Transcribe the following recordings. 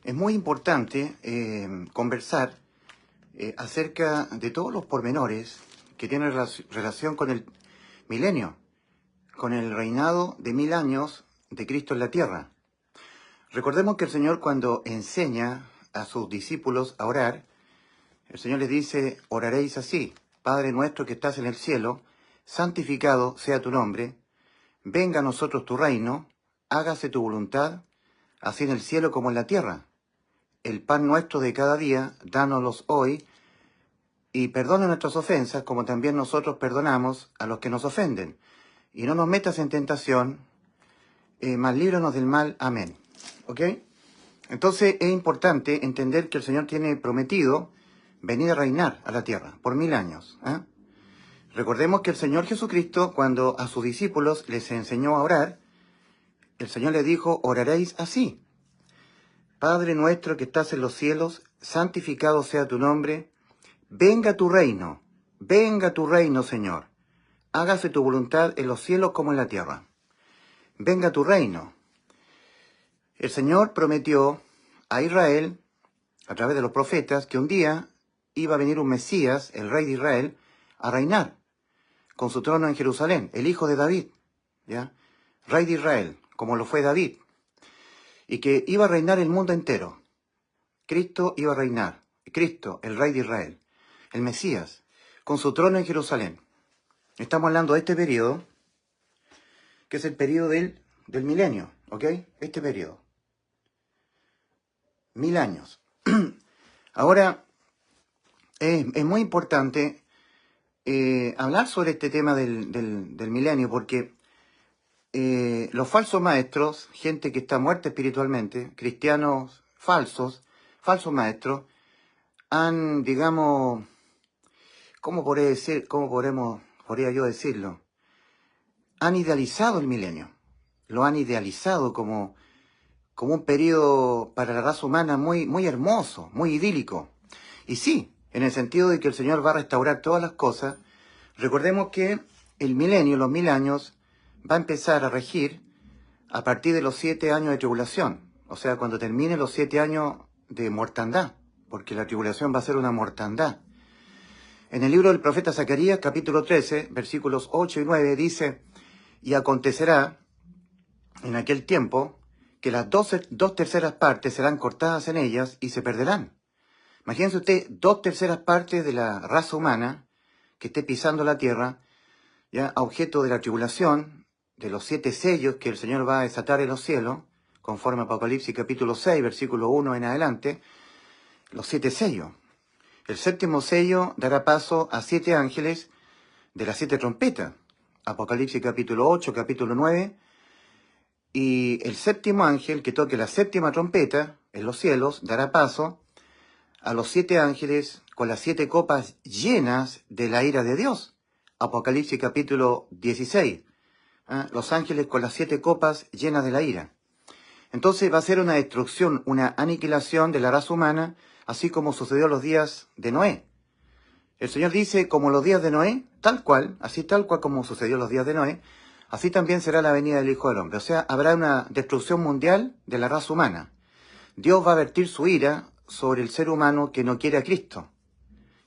Es muy importante conversar acerca de todos los pormenores que tienen relación con el milenio, con el reinado de 1000 años de Cristo en la tierra. Recordemos que el Señor, cuando enseña a sus discípulos a orar, el Señor les dice: oraréis así: Padre nuestro que estás en el cielo, santificado sea tu nombre, venga a nosotros tu reino, hágase tu voluntad, así en el cielo como en la tierra. El pan nuestro de cada día, dánoslos hoy, y perdona nuestras ofensas, como también nosotros perdonamos a los que nos ofenden. Y no nos metas en tentación, mas líbranos del mal. Amén. ¿Ok? Entonces es importante entender que el Señor tiene prometido venir a reinar a la tierra por 1000 años. Recordemos que el Señor Jesucristo, cuando a sus discípulos les enseñó a orar, el Señor les dijo: oraréis así: Padre nuestro que estás en los cielos, santificado sea tu nombre, venga tu reino, Señor, hágase tu voluntad en los cielos como en la tierra. Venga tu reino. El Señor prometió a Israel, a través de los profetas, que un día iba a venir un Mesías, el rey de Israel, a reinar con su trono en Jerusalén, el hijo de David, ¿ya? Rey de Israel, como lo fue David, y que iba a reinar el mundo entero. Cristo iba a reinar, Cristo, el rey de Israel, el Mesías, con su trono en Jerusalén. Estamos hablando de este periodo, que es el periodo del milenio, ¿ok? Este periodo. 1000 años. Ahora, es muy importante hablar sobre este tema del milenio, porque los falsos maestros, gente que está muerta espiritualmente, cristianos falsos maestros, han, digamos, ¿cómo podría yo decirlo? Han idealizado el milenio. Lo han idealizado como un periodo para la raza humana muy hermoso, muy idílico. Y sí, en el sentido de que el Señor va a restaurar todas las cosas. Recordemos que el milenio, los 1000 años, va a empezar a regir a partir de los 7 años de tribulación. O sea, cuando termine los 7 años de mortandad, porque la tribulación va a ser una mortandad. En el libro del profeta Zacarías, capítulo 13, versículos 8 y 9, dice: y acontecerá en aquel tiempo que las dos terceras partes serán cortadas en ellas y se perderán. Imagínense usted, 2/3 partes de la raza humana que esté pisando la tierra, ya a objeto de la tribulación, de los 7 sellos que el Señor va a desatar en los cielos, conforme a Apocalipsis capítulo 6, versículo 1 en adelante, los 7 sellos. El 7º sello dará paso a 7 ángeles de las 7 trompetas, Apocalipsis capítulo 8, capítulo 9, y el 7º ángel que toque la 7ª trompeta en los cielos dará paso a los 7 ángeles con las 7 copas llenas de la ira de Dios, Apocalipsis capítulo 16, los ángeles con las 7 copas llenas de la ira. Entonces va a ser una destrucción, una aniquilación de la raza humana, así como sucedió en los días de Noé. El Señor dice: como los días de Noé, tal cual como sucedió en los días de Noé, así también será la venida del Hijo del Hombre. O sea, habrá una destrucción mundial de la raza humana. Dios va a vertir su ira sobre el ser humano que no quiere a Cristo,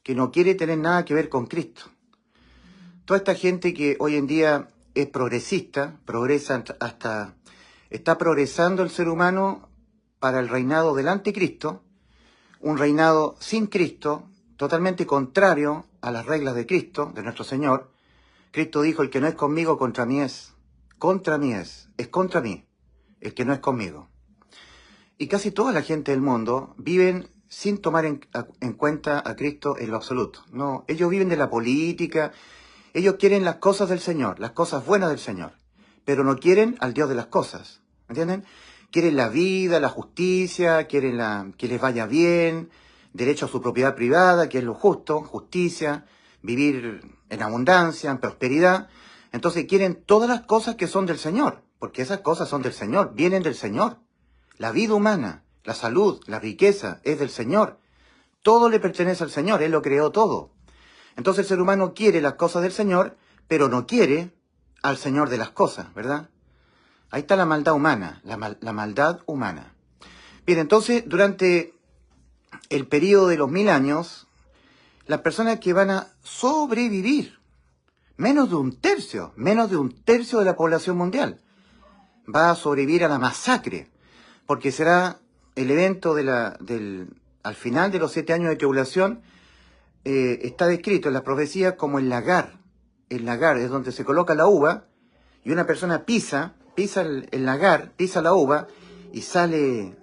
que no quiere tener nada que ver con Cristo. Toda esta gente que hoy en día es progresista, está progresando el ser humano para el reinado del anticristo, un reinado sin Cristo, totalmente contrario a las reglas de Cristo, de nuestro Señor. Cristo dijo: el que no es conmigo, contra mí es. Contra mí es contra mí, el que no es conmigo. Y casi toda la gente del mundo viven sin tomar en cuenta a Cristo en lo absoluto. No, ellos viven de la política, ellos quieren las cosas del Señor, las cosas buenas del Señor, pero no quieren al Dios de las cosas, ¿entienden? Quieren la vida, la justicia, quieren que les vaya bien, derecho a su propiedad privada, que es lo justo, justicia, vivir en abundancia, en prosperidad. Entonces quieren todas las cosas que son del Señor, porque esas cosas son del Señor, vienen del Señor. La vida humana, la salud, la riqueza es del Señor. Todo le pertenece al Señor, Él lo creó todo. Entonces el ser humano quiere las cosas del Señor, pero no quiere al Señor de las cosas, ¿verdad? Ahí está la maldad humana, la maldad humana. Bien, entonces, durante el periodo de los 1000 años, las personas que van a sobrevivir, menos de un tercio de la población mundial, va a sobrevivir a la masacre, porque será el evento al final de los 7 años de tribulación. Está descrito en las profecías como el lagar. El lagar es donde se coloca la uva y una persona pisa el lagar, pisa la uva y sale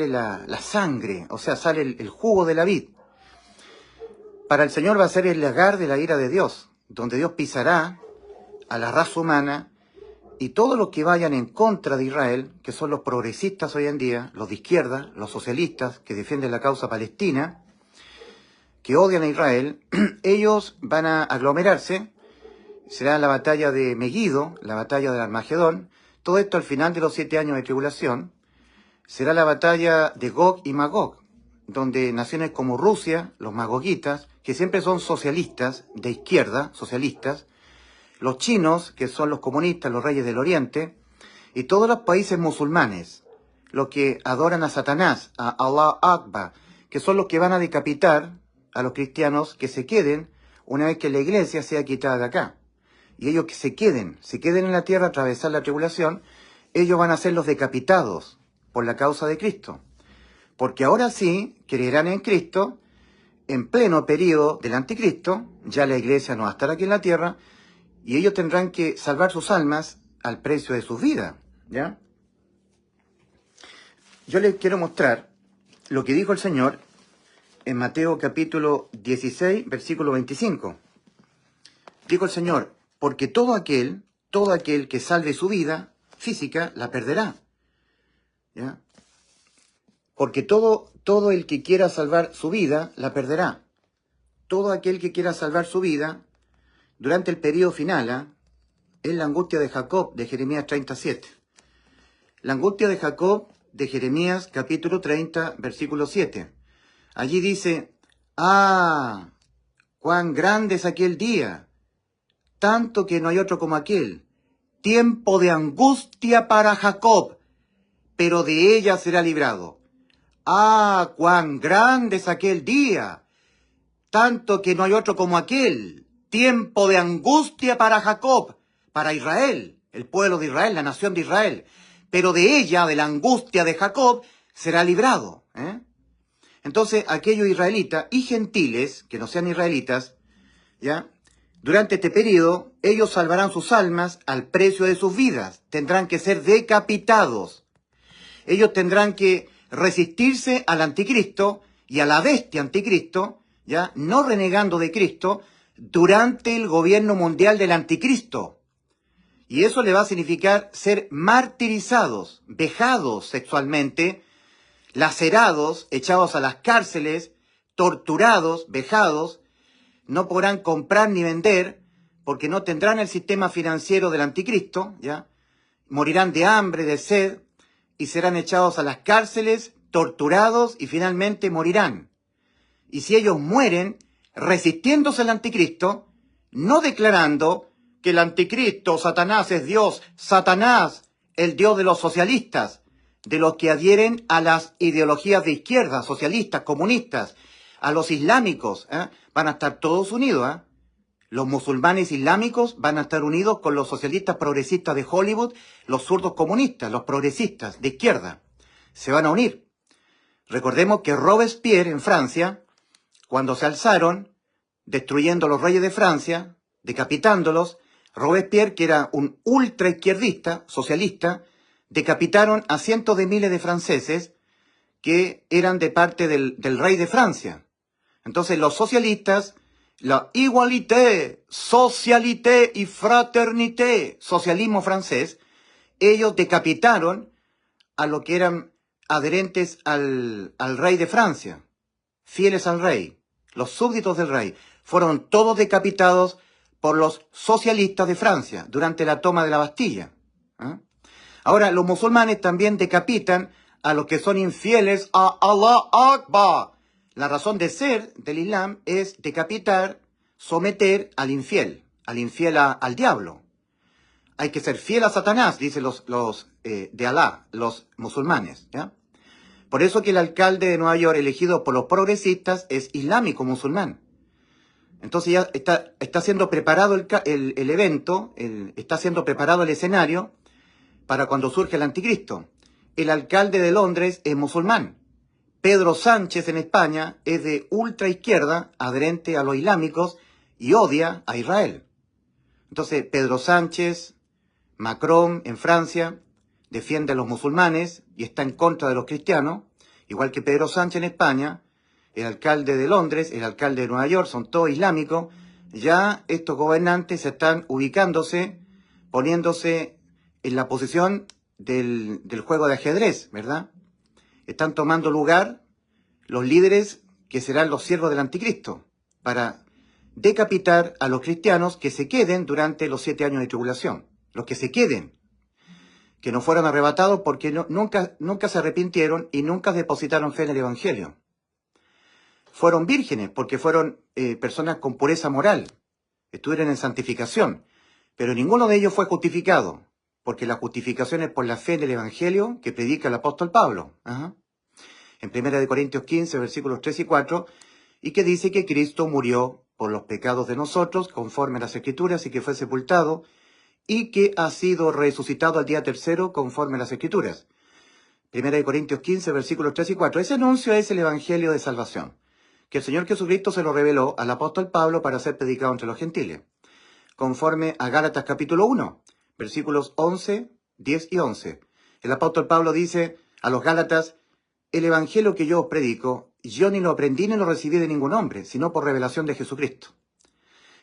la sangre, o sea, sale el jugo de la vid. Para el Señor va a ser el lagar de la ira de Dios, donde Dios pisará a la raza humana y todos los que vayan en contra de Israel, que son los progresistas hoy en día, los de izquierda, los socialistas que defienden la causa palestina, que odian a Israel, ellos van a aglomerarse. Será la batalla de Megiddo, la batalla del Armagedón, todo esto al final de los 7 años de tribulación. Será la batalla de Gog y Magog, donde naciones como Rusia, los magogitas, que siempre son socialistas, de izquierda, socialistas, los chinos, que son los comunistas, los reyes del Oriente, y todos los países musulmanes, los que adoran a Satanás, a Allah Akbar, que son los que van a decapitar a los cristianos que se queden una vez que la iglesia sea quitada de acá. Y ellos que se queden en la tierra a atravesar la tribulación, ellos van a ser los decapitados por la causa de Cristo. Porque ahora sí creerán en Cristo en pleno periodo del anticristo, ya la iglesia no va a estar aquí en la tierra, y ellos tendrán que salvar sus almas al precio de sus vidas, ¿ya? Yo les quiero mostrar lo que dijo el Señor en Mateo capítulo 16, versículo 25. Dijo el Señor: porque todo aquel que salve su vida física, la perderá, ¿ya? Porque todo el que quiera salvar su vida, la perderá. Todo aquel que quiera salvar su vida, durante el periodo final, es la angustia de Jacob, de Jeremías 37. La angustia de Jacob, de Jeremías capítulo 30, versículo 7. Allí dice: ¡ah! ¡Cuán grande es aquel día! Tanto que no hay otro como aquel. Tiempo de angustia para Jacob, pero de ella será librado. ¡Ah! ¡Cuán grande es aquel día! Tanto que no hay otro como aquel. Tiempo de angustia para Jacob, para Israel, el pueblo de Israel, la nación de Israel. Pero de ella, de la angustia de Jacob, será librado. Entonces, aquellos israelitas y gentiles, que no sean israelitas, ¿ya? Durante este periodo, ellos salvarán sus almas al precio de sus vidas. Tendrán que ser decapitados. Ellos tendrán que resistirse al anticristo y a la bestia anticristo, ¿ya? No renegando de Cristo, durante el gobierno mundial del anticristo. Y eso le va a significar ser martirizados, vejados sexualmente, lacerados, echados a las cárceles, torturados, vejados. No podrán comprar ni vender porque no tendrán el sistema financiero del anticristo, ¿ya? Morirán de hambre, de sed, y serán echados a las cárceles, torturados y finalmente morirán. Y si ellos mueren resistiéndose al anticristo, no declarando que el anticristo, Satanás, es Dios, Satanás, el Dios de los socialistas, de los que adhieren a las ideologías de izquierda, socialistas, comunistas, a los islámicos, van a estar todos unidos. Los musulmanes islámicos van a estar unidos con los socialistas progresistas de Hollywood, los zurdos comunistas, los progresistas de izquierda. Se van a unir. Recordemos que Robespierre en Francia, cuando se alzaron, destruyendo a los reyes de Francia, decapitándolos, Robespierre, que era un ultra izquierdista, socialista, decapitaron a cientos de miles de franceses que eran de parte del rey de Francia. Entonces los socialistas, la igualité, socialité y fraternité, socialismo francés, ellos decapitaron a los que eran adherentes al rey de Francia, fieles al rey. Los súbditos del rey fueron todos decapitados por los socialistas de Francia durante la toma de la Bastilla. Ahora, los musulmanes también decapitan a los que son infieles a Allah Akbar. La razón de ser del Islam es decapitar, someter al infiel al diablo. Hay que ser fiel a Satanás, dicen los de Alá, los musulmanes, ¿ya? Por eso que el alcalde de Nueva York, elegido por los progresistas, es islámico musulmán. Entonces ya está siendo preparado el evento, está siendo preparado el escenario para cuando surge el anticristo. El alcalde de Londres es musulmán. Pedro Sánchez en España es de ultra izquierda, adherente a los islámicos y odia a Israel. Entonces Pedro Sánchez, Macron en Francia, defiende a los musulmanes y está en contra de los cristianos, igual que Pedro Sánchez en España. El alcalde de Londres, el alcalde de Nueva York, son todos islámicos. Ya estos gobernantes están ubicándose, poniéndose en la posición del juego de ajedrez, ¿verdad? Están tomando lugar los líderes que serán los siervos del anticristo, para decapitar a los cristianos que se queden durante los 7 años de tribulación. Los que se queden, que no fueron arrebatados porque nunca se arrepintieron y nunca depositaron fe en el Evangelio. Fueron vírgenes porque fueron personas con pureza moral, estuvieron en santificación, pero ninguno de ellos fue justificado, porque la justificación es por la fe en el Evangelio que predica el apóstol Pablo. En 1 Corintios 15, versículos 3 y 4, y que dice que Cristo murió por los pecados de nosotros, conforme a las Escrituras, y que fue sepultado, y que ha sido resucitado al día tercero, conforme a las Escrituras. 1 Corintios 15, versículos 3 y 4. Ese anuncio es el Evangelio de salvación, que el Señor Jesucristo se lo reveló al apóstol Pablo para ser predicado entre los gentiles, conforme a Gálatas capítulo 1, versículos 11, 10 y 11. El apóstol Pablo dice a los Gálatas: el Evangelio que yo os predico, yo ni lo aprendí ni lo recibí de ningún hombre, sino por revelación de Jesucristo.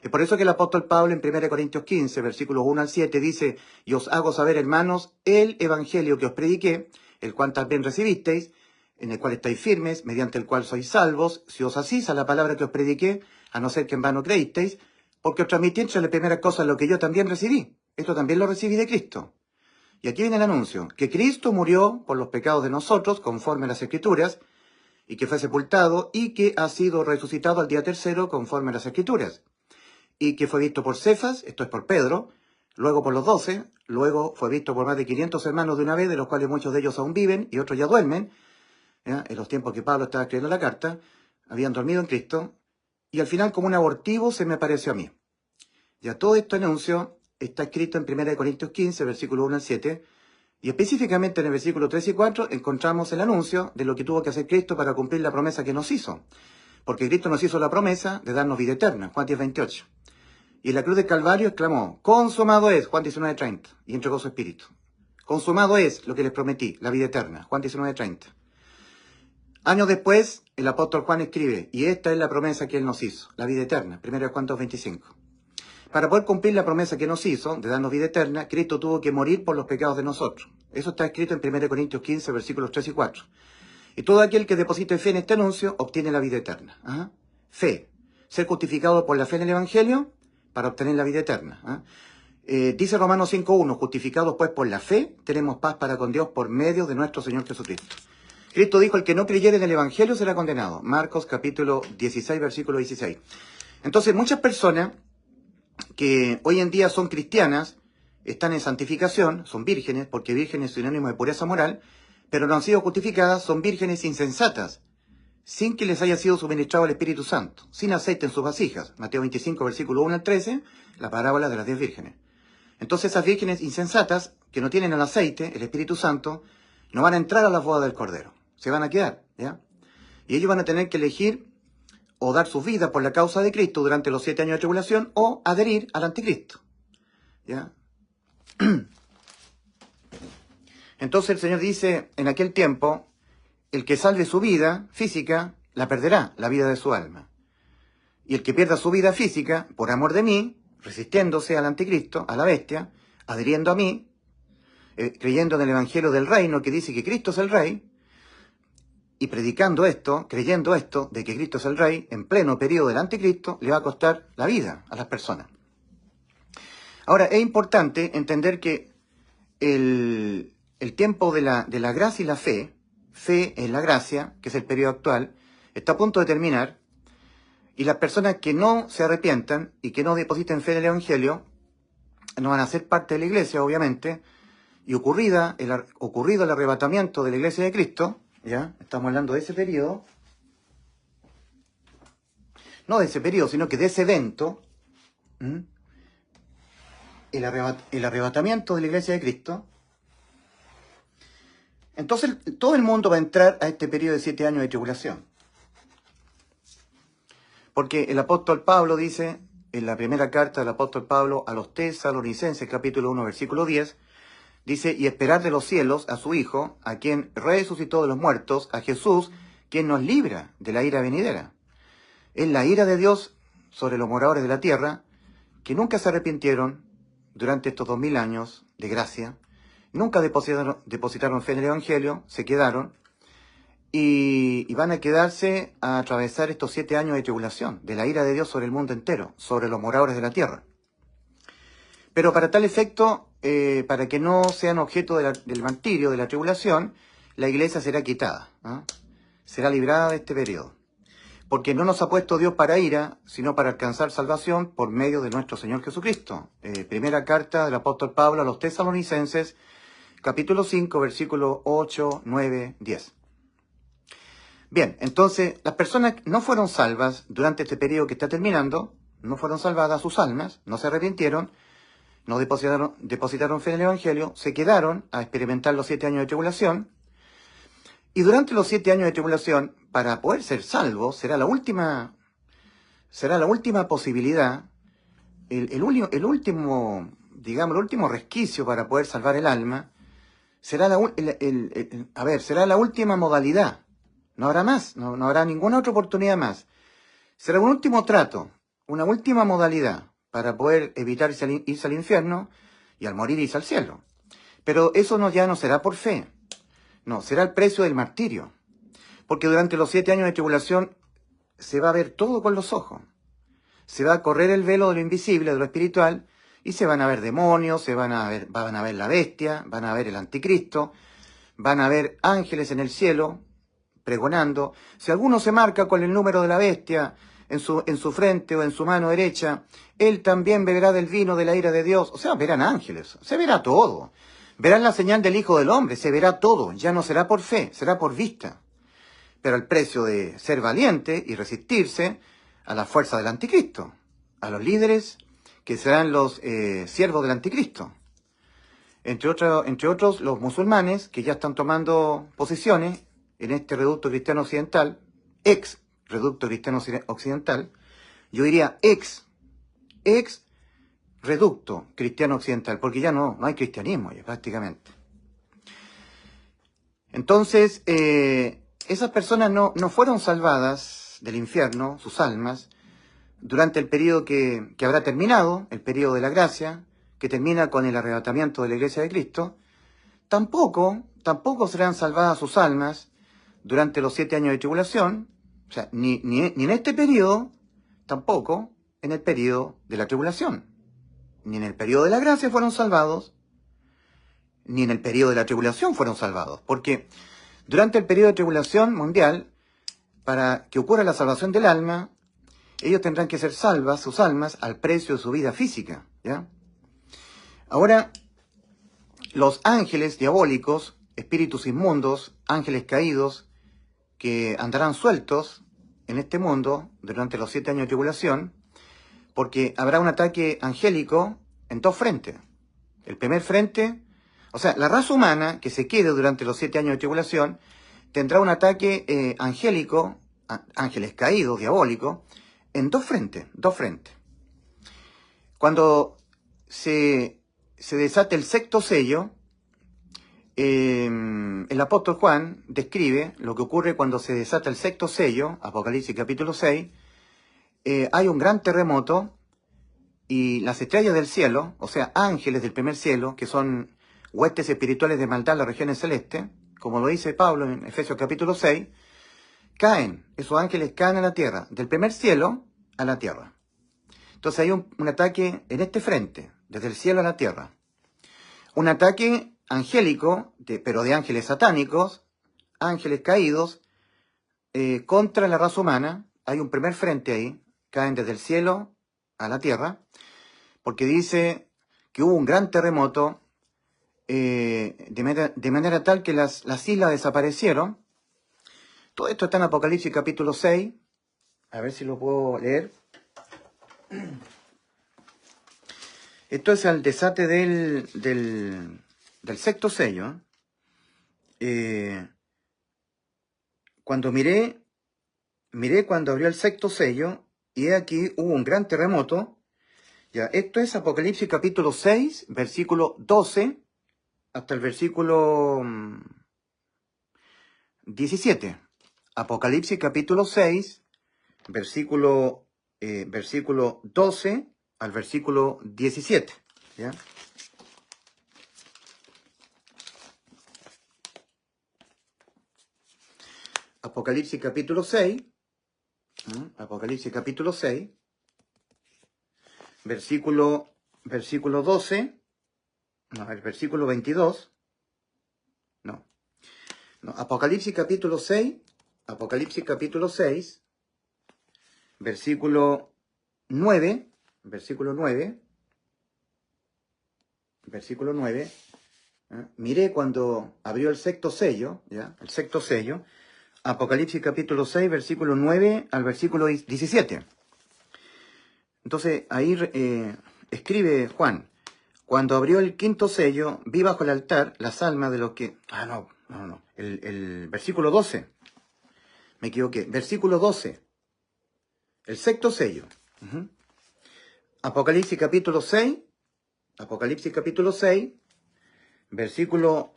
Es por eso que el apóstol Pablo en 1 Corintios 15, versículos 1 al 7, dice: y os hago saber, hermanos, el Evangelio que os prediqué, el cual también recibisteis, en el cual estáis firmes, mediante el cual sois salvos, si os asís a la palabra que os prediqué, a no ser que en vano creísteis, porque os transmití entre las primeras cosas lo que yo también recibí. Esto también lo recibí de Cristo. Y aquí viene el anuncio: que Cristo murió por los pecados de nosotros, conforme a las Escrituras, y que fue sepultado, y que ha sido resucitado al día tercero, conforme a las Escrituras, y que fue visto por Cefas, esto es por Pedro, luego por los 12, luego fue visto por más de 500 hermanos de una vez, de los cuales muchos de ellos aún viven y otros ya duermen. En los tiempos que Pablo estaba escribiendo la carta, habían dormido en Cristo, y al final, como un abortivo, se me apareció a mí. Ya todo este anuncio está escrito en 1 Corintios 15, versículo 1 al 7, y específicamente en el versículo 3 y 4 encontramos el anuncio de lo que tuvo que hacer Cristo para cumplir la promesa que nos hizo. Porque Cristo nos hizo la promesa de darnos vida eterna, Juan 10, 28. Y en la cruz del Calvario exclamó: consumado es, Juan 19, 30, y entregó su espíritu. Consumado es lo que les prometí, la vida eterna, Juan 19, 30. Años después, el apóstol Juan escribe: y esta es la promesa que él nos hizo, la vida eterna, 1 Juan 2, 25. Para poder cumplir la promesa que nos hizo, de darnos vida eterna, Cristo tuvo que morir por los pecados de nosotros. Eso está escrito en 1 Corintios 15, versículos 3 y 4. Y todo aquel que deposite fe en este anuncio, obtiene la vida eterna. Fe. Ser justificado por la fe en el Evangelio, para obtener la vida eterna. Dice Romanos 5.1, justificados pues por la fe, tenemos paz para con Dios por medio de nuestro Señor Jesucristo. Cristo dijo: el que no creyere en el Evangelio será condenado. Marcos capítulo 16, versículo 16. Entonces, muchas personas que hoy en día son cristianas, están en santificación, son vírgenes, porque virgen es sinónimo de pureza moral, pero no han sido justificadas, son vírgenes insensatas, sin que les haya sido suministrado el Espíritu Santo, sin aceite en sus vasijas. Mateo 25, versículo 1 al 13, la parábola de las 10 vírgenes. Entonces esas vírgenes insensatas, que no tienen el aceite, el Espíritu Santo, no van a entrar a la boda del Cordero, se van a quedar, ¿ya? Y ellos van a tener que elegir o dar sus vidas por la causa de Cristo durante los 7 años de tribulación, o adherir al anticristo, ¿ya? Entonces el Señor dice: en aquel tiempo, el que salve su vida física, la perderá, la vida de su alma. Y el que pierda su vida física, por amor de mí, resistiéndose al anticristo, a la bestia, adhiriendo a mí, creyendo en el Evangelio del Reino, que dice que Cristo es el Rey, y predicando esto, creyendo esto, de que Cristo es el Rey, en pleno periodo del anticristo, le va a costar la vida a las personas. Ahora, es importante entender que el tiempo de la gracia y la fe es la gracia, que es el periodo actual, está a punto de terminar, y las personas que no se arrepientan y que no depositen fe en el Evangelio no van a ser parte de la iglesia, obviamente, y ocurrido el arrebatamiento de la iglesia de Cristo, ¿ya? Estamos hablando de ese periodo. No de ese periodo, sino que de ese evento. ¿Mm? El arrebatamiento de la iglesia de Cristo. Entonces todo el mundo va a entrar a este periodo de 7 años de tribulación. Porque el apóstol Pablo dice, en la primera carta del apóstol Pablo a los Tesalonicenses, capítulo 1, versículo 10, dice, y esperar de los cielos a su Hijo, a quien resucitó de los muertos, a Jesús, quien nos libra de la ira venidera. Es la ira de Dios sobre los moradores de la tierra, que nunca se arrepintieron durante estos 2000 años de gracia, nunca depositaron fe en el Evangelio, se quedaron, y van a quedarse a atravesar estos 7 años de tribulación, de la ira de Dios sobre el mundo entero, sobre los moradores de la tierra. Pero para tal efecto, para que no sean objeto del martirio, de la tribulación, la iglesia será quitada, ¿eh? Será librada de este periodo. Porque no nos ha puesto Dios para ira, sino para alcanzar salvación por medio de nuestro Señor Jesucristo. Primera carta del apóstol Pablo a los Tesalonicenses, capítulo 5, versículos 8, 9, 10. Bien, entonces, las personas no fueron salvas durante este periodo que está terminando, no fueron salvadas sus almas, no se arrepintieron, no depositaron fe en el Evangelio, se quedaron a experimentar los 7 años de tribulación, y durante los 7 años de tribulación, para poder ser salvos, será la última posibilidad, el último resquicio para poder salvar el alma, será será la última modalidad. No habrá más, no habrá ninguna otra oportunidad más. Será un último trato, una última modalidad para poder evitar irse al infierno y al morir irse al cielo. Pero eso ya no será por fe, no, será el precio del martirio. Porque durante los 7 años de tribulación se va a ver todo con los ojos. Se va a correr el velo de lo invisible, de lo espiritual, y se van a ver demonios, van a ver la bestia, van a ver el anticristo, van a ver ángeles en el cielo, pregonando. Si alguno se marca con el número de la bestia en su frente o en su mano derecha, él también beberá del vino de la ira de Dios. O sea, verán ángeles, se verá todo. Verán la señal del Hijo del Hombre, se verá todo. Ya no será por fe, será por vista. Pero al precio de ser valiente y resistirse a la fuerza del anticristo, a los líderes que serán los siervos del anticristo. Entre otros, los musulmanes que ya están tomando posiciones en este reducto cristiano occidental, ex reducto cristiano occidental, yo diría ex reducto cristiano occidental, porque ya no hay cristianismo ya prácticamente. Entonces, esas personas no fueron salvadas del infierno, sus almas, durante el periodo que habrá terminado, el periodo de la gracia, que termina con el arrebatamiento de la iglesia de Cristo. Tampoco serán salvadas sus almas durante los 7 años de tribulación, o sea, ni en este periodo, tampoco en el periodo de la tribulación. Ni en el periodo de la gracia fueron salvados, ni en el periodo de la tribulación fueron salvados. Porque durante el periodo de tribulación mundial, para que ocurra la salvación del alma, ellos tendrán que ser salvas, sus almas, al precio de su vida física, ¿ya? Ahora, los ángeles diabólicos, espíritus inmundos, ángeles caídos, que andarán sueltos en este mundo durante los 7 años de tribulación, porque habrá un ataque angélico en 2 frentes. El primer frente, o sea, la raza humana que se quede durante los 7 años de tribulación, tendrá un ataque angélico, ángeles caídos, diabólicos, en 2 frentes. Cuando se desata el 6º sello, el apóstol Juan describe lo que ocurre cuando se desata el 6º sello, Apocalipsis capítulo 6, hay un gran terremoto y las estrellas del cielo, o sea, ángeles del primer cielo, que son huestes espirituales de maldad en las regiones celestes, como lo dice Pablo en Efesios capítulo 6, caen, esos ángeles caen a la tierra, del primer cielo a la tierra. Entonces hay un ataque en este frente, desde el cielo a la tierra. Un ataque angélico, pero de ángeles satánicos, ángeles caídos, contra la raza humana. Hay un primer frente ahí, caen desde el cielo a la tierra, porque dice que hubo un gran terremoto, de manera tal que las islas desaparecieron, Todo esto está en Apocalipsis capítulo 6. A ver si lo puedo leer. Esto es al desate del sexto sello. Cuando miré cuando abrió el sexto sello, y he aquí hubo un gran terremoto. Ya, esto es Apocalipsis capítulo 6, versículo 12, hasta el versículo 17. Apocalipsis capítulo 6, versículo 12 al versículo 17. ¿Ya? Apocalipsis capítulo 6. Apocalipsis capítulo 6. Versículo 12. No, el versículo 22. No. Apocalipsis capítulo 6. Apocalipsis capítulo 6. Versículo 9. Versículo 9. Versículo 9. Miré cuando abrió el sexto sello. ¿Ya? El sexto sello. Apocalipsis capítulo 6, versículo 9 al versículo 17. Entonces, ahí escribe Juan: cuando abrió el quinto sello, vi bajo el altar las almas de los que... No. El versículo 12. Me equivoqué. Versículo 12. El sexto sello. Apocalipsis capítulo 6. Apocalipsis capítulo 6. Versículo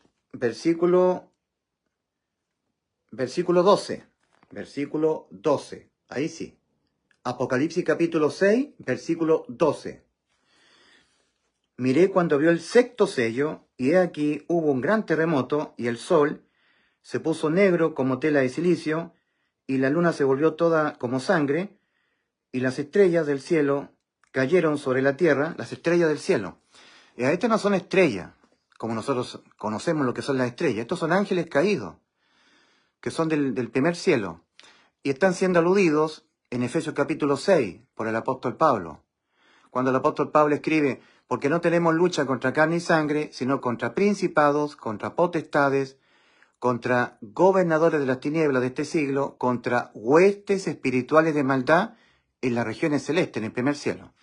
12. Versículo 12. Ahí sí. Apocalipsis capítulo 6, versículo 12. Miré cuando abrió el sexto sello, y he aquí hubo un gran terremoto, y el sol se puso negro como tela de silicio, y la luna se volvió toda como sangre, y las estrellas del cielo cayeron sobre la tierra, las estrellas del cielo. Y estas no son estrellas, como nosotros conocemos lo que son las estrellas. Estos son ángeles caídos, que son del primer cielo, y están siendo aludidos en Efesios capítulo 6 por el apóstol Pablo. Cuando el apóstol Pablo escribe: porque no tenemos lucha contra carne y sangre, sino contra principados, contra potestades, contra gobernadores de las tinieblas de este siglo, contra huestes espirituales de maldad en las regiones celestes, en el primer cielo.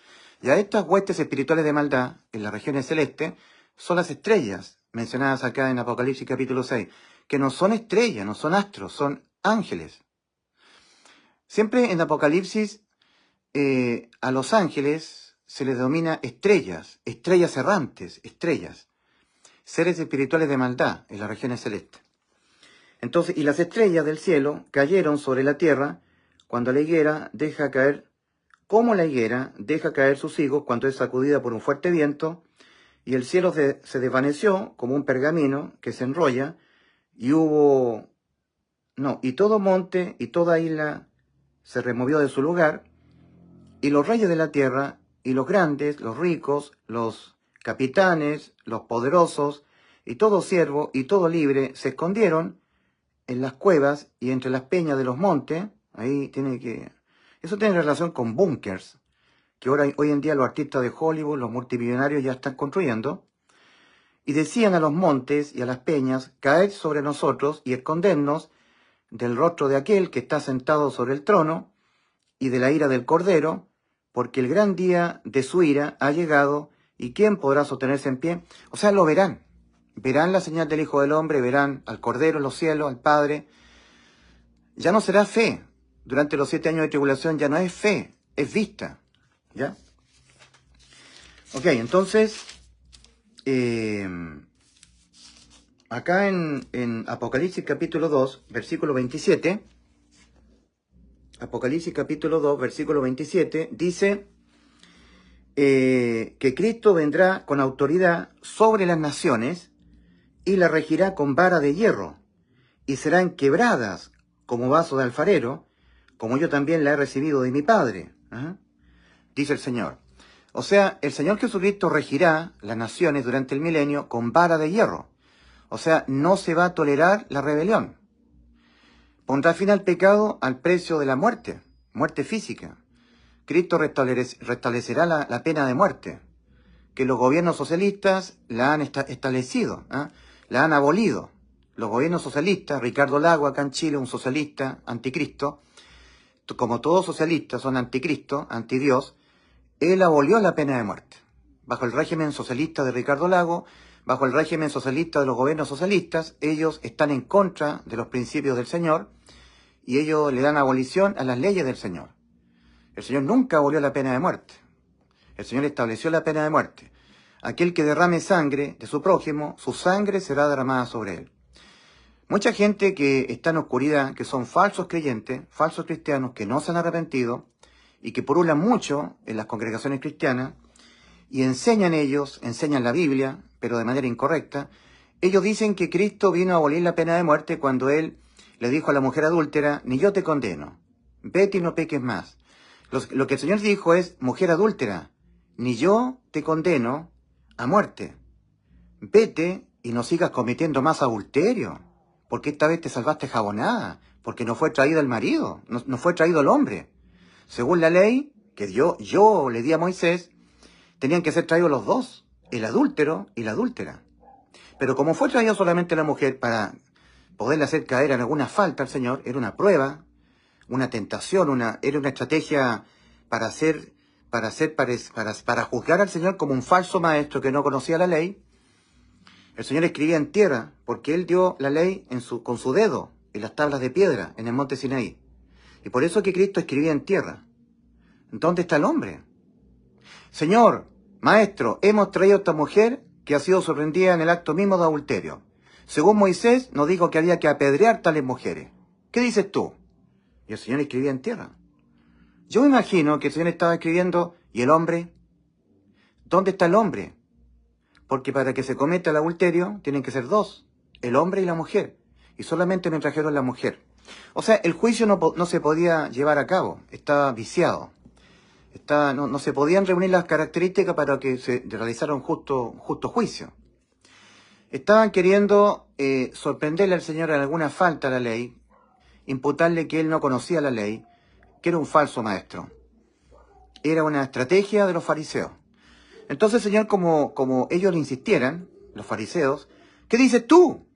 Y a estas huestes espirituales de maldad en las regiones celestes son las estrellas mencionadas acá en Apocalipsis capítulo 6, que no son estrellas, no son astros, son ángeles. Siempre en Apocalipsis a los ángeles se les denomina estrellas, estrellas errantes, estrellas, seres espirituales de maldad en las regiones celestes. Entonces, y las estrellas del cielo cayeron sobre la tierra cuando la higuera deja caer, como la higuera deja caer sus higos cuando es sacudida por un fuerte viento, y el cielo se desvaneció como un pergamino que se enrolla, y todo monte y toda isla se removió de su lugar, y los reyes de la tierra, y los grandes, los ricos, los capitanes, los poderosos, y todo siervo y todo libre se escondieron en las cuevas y entre las peñas de los montes. Eso tiene relación con búnkers, que hoy en día los artistas de Hollywood, los multimillonarios ya están construyendo. Y decían a los montes y a las peñas: caed sobre nosotros y escondernos del rostro de aquel que está sentado sobre el trono y de la ira del Cordero, porque el gran día de su ira ha llegado, y ¿quién podrá sostenerse en pie? O sea, lo verán. Verán la señal del Hijo del Hombre, verán al Cordero en los cielos, al Padre. Ya no será fe. Durante los 7 años de tribulación ya no es fe, es vista. ¿Ya? Ok, entonces, acá en Apocalipsis capítulo 2, versículo 27, Apocalipsis capítulo 2, versículo 27, dice que Cristo vendrá con autoridad sobre las naciones y la regirá con vara de hierro, y serán quebradas como vaso de alfarero, como yo también la he recibido de mi Padre, dice el Señor. O sea, el Señor Jesucristo regirá las naciones durante el milenio con vara de hierro. O sea, no se va a tolerar la rebelión. Pondrá fin al pecado al precio de la muerte, muerte física. Cristo restablecerá la pena de muerte, que los gobiernos socialistas la han establecido, la han abolido. los gobiernos socialistas, Ricardo Lagos acá en Chile, un socialista, anticristo, como todos socialistas son anticristo, antidios, él abolió la pena de muerte. Bajo el régimen socialista de Ricardo Lagos, bajo el régimen socialista de los gobiernos socialistas, ellos están en contra de los principios del Señor y ellos le dan abolición a las leyes del Señor. El Señor nunca abolió la pena de muerte. El Señor estableció la pena de muerte. Aquel que derrame sangre de su prójimo, su sangre será derramada sobre él. Mucha gente que está en oscuridad, que son falsos creyentes, falsos cristianos, que no se han arrepentido y que porulan mucho en las congregaciones cristianas y enseñan la Biblia, pero de manera incorrecta. Ellos dicen que Cristo vino a abolir la pena de muerte cuando Él le dijo a la mujer adúltera, ni yo te condeno, vete y no peques más. Lo que el Señor dijo es, mujer adúltera, ni yo te condeno a muerte. Vete y no sigas cometiendo más adulterio, porque esta vez te salvaste jabonada, porque no fue traído el marido, no fue traído el hombre. Según la ley que yo le di a Moisés, tenían que ser traídos los dos, el adúltero y la adúltera. Pero como fue traído solamente la mujer para poderle hacer caer en alguna falta al Señor, era una prueba, una tentación, era una estrategia para juzgar al Señor como un falso maestro que no conocía la ley. El Señor escribía en tierra, porque Él dio la ley con su dedo, en las tablas de piedra, en el monte Sinaí. Y por eso que Cristo escribía en tierra. ¿Dónde está el hombre? Señor, maestro, hemos traído a esta mujer que ha sido sorprendida en el acto mismo de adulterio. Según Moisés, nos dijo que había que apedrear tales mujeres. ¿Qué dices tú? Y el Señor escribía en tierra. Yo me imagino que el Señor estaba escribiendo, ¿y el hombre? ¿Dónde está el hombre? Porque para que se cometa el adulterio tienen que ser dos, el hombre y la mujer. Y solamente me trajeron la mujer. O sea, el juicio no se podía llevar a cabo, estaba viciado. No se podían reunir las características para que se realizara un justo juicio. Estaban queriendo sorprenderle al Señor en alguna falta a la ley, imputarle que él no conocía la ley, que era un falso maestro. Era una estrategia de los fariseos. Entonces el Señor, como ellos le insistieran, los fariseos, ¿qué dices tú?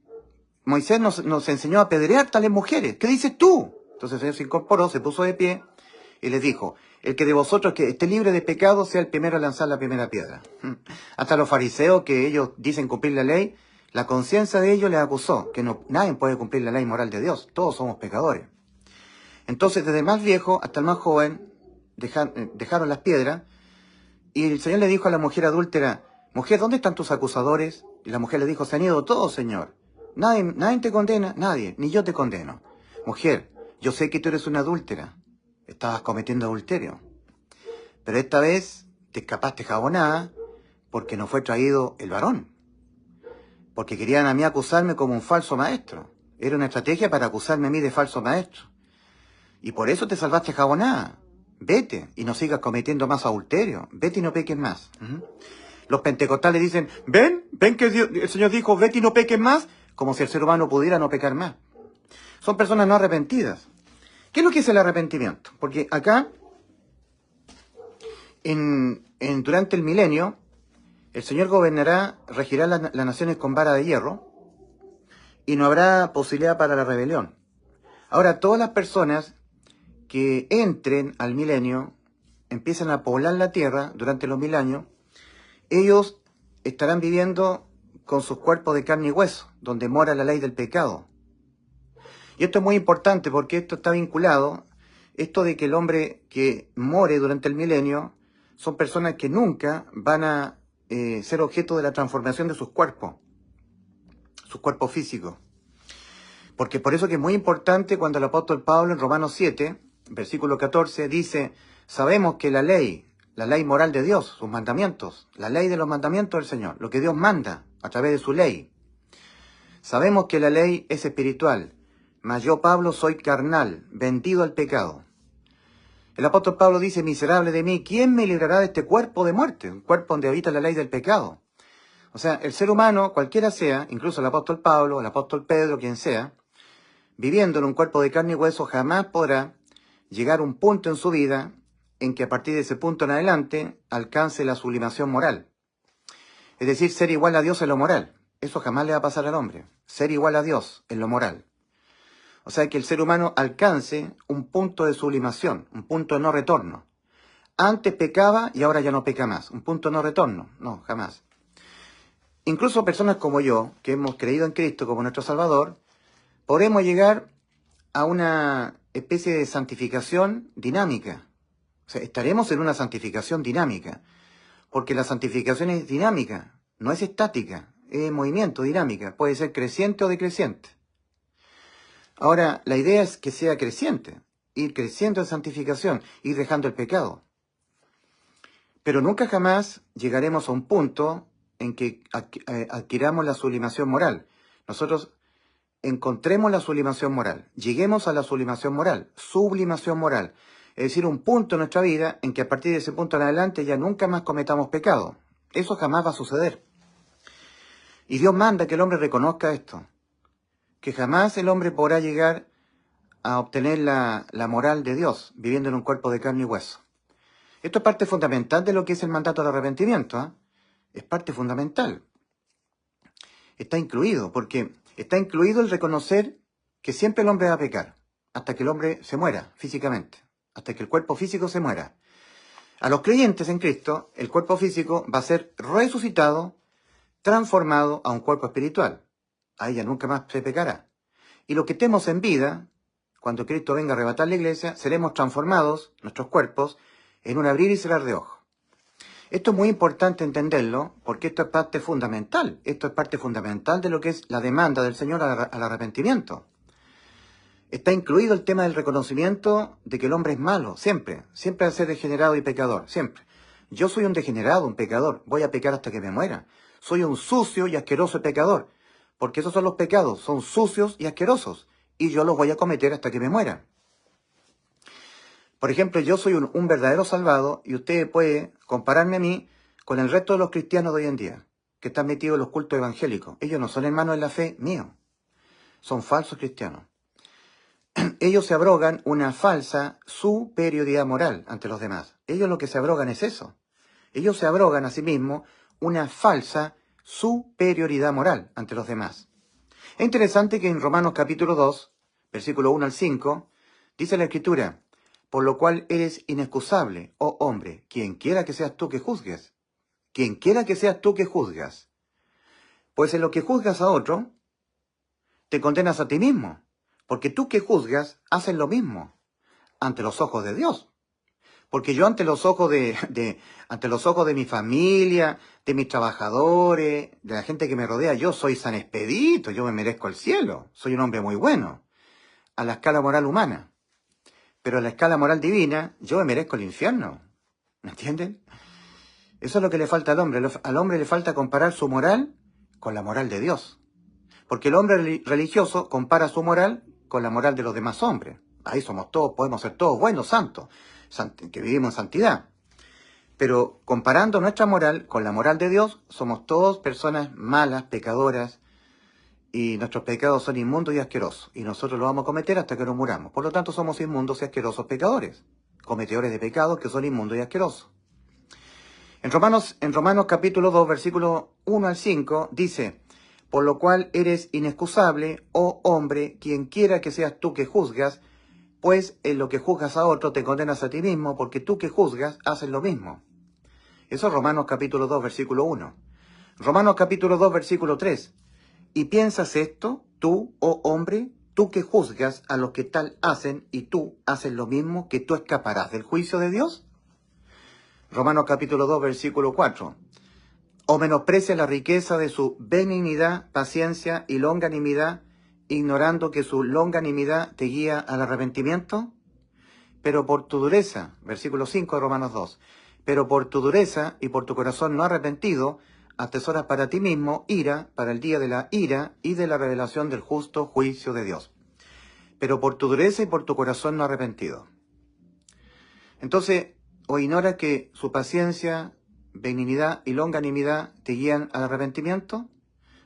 Moisés nos enseñó a apedrear tales mujeres. ¿Qué dices tú? Entonces el Señor se incorporó, se puso de pie y les dijo, el que de vosotros que esté libre de pecado sea el primero a lanzar la primera piedra. Hasta los fariseos, que ellos dicen cumplir la ley, la conciencia de ellos les acusó, que nadie puede cumplir la ley moral de Dios, todos somos pecadores. Entonces desde el más viejo hasta el más joven dejaron las piedras y el Señor le dijo a la mujer adúltera, mujer, ¿dónde están tus acusadores? Y la mujer le dijo, se han ido todos, Señor. Nadie te condena, nadie, ni yo te condeno. Mujer, yo sé que tú eres una adúltera, estabas cometiendo adulterio, pero esta vez te escapaste jabonada porque no fue traído el varón, porque querían a mí acusarme como un falso maestro. Era una estrategia para acusarme a mí de falso maestro. Y por eso te salvaste jabonada. Vete y no sigas cometiendo más adulterio. Vete y no peques más. Los pentecostales dicen, ven que el Señor dijo, vete y no peques más, como si el ser humano pudiera no pecar más. Son personas no arrepentidas. ¿Qué es lo que es el arrepentimiento? Porque acá, durante el milenio, el Señor gobernará, regirá las naciones con vara de hierro y no habrá posibilidad para la rebelión. Ahora, todas las personas que entren al milenio, empiezan a poblar la tierra durante los 1000 años, ellos estarán viviendo con sus cuerpos de carne y hueso, donde mora la ley del pecado. Y esto es muy importante porque esto está vinculado, esto de que el hombre que more durante el milenio son personas que nunca van a ser objeto de la transformación de sus cuerpos físicos. Porque por eso que es muy importante cuando el apóstol Pablo en Romanos 7, versículo 14, dice, sabemos que la ley moral de Dios, sus mandamientos, la ley de los mandamientos del Señor, lo que Dios manda a través de su ley. Sabemos que la ley es espiritual, mas yo, Pablo, soy carnal, vendido al pecado. El apóstol Pablo dice, miserable de mí, ¿quién me librará de este cuerpo de muerte? Un cuerpo donde habita la ley del pecado. O sea, el ser humano, cualquiera sea, incluso el apóstol Pablo, el apóstol Pedro, quien sea, viviendo en un cuerpo de carne y hueso, jamás podrá llegar a un punto en su vida en que a partir de ese punto en adelante alcance la sublimación moral. Es decir, ser igual a Dios en lo moral. Eso jamás le va a pasar al hombre. Ser igual a Dios en lo moral. O sea, que el ser humano alcance un punto de sublimación, un punto de no retorno. Antes pecaba y ahora ya no peca más. Un punto de no retorno. No, jamás. Incluso personas como yo, que hemos creído en Cristo como nuestro Salvador, podremos llegar a una especie de santificación dinámica. O sea, estaremos en una santificación dinámica. Porque la santificación es dinámica, no es estática, es movimiento, dinámica. Puede ser creciente o decreciente. Ahora, la idea es que sea creciente, ir creciendo en santificación, ir dejando el pecado. Pero nunca jamás llegaremos a un punto en que adquiramos la sublimación moral. Nosotros encontremos la sublimación moral, lleguemos a la sublimación moral, es decir, un punto en nuestra vida en que a partir de ese punto en adelante ya nunca más cometamos pecado. Eso jamás va a suceder. Y Dios manda que el hombre reconozca esto, que jamás el hombre podrá llegar a obtener la moral de Dios viviendo en un cuerpo de carne y hueso. Esto es parte fundamental de lo que es el mandato del arrepentimiento, ¿eh? Es parte fundamental. Está incluido, porque está incluido el reconocer que siempre el hombre va a pecar, hasta que el hombre se muera físicamente, hasta que el cuerpo físico se muera. A los creyentes en Cristo, el cuerpo físico va a ser resucitado, transformado a un cuerpo espiritual. Ahí ya nunca más se pecará. Y lo que estemos en vida, cuando Cristo venga a arrebatar la iglesia, seremos transformados, nuestros cuerpos, en un abrir y cerrar de ojos. Esto es muy importante entenderlo, porque esto es parte fundamental. Esto es parte fundamental de lo que es la demanda del Señor al arrepentimiento. Está incluido el tema del reconocimiento de que el hombre es malo, siempre. Siempre va a ser degenerado y pecador, siempre. Yo soy un degenerado, un pecador. Voy a pecar hasta que me muera. Soy un sucio y asqueroso pecador. Porque esos son los pecados, son sucios y asquerosos. Y yo los voy a cometer hasta que me muera. Por ejemplo, yo soy un verdadero salvado y usted puede compararme a mí con el resto de los cristianos de hoy en día, que están metidos en los cultos evangélicos. Ellos no son hermanos en la fe mío, son falsos cristianos. Ellos se abrogan una falsa superioridad moral ante los demás. Ellos lo que se abrogan es eso. Ellos se abrogan a sí mismos una falsa superioridad moral ante los demás. Es interesante que en Romanos capítulo 2, versículo 1 al 5, dice la Escritura: por lo cual eres inexcusable, oh hombre, quien quiera que seas tú que juzgues. Quien quiera que seas tú que juzgas. Pues en lo que juzgas a otro, te condenas a ti mismo. Porque tú que juzgas, haces lo mismo ante los ojos de Dios. Porque yo ante los ojos ante los ojos de mi familia, de mis trabajadores, de la gente que me rodea, yo soy San Expedito, yo me merezco el cielo. Soy un hombre muy bueno, a la escala moral humana. Pero a la escala moral divina, yo me merezco el infierno. ¿Me entienden? Eso es lo que le falta al hombre. Al hombre le falta comparar su moral con la moral de Dios. Porque el hombre religioso compara su moral con la moral de los demás hombres. Ahí somos todos, podemos ser todos buenos, santos, que vivimos en santidad. Pero comparando nuestra moral con la moral de Dios, somos todos personas malas, pecadoras, y nuestros pecados son inmundos y asquerosos. Y nosotros los vamos a cometer hasta que nos muramos. Por lo tanto, somos inmundos y asquerosos pecadores. Cometedores de pecados que son inmundos y asquerosos. En Romanos capítulo 2, versículos 1 al 5, dice: por lo cual eres inexcusable, oh hombre, quien quiera que seas tú que juzgas, pues en lo que juzgas a otro te condenas a ti mismo, porque tú que juzgas haces lo mismo. Eso es Romanos capítulo 2, versículo 1. Romanos capítulo 2, versículo 3. ¿Y piensas esto, tú, oh hombre, tú que juzgas a los que tal hacen y tú haces lo mismo, que tú escaparás del juicio de Dios? Romanos capítulo 2, versículo 4. ¿O menosprecias la riqueza de su benignidad, paciencia y longanimidad, ignorando que su longanimidad te guía al arrepentimiento? Pero por tu dureza, versículo 5 de Romanos 2, pero por tu dureza y por tu corazón no arrepentido, atesoras para ti mismo ira para el día de la ira y de la revelación del justo juicio de Dios. Pero por tu dureza y por tu corazón no arrepentido. Entonces, o ignora que su paciencia, benignidad y longanimidad te guían al arrepentimiento.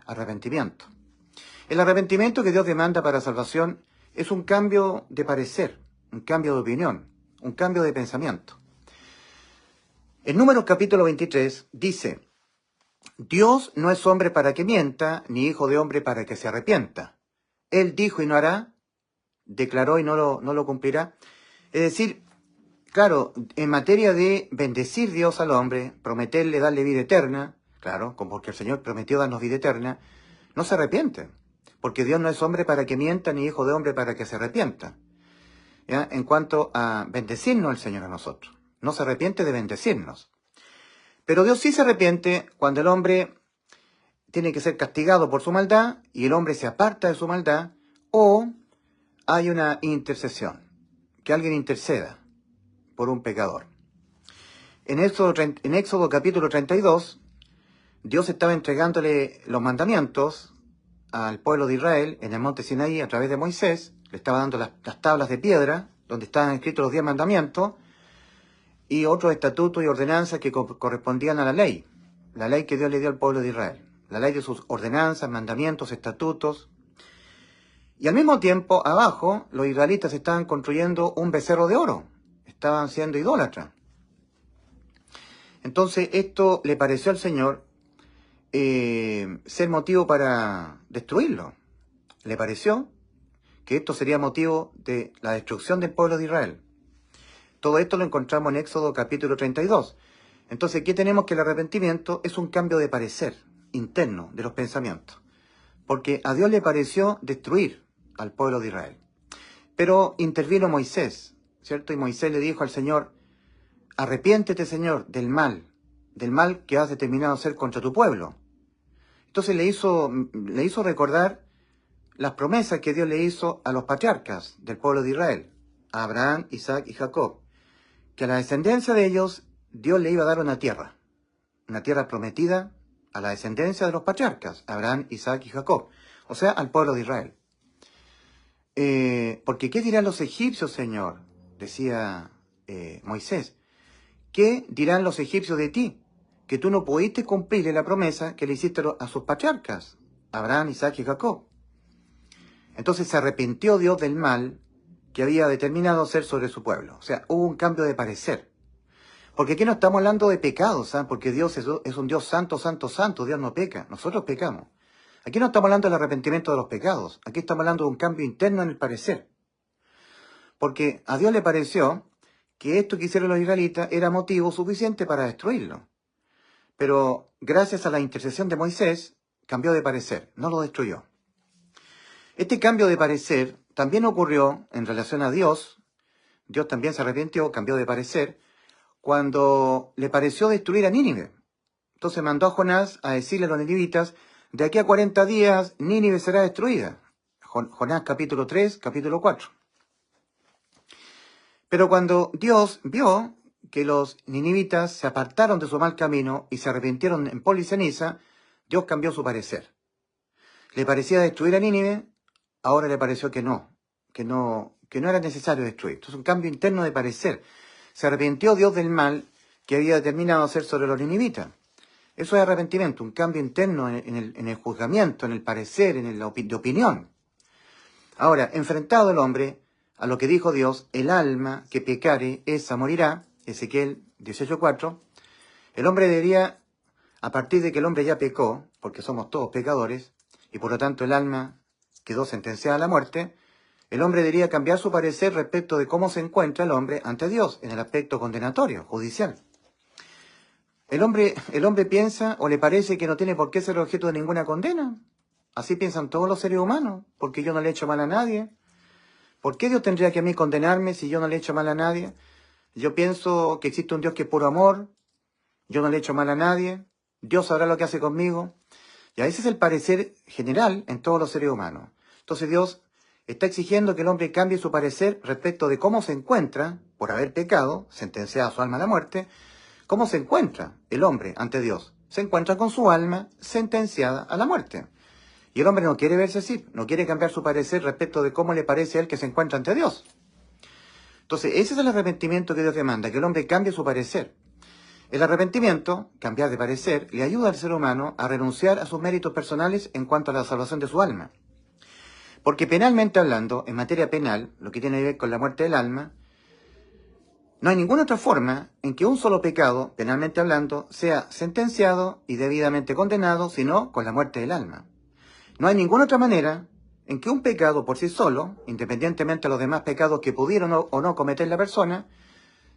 Arrepentimiento. El arrepentimiento que Dios demanda para salvación es un cambio de parecer, un cambio de opinión, un cambio de pensamiento. En Números capítulo 23 dice: Dios no es hombre para que mienta, ni hijo de hombre para que se arrepienta. Él dijo y no hará, declaró y no lo cumplirá. Es decir, claro, en materia de bendecir Dios al hombre, prometerle darle vida eterna, claro, como porque el Señor prometió darnos vida eterna, no se arrepiente, porque Dios no es hombre para que mienta, ni hijo de hombre para que se arrepienta. ¿Ya? En cuanto a bendecirnos el Señor a nosotros, no se arrepiente de bendecirnos. Pero Dios sí se arrepiente cuando el hombre tiene que ser castigado por su maldad y el hombre se aparta de su maldad, o hay una intercesión, que alguien interceda por un pecador. En Éxodo capítulo 32, Dios estaba entregándole los mandamientos al pueblo de Israel en el monte Sinaí a través de Moisés, le estaba dando las tablas de piedra donde estaban escritos los 10 mandamientos y otros estatutos y ordenanzas que correspondían a la ley que Dios le dio al pueblo de Israel, la ley de sus ordenanzas, mandamientos, estatutos. Y al mismo tiempo, abajo, los israelitas estaban construyendo un becerro de oro, estaban siendo idólatras. Entonces esto le pareció al Señor ser motivo para destruirlo. Le pareció que esto sería motivo de la destrucción del pueblo de Israel. Todo esto lo encontramos en Éxodo capítulo 32. Entonces, ¿qué tenemos? Que el arrepentimiento es un cambio de parecer interno de los pensamientos. Porque a Dios le pareció destruir al pueblo de Israel. Pero intervino Moisés, ¿cierto? Y Moisés le dijo al Señor, arrepiéntete, Señor, del mal que has determinado hacer contra tu pueblo. Entonces le hizo recordar las promesas que Dios le hizo a los patriarcas del pueblo de Israel, a Abraham, Isaac y Jacob, que a la descendencia de ellos Dios le iba a dar una tierra prometida a la descendencia de los patriarcas, Abraham, Isaac y Jacob, o sea, al pueblo de Israel. Porque ¿qué dirán los egipcios, Señor? Decía Moisés. ¿Qué dirán los egipcios de ti? Que tú no pudiste cumplirle la promesa que le hiciste a sus patriarcas, Abraham, Isaac y Jacob. Entonces se arrepintió Dios del mal que había determinado hacer sobre su pueblo. O sea, hubo un cambio de parecer. Porque aquí no estamos hablando de pecados, ¿sabes? Porque Dios es un Dios santo, santo, santo. Dios no peca. Nosotros pecamos. Aquí no estamos hablando del arrepentimiento de los pecados. Aquí estamos hablando de un cambio interno en el parecer. Porque a Dios le pareció que esto que hicieron los israelitas era motivo suficiente para destruirlo. Pero gracias a la intercesión de Moisés, cambió de parecer, no lo destruyó. Este cambio de parecer también ocurrió en relación a Dios. Dios también se arrepintió, cambió de parecer, cuando le pareció destruir a Nínive. Entonces mandó a Jonás a decirle a los ninivitas, de aquí a 40 días Nínive será destruida. Jonás capítulo 3, capítulo 4. Pero cuando Dios vio que los ninivitas se apartaron de su mal camino y se arrepintieron en polvo y ceniza, Dios cambió su parecer. Le parecía destruir a Nínive, ahora le pareció que no era necesario destruir. Esto es un cambio interno de parecer. Se arrepintió Dios del mal que había determinado hacer sobre los ninivitas. Eso es arrepentimiento, un cambio interno en el juzgamiento, en el parecer, de opinión. Ahora, enfrentado el hombre a lo que dijo Dios, el alma que pecare, esa morirá, Ezequiel 18:4, el hombre debería, a partir de que el hombre ya pecó, porque somos todos pecadores, y por lo tanto el alma quedó sentenciada a la muerte, el hombre debería cambiar su parecer respecto de cómo se encuentra el hombre ante Dios, en el aspecto condenatorio, judicial. El hombre piensa o le parece que no tiene por qué ser objeto de ninguna condena. Así piensan todos los seres humanos, porque yo no le he hecho mal a nadie. ¿Por qué Dios tendría que a mí condenarme si yo no le he hecho mal a nadie? Yo pienso que existe un Dios que es puro amor, yo no le he hecho mal a nadie, Dios sabrá lo que hace conmigo. Y ese es el parecer general en todos los seres humanos. Entonces Dios está exigiendo que el hombre cambie su parecer respecto de cómo se encuentra, por haber pecado, sentenciado a su alma a la muerte, cómo se encuentra el hombre ante Dios. Se encuentra con su alma sentenciada a la muerte. Y el hombre no quiere verse así, no quiere cambiar su parecer respecto de cómo le parece a él que se encuentra ante Dios. Entonces, ese es el arrepentimiento que Dios demanda, que el hombre cambie su parecer. El arrepentimiento, cambiar de parecer, le ayuda al ser humano a renunciar a sus méritos personales en cuanto a la salvación de su alma. Porque penalmente hablando, en materia penal, lo que tiene que ver con la muerte del alma, No hay ninguna otra forma en que un solo pecado, penalmente hablando, sea sentenciado y debidamente condenado, sino con la muerte del alma. No hay ninguna otra manera en que un pecado por sí solo, independientemente de los demás pecados que pudieron o no cometer la persona,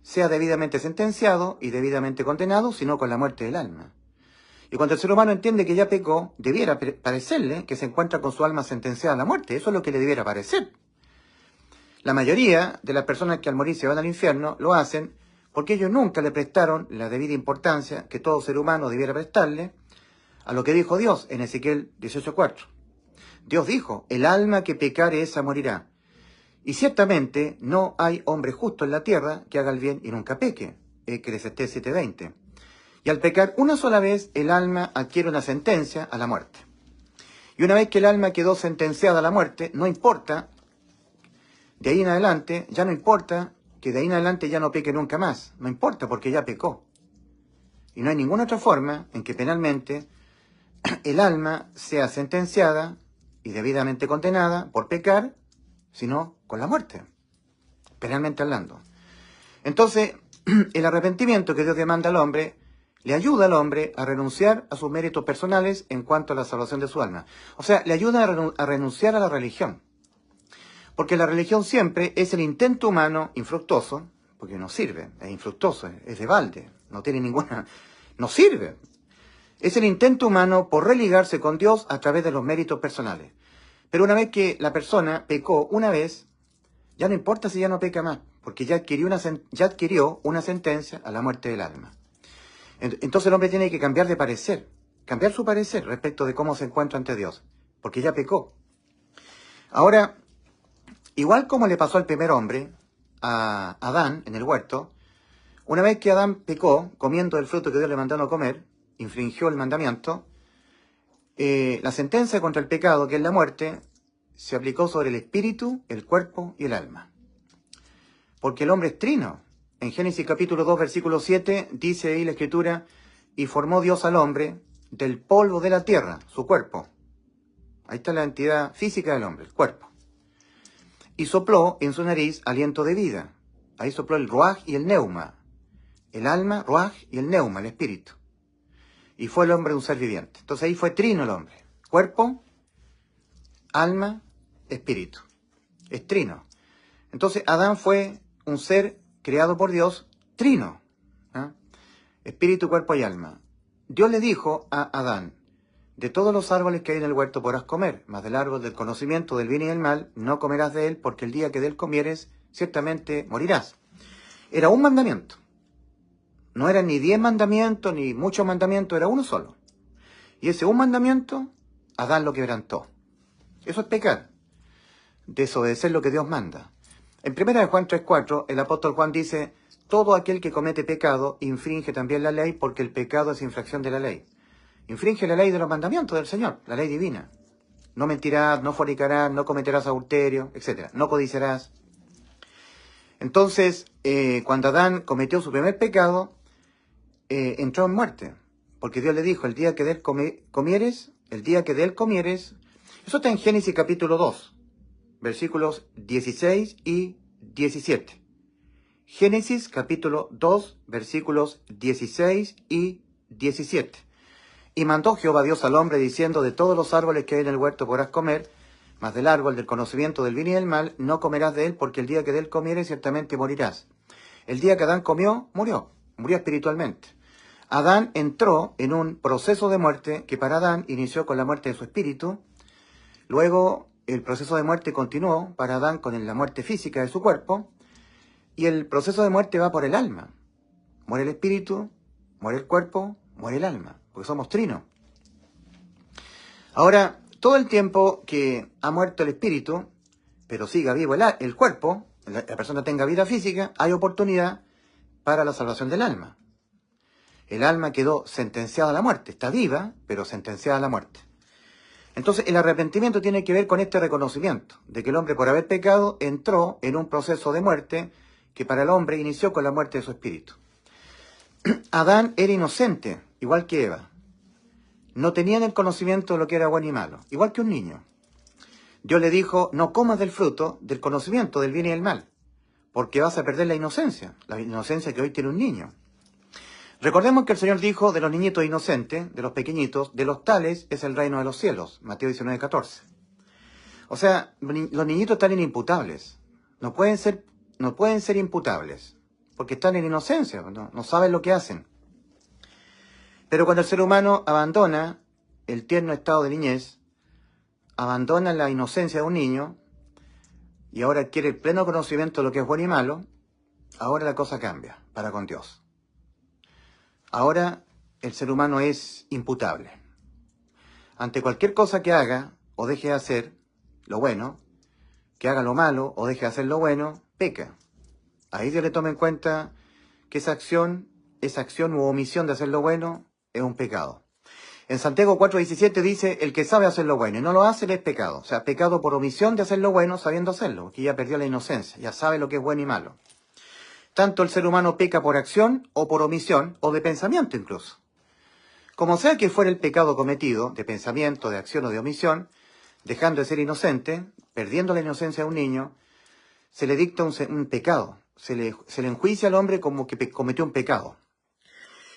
sea debidamente sentenciado y debidamente condenado, sino con la muerte del alma. Y cuando el ser humano entiende que ya pecó, debiera parecerle que se encuentra con su alma sentenciada a la muerte. Eso es lo que le debiera parecer. La mayoría de las personas que al morir se van al infierno lo hacen porque ellos nunca le prestaron la debida importancia que todo ser humano debiera prestarle a lo que dijo Dios en Ezequiel 18:4. Dios dijo, el alma que pecare esa morirá. Y ciertamente no hay hombre justo en la tierra que haga el bien y nunca peque. Eclesiastés 7:20. Y al pecar una sola vez, el alma adquiere una sentencia a la muerte. Y una vez que el alma quedó sentenciada a la muerte, no importa, de ahí en adelante, ya no importa que de ahí en adelante ya no peque nunca más. No importa porque ya pecó. Y no hay ninguna otra forma en que penalmente el alma sea sentenciada y debidamente condenada por pecar, sino con la muerte, penalmente hablando. Entonces, el arrepentimiento que Dios demanda al hombre le ayuda al hombre a renunciar a sus méritos personales en cuanto a la salvación de su alma. O sea, le ayuda a renunciar a la religión. Porque la religión siempre es el intento humano infructuoso, porque no sirve, es infructuoso, es de balde, no tiene ninguna, no sirve. Es el intento humano por religarse con Dios a través de los méritos personales. Pero una vez que la persona pecó una vez, ya no importa si ya no peca más, porque ya adquirió una sentencia a la muerte del alma. Entonces el hombre tiene que cambiar de parecer, cambiar su parecer respecto de cómo se encuentra ante Dios, porque ya pecó. Ahora, igual como le pasó al primer hombre, a Adán en el huerto, una vez que Adán pecó, comiendo el fruto que Dios le mandó no comer, infringió el mandamiento, la sentencia contra el pecado, que es la muerte, se aplicó sobre el espíritu, el cuerpo y el alma. Porque el hombre es trino. En Génesis capítulo 2, versículo 7, dice ahí la Escritura, y formó Dios al hombre del polvo de la tierra, su cuerpo. Ahí está la entidad física del hombre, el cuerpo. Y sopló en su nariz aliento de vida. Ahí sopló el ruaj y el neuma. El alma, ruaj, y el neuma, el espíritu. Y fue el hombre un ser viviente. Entonces ahí fue trino el hombre. Cuerpo, alma, espíritu. Es trino. Entonces Adán fue un ser creado por Dios, trino. ¿Ah? Espíritu, cuerpo y alma. Dios le dijo a Adán, de todos los árboles que hay en el huerto podrás comer, mas del árbol del conocimiento del bien y del mal no comerás de él, porque el día que de él comieres, ciertamente morirás. Era un mandamiento. No eran ni 10 mandamientos, ni muchos mandamientos, era uno solo. Y ese un mandamiento, Adán lo quebrantó. Eso es pecar. Desobedecer lo que Dios manda. En 1 Juan 3:4, el apóstol Juan dice, todo aquel que comete pecado infringe también la ley, porque el pecado es infracción de la ley. Infringe la ley de los mandamientos del Señor, la ley divina. No mentirás, no fornicarás, no cometerás adulterio, etc. No codiciarás. Entonces, cuando Adán cometió su primer pecado, entró en muerte. Porque Dios le dijo, el día que de él comieres, eso está en Génesis capítulo 2, versículos 16 y 17. Génesis capítulo 2, versículos 16 y 17. Y mandó Jehová Dios al hombre diciendo, de todos los árboles que hay en el huerto podrás comer, mas del árbol del conocimiento del bien y del mal no comerás de él, porque el día que de él comieres ciertamente morirás. El día que Adán comió, murió espiritualmente. Adán entró en un proceso de muerte que para Adán inició con la muerte de su espíritu. Luego el proceso de muerte continuó para Adán con la muerte física de su cuerpo. Y el proceso de muerte va por el alma. Muere el espíritu, muere el cuerpo, muere el alma, porque somos trinos. Ahora, todo el tiempo que ha muerto el espíritu, pero siga vivo el cuerpo, la persona tenga vida física, hay oportunidad para la salvación del alma. El alma quedó sentenciada a la muerte, está viva, pero sentenciada a la muerte. Entonces, el arrepentimiento tiene que ver con este reconocimiento, de que el hombre por haber pecado entró en un proceso de muerte que para el hombre inició con la muerte de su espíritu. Adán era inocente, igual que Eva. No tenían el conocimiento de lo que era bueno y malo, igual que un niño. Dios le dijo, no comas del fruto del conocimiento del bien y del mal, porque vas a perder la inocencia que hoy tiene un niño. Recordemos que el Señor dijo de los niñitos inocentes, de los pequeñitos, de los tales es el reino de los cielos, Mateo 19:14. O sea, los niñitos están inimputables, no pueden ser imputables, porque están en inocencia, no saben lo que hacen. Pero cuando el ser humano abandona el tierno estado de niñez, abandona la inocencia de un niño, y ahora adquiere el pleno conocimiento de lo que es bueno y malo, ahora la cosa cambia para con Dios. Ahora el ser humano es imputable. Ante cualquier cosa que haga o deje de hacer lo bueno, que haga lo malo o deje de hacer lo bueno, peca. Ahí Dios le toma en cuenta que esa acción u omisión de hacer lo bueno es un pecado. En Santiago 4:17 dice, el que sabe hacer lo bueno y no lo hace, le es pecado. O sea, pecado por omisión de hacer lo bueno sabiendo hacerlo, que ya perdió la inocencia, ya sabe lo que es bueno y malo. Tanto el ser humano peca por acción o por omisión o de pensamiento incluso. Como sea que fuera el pecado cometido, de pensamiento, de acción o de omisión, dejando de ser inocente, perdiendo la inocencia de un niño, se le dicta un pecado, se le enjuicia al hombre como que cometió un pecado.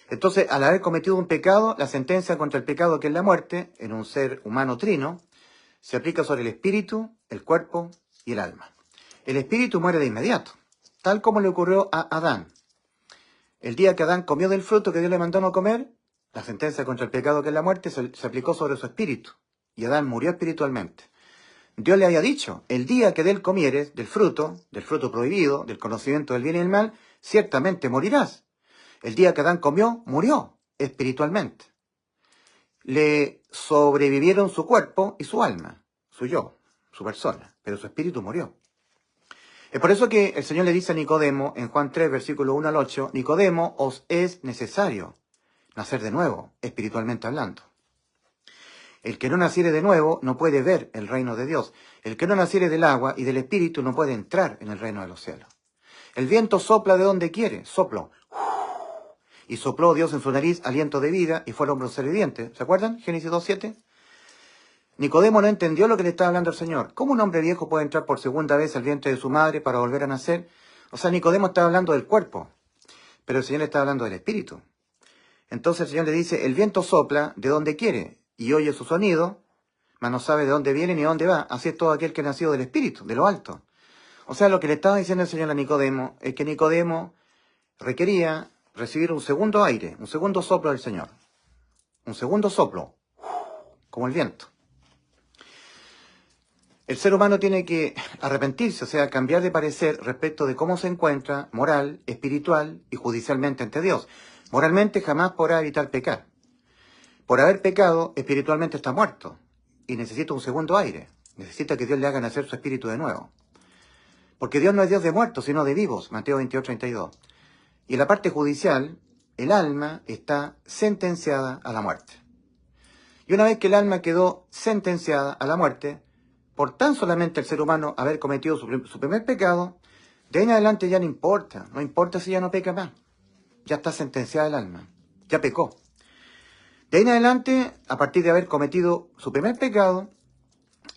Entonces, al haber cometido un pecado, la sentencia contra el pecado, que es la muerte, en un ser humano trino, se aplica sobre el espíritu, el cuerpo y el alma. El espíritu muere de inmediato, tal como le ocurrió a Adán. El día que Adán comió del fruto que Dios le mandó no comer, la sentencia contra el pecado, que es la muerte, se aplicó sobre su espíritu, y Adán murió espiritualmente. Dios le había dicho, el día que de él comieres, del fruto prohibido, del conocimiento del bien y del mal, ciertamente morirás. El día que Adán comió, murió espiritualmente. Le sobrevivieron su cuerpo y su alma, su yo, su persona, pero su espíritu murió. Es por eso que el Señor le dice a Nicodemo, en Juan 3, versículo 1 al 8, Nicodemo, os es necesario nacer de nuevo, espiritualmente hablando. El que no naciere de nuevo no puede ver el reino de Dios. El que no naciere del agua y del espíritu no puede entrar en el reino de los cielos. El viento sopla de donde quiere, sopló. Y sopló Dios en su nariz aliento de vida y fue el hombre un ser viviente. ¿Se acuerdan? Génesis 2:7. Nicodemo no entendió lo que le estaba hablando el Señor. ¿Cómo un hombre viejo puede entrar por segunda vez al vientre de su madre para volver a nacer? O sea, Nicodemo estaba hablando del cuerpo, pero el Señor le estaba hablando del espíritu. Entonces el Señor le dice, el viento sopla de donde quiere y oye su sonido, mas no sabe de dónde viene ni a dónde va. Así es todo aquel que ha nacido del espíritu, de lo alto. O sea, lo que le estaba diciendo el Señor a Nicodemo es que Nicodemo requería recibir un segundo aire, un segundo soplo del Señor. Un segundo soplo, como el viento. El ser humano tiene que arrepentirse, o sea, cambiar de parecer respecto de cómo se encuentra moral, espiritual y judicialmente ante Dios. Moralmente jamás podrá evitar pecar. Por haber pecado, espiritualmente está muerto y necesita un segundo aire. Necesita que Dios le haga nacer su espíritu de nuevo. Porque Dios no es Dios de muertos, sino de vivos, Mateo 28:32. Y en la parte judicial, el alma está sentenciada a la muerte. Y una vez que el alma quedó sentenciada a la muerte, por tan solamente el ser humano haber cometido su primer pecado, de ahí en adelante ya no importa si ya no peca más. Ya está sentenciada el alma, ya pecó. De ahí en adelante, a partir de haber cometido su primer pecado,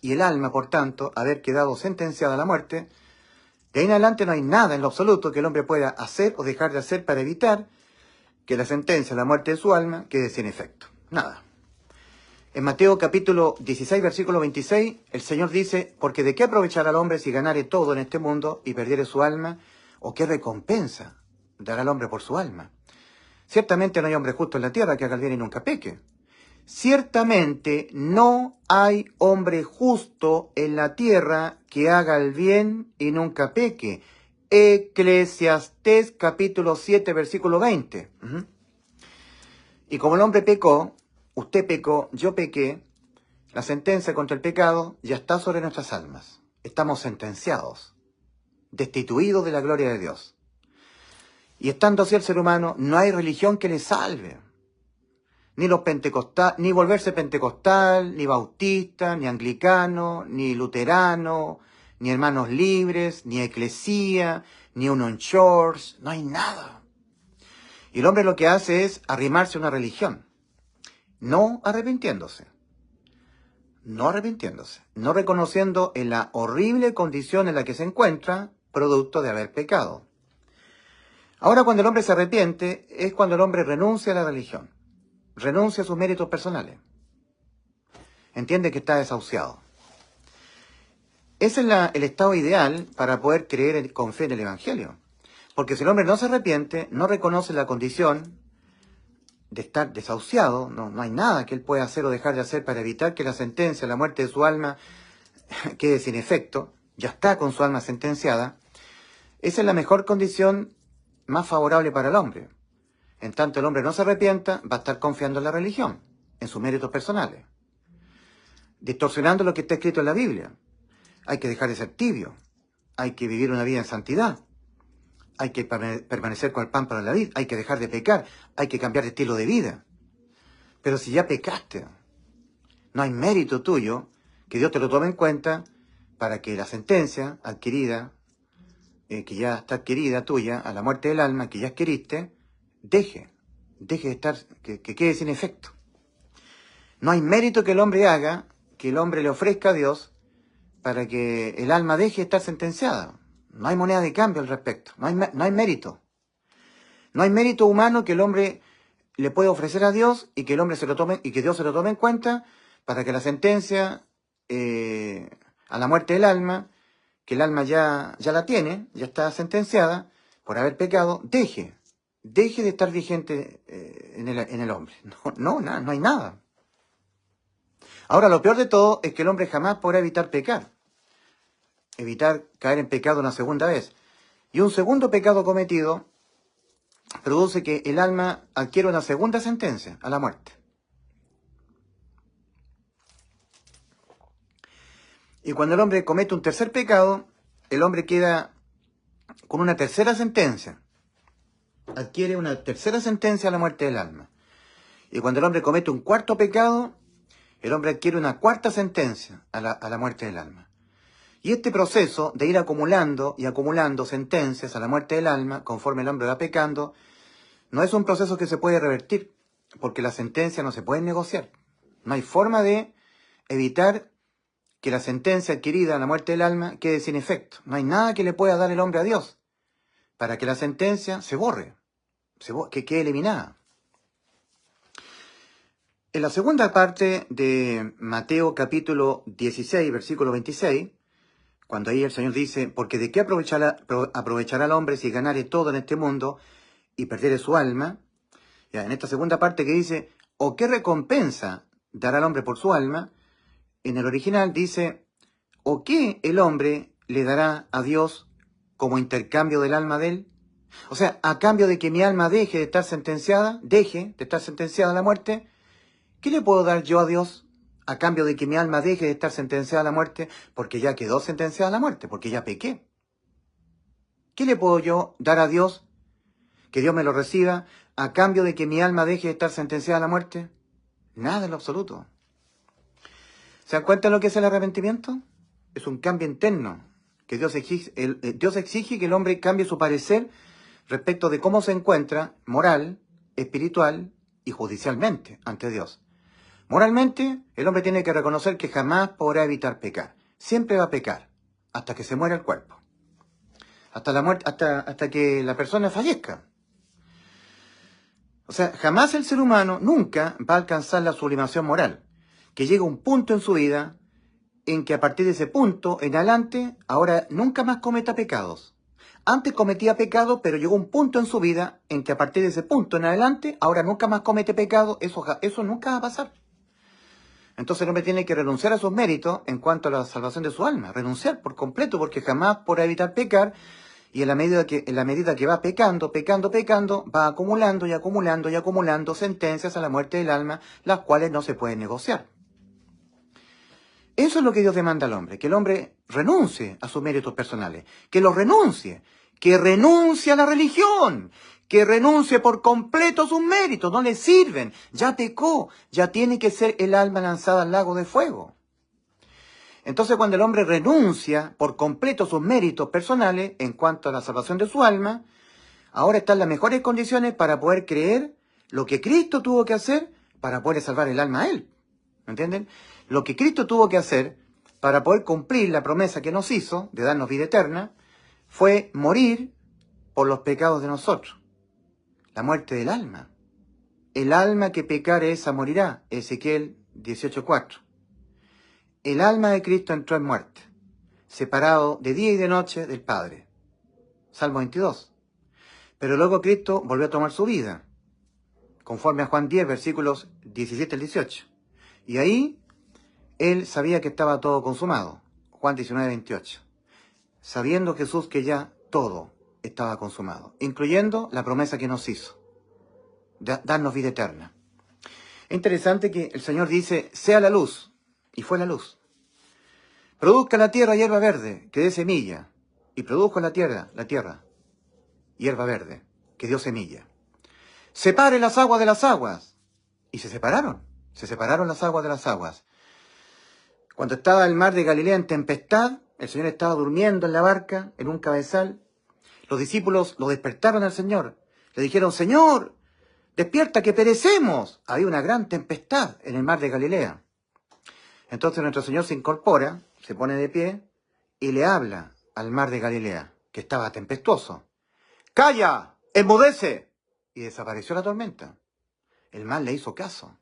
y el alma, por tanto, haber quedado sentenciada a la muerte, de ahí en adelante no hay nada en lo absoluto que el hombre pueda hacer o dejar de hacer para evitar que la sentencia a la muerte de su alma quede sin efecto. Nada. En Mateo capítulo 16, versículo 26, el Señor dice, porque ¿de qué aprovechará al hombre si ganare todo en este mundo y perdiere su alma? ¿O qué recompensa dará al hombre por su alma? Ciertamente no hay hombre justo en la tierra que haga el bien y nunca peque. Ciertamente no hay hombre justo en la tierra que haga el bien y nunca peque. Eclesiastés capítulo 7, versículo 20. Y como el hombre pecó, usted pecó, yo pequé, la sentencia contra el pecado ya está sobre nuestras almas. Estamos sentenciados, destituidos de la gloria de Dios. Y estando así el ser humano, no hay religión que le salve. Ni los ni volverse pentecostal, ni bautista, ni anglicano, ni luterano, ni hermanos libres, ni eclesía, ni uno en church, no hay nada. Y el hombre lo que hace es arrimarse a una religión, no arrepintiéndose, no reconociendo en la horrible condición en la que se encuentra, producto de haber pecado. Ahora, cuando el hombre se arrepiente, es cuando el hombre renuncia a la religión, renuncia a sus méritos personales. Entiende que está desahuciado. Ese es el estado ideal para poder creer con fe en el Evangelio. Porque si el hombre no se arrepiente, no reconoce la condición de estar desahuciado, no hay nada que él pueda hacer o dejar de hacer para evitar que la sentencia, la muerte de su alma, quede sin efecto, ya está con su alma sentenciada. Esa es la mejor condición más favorable para el hombre. En tanto el hombre no se arrepienta, va a estar confiando en la religión, en sus méritos personales, distorsionando lo que está escrito en la Biblia. Hay que dejar de ser tibio, hay que vivir una vida en santidad, hay que permanecer con el pan para la vida, hay que dejar de pecar, hay que cambiar de estilo de vida. Pero si ya pecaste, no hay mérito tuyo que Dios te lo tome en cuenta para que la sentencia adquirida, que ya está adquirida tuya, a la muerte del alma, que ya adquiriste, deje de estar, que quede sin efecto. No hay mérito que el hombre haga, que el hombre le ofrezca a Dios, para que el alma deje de estar sentenciada. No hay moneda de cambio al respecto. No hay mérito. No hay mérito humano que el hombre le pueda ofrecer a Dios y que el hombre se lo tome, y que Dios se lo tome en cuenta para que la sentencia a la muerte del alma, que el alma ya la tiene, ya está sentenciada por haber pecado, deje de estar vigente en el hombre. No hay nada. Ahora, lo peor de todo es que el hombre jamás podrá evitar pecar. Evitar caer en pecado una segunda vez. Y un segundo pecado cometido produce que el alma adquiera una segunda sentencia, a la muerte. Y cuando el hombre comete un tercer pecado, el hombre queda con una tercera sentencia. Adquiere una tercera sentencia a la muerte del alma. Y cuando el hombre comete un cuarto pecado, el hombre adquiere una cuarta sentencia a la muerte del alma. Y este proceso de ir acumulando y acumulando sentencias a la muerte del alma, conforme el hombre va pecando, no es un proceso que se puede revertir, porque las sentencias no se pueden negociar. No hay forma de evitar que la sentencia adquirida a la muerte del alma quede sin efecto. No hay nada que le pueda dar el hombre a Dios para que la sentencia se borre, que quede eliminada. En la segunda parte de Mateo capítulo 16, versículo 26, cuando ahí el Señor dice, porque de qué aprovechará el hombre si ganare todo en este mundo y perdiere su alma. Ya, en esta segunda parte que dice, o qué recompensa dará el hombre por su alma, en el original dice, o qué el hombre le dará a Dios como intercambio del alma de él. O sea, a cambio de que mi alma deje de estar sentenciada a la muerte, ¿qué le puedo dar yo a Dios? A cambio de que mi alma deje de estar sentenciada a la muerte, porque ya quedó sentenciada a la muerte, porque ya pequé. ¿Qué le puedo yo dar a Dios? Que Dios me lo reciba, a cambio de que mi alma deje de estar sentenciada a la muerte. Nada en lo absoluto. ¿Se dan cuenta de lo que es el arrepentimiento? Es un cambio interno, que Dios exige que el hombre cambie su parecer respecto de cómo se encuentra moral, espiritual y judicialmente ante Dios. Moralmente, el hombre tiene que reconocer que jamás podrá evitar pecar. Siempre va a pecar, hasta que se muera el cuerpo. Hasta la muerte, hasta que la persona fallezca. O sea, jamás el ser humano nunca va a alcanzar la sublimación moral, que llega un punto en su vida en que a partir de ese punto en adelante, ahora nunca más cometa pecados. Antes cometía pecado, pero llegó un punto en su vida en que a partir de ese punto en adelante, ahora nunca más comete pecado. Eso nunca va a pasar. Entonces el hombre tiene que renunciar a sus méritos en cuanto a la salvación de su alma, renunciar por completo, porque jamás podrá evitar pecar, y en la medida que va pecando, va acumulando sentencias a la muerte del alma, las cuales no se pueden negociar. Eso es lo que Dios demanda al hombre, que el hombre renuncie a sus méritos personales, que renuncie a la religión, que renuncie por completo a sus méritos, no le sirven, ya pecó, ya tiene que ser el alma lanzada al lago de fuego. Entonces cuando el hombre renuncia por completo a sus méritos personales en cuanto a la salvación de su alma, ahora está en las mejores condiciones para poder creer lo que Cristo tuvo que hacer para poder salvar el alma a él. ¿Me entienden? Lo que Cristo tuvo que hacer para poder cumplir la promesa que nos hizo de darnos vida eterna, fue morir por los pecados de nosotros. La muerte del alma. El alma que pecare esa morirá. Ezequiel 18:4. El alma de Cristo entró en muerte, separado de día y de noche del Padre. Salmo 22. Pero luego Cristo volvió a tomar su vida, conforme a Juan 10, versículos 17 al 18. Y ahí él sabía que estaba todo consumado. Juan 19, 28. Sabiendo Jesús que ya todo estaba consumado, incluyendo la promesa que nos hizo, de darnos vida eterna. Es interesante que el Señor dice, sea la luz, y fue la luz. Produzca la tierra hierba verde, que dé semilla, y produjo la tierra, hierba verde, que dio semilla. Separe las aguas de las aguas, y se separaron las aguas de las aguas. Cuando estaba el mar de Galilea en tempestad, el Señor estaba durmiendo en la barca, en un cabezal. Los discípulos lo despertaron al Señor. Le dijeron, Señor, despierta que perecemos. Había una gran tempestad en el mar de Galilea. Entonces nuestro Señor se incorpora, se pone de pie y le habla al mar de Galilea, que estaba tempestuoso. ¡Calla! ¡Enmudece! Y desapareció la tormenta. El mar le hizo caso.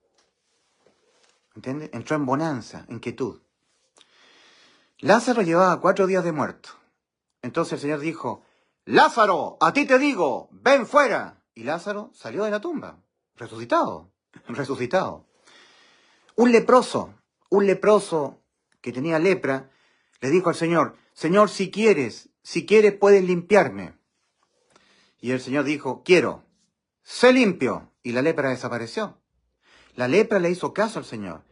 ¿Entiende? Entró en bonanza, en quietud. Lázaro llevaba 4 días de muerto. Entonces el Señor dijo, Lázaro, a ti te digo, ven fuera. Y Lázaro salió de la tumba, resucitado. Un leproso que tenía lepra, le dijo al Señor, Señor, si quieres puedes limpiarme. Y el Señor dijo, quiero, sé limpio. Y la lepra desapareció. La lepra le hizo caso al Señor.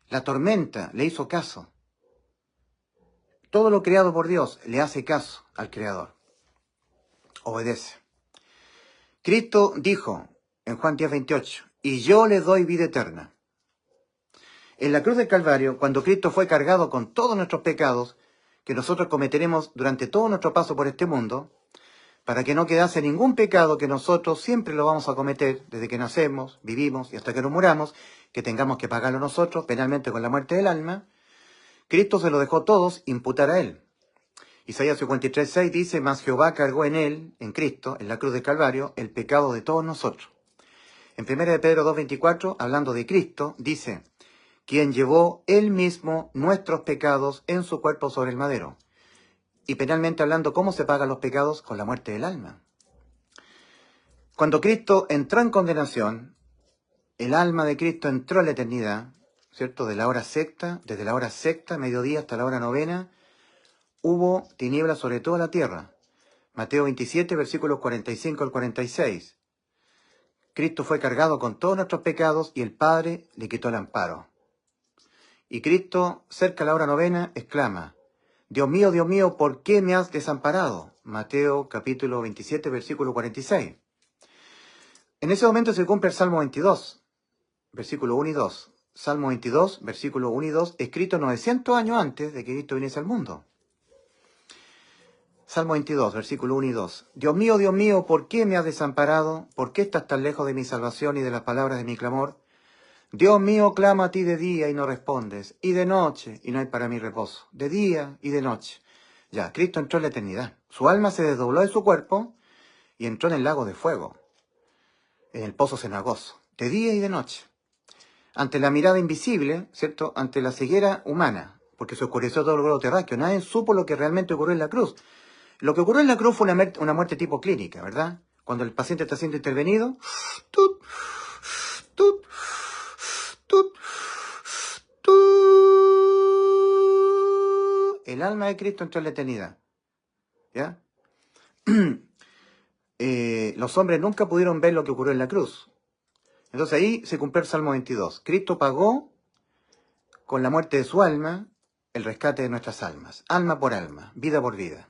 La tormenta le hizo caso. Todo lo creado por Dios le hace caso al Creador. Obedece. Cristo dijo en Juan 10:28, y yo le doy vida eterna. En la cruz del Calvario, cuando Cristo fue cargado con todos nuestros pecados que nosotros cometeremos durante todo nuestro paso por este mundo, para que no quedase ningún pecado que nosotros siempre lo vamos a cometer desde que nacemos, vivimos y hasta que nos muramos, que tengamos que pagarlo nosotros penalmente con la muerte del alma, Cristo se lo dejó todos imputar a él. Isaías 53:6 dice, mas Jehová cargó en él, en Cristo, en la cruz del Calvario, el pecado de todos nosotros. En 1 de Pedro 2:24, hablando de Cristo, dice, quien llevó él mismo nuestros pecados en su cuerpo sobre el madero. Y penalmente hablando, ¿cómo se pagan los pecados? Con la muerte del alma. Cuando Cristo entró en condenación, el alma de Cristo entró en la eternidad, ¿cierto? Desde la hora sexta, mediodía hasta la hora novena, hubo tinieblas sobre toda la tierra. Mateo 27, versículos 45 al 46. Cristo fue cargado con todos nuestros pecados y el Padre le quitó el amparo. Y Cristo, cerca de la hora novena, exclama, Dios mío, ¿por qué me has desamparado? Mateo capítulo 27, versículo 46. En ese momento se cumple el Salmo 22, versículo 1 y 2. Salmo 22, versículo 1 y 2, escrito 900 años antes de que Cristo viniese al mundo. Salmo 22, versículo 1 y 2. Dios mío, ¿por qué me has desamparado? ¿Por qué estás tan lejos de mi salvación y de las palabras de mi clamor? Dios mío, clamo a ti de día y no respondes, y de noche y no hay para mí reposo. De día y de noche. Ya, Cristo entró en la eternidad. Su alma se desdobló de su cuerpo y entró en el lago de fuego, en el pozo cenagoso, de día y de noche. Ante la mirada invisible, ¿cierto? Ante la ceguera humana, porque se oscureció todo el globo terráqueo. Nadie supo lo que realmente ocurrió en la cruz. Lo que ocurrió en la cruz fue una muerte tipo clínica, ¿verdad? Cuando el paciente está siendo intervenido, tut, tut, tut, tut, el alma de Cristo entró en la eternidad. ¿Ya? Los hombres nunca pudieron ver lo que ocurrió en la cruz. Entonces ahí se cumplió el Salmo 22. Cristo pagó con la muerte de su alma el rescate de nuestras almas. Alma por alma, vida por vida.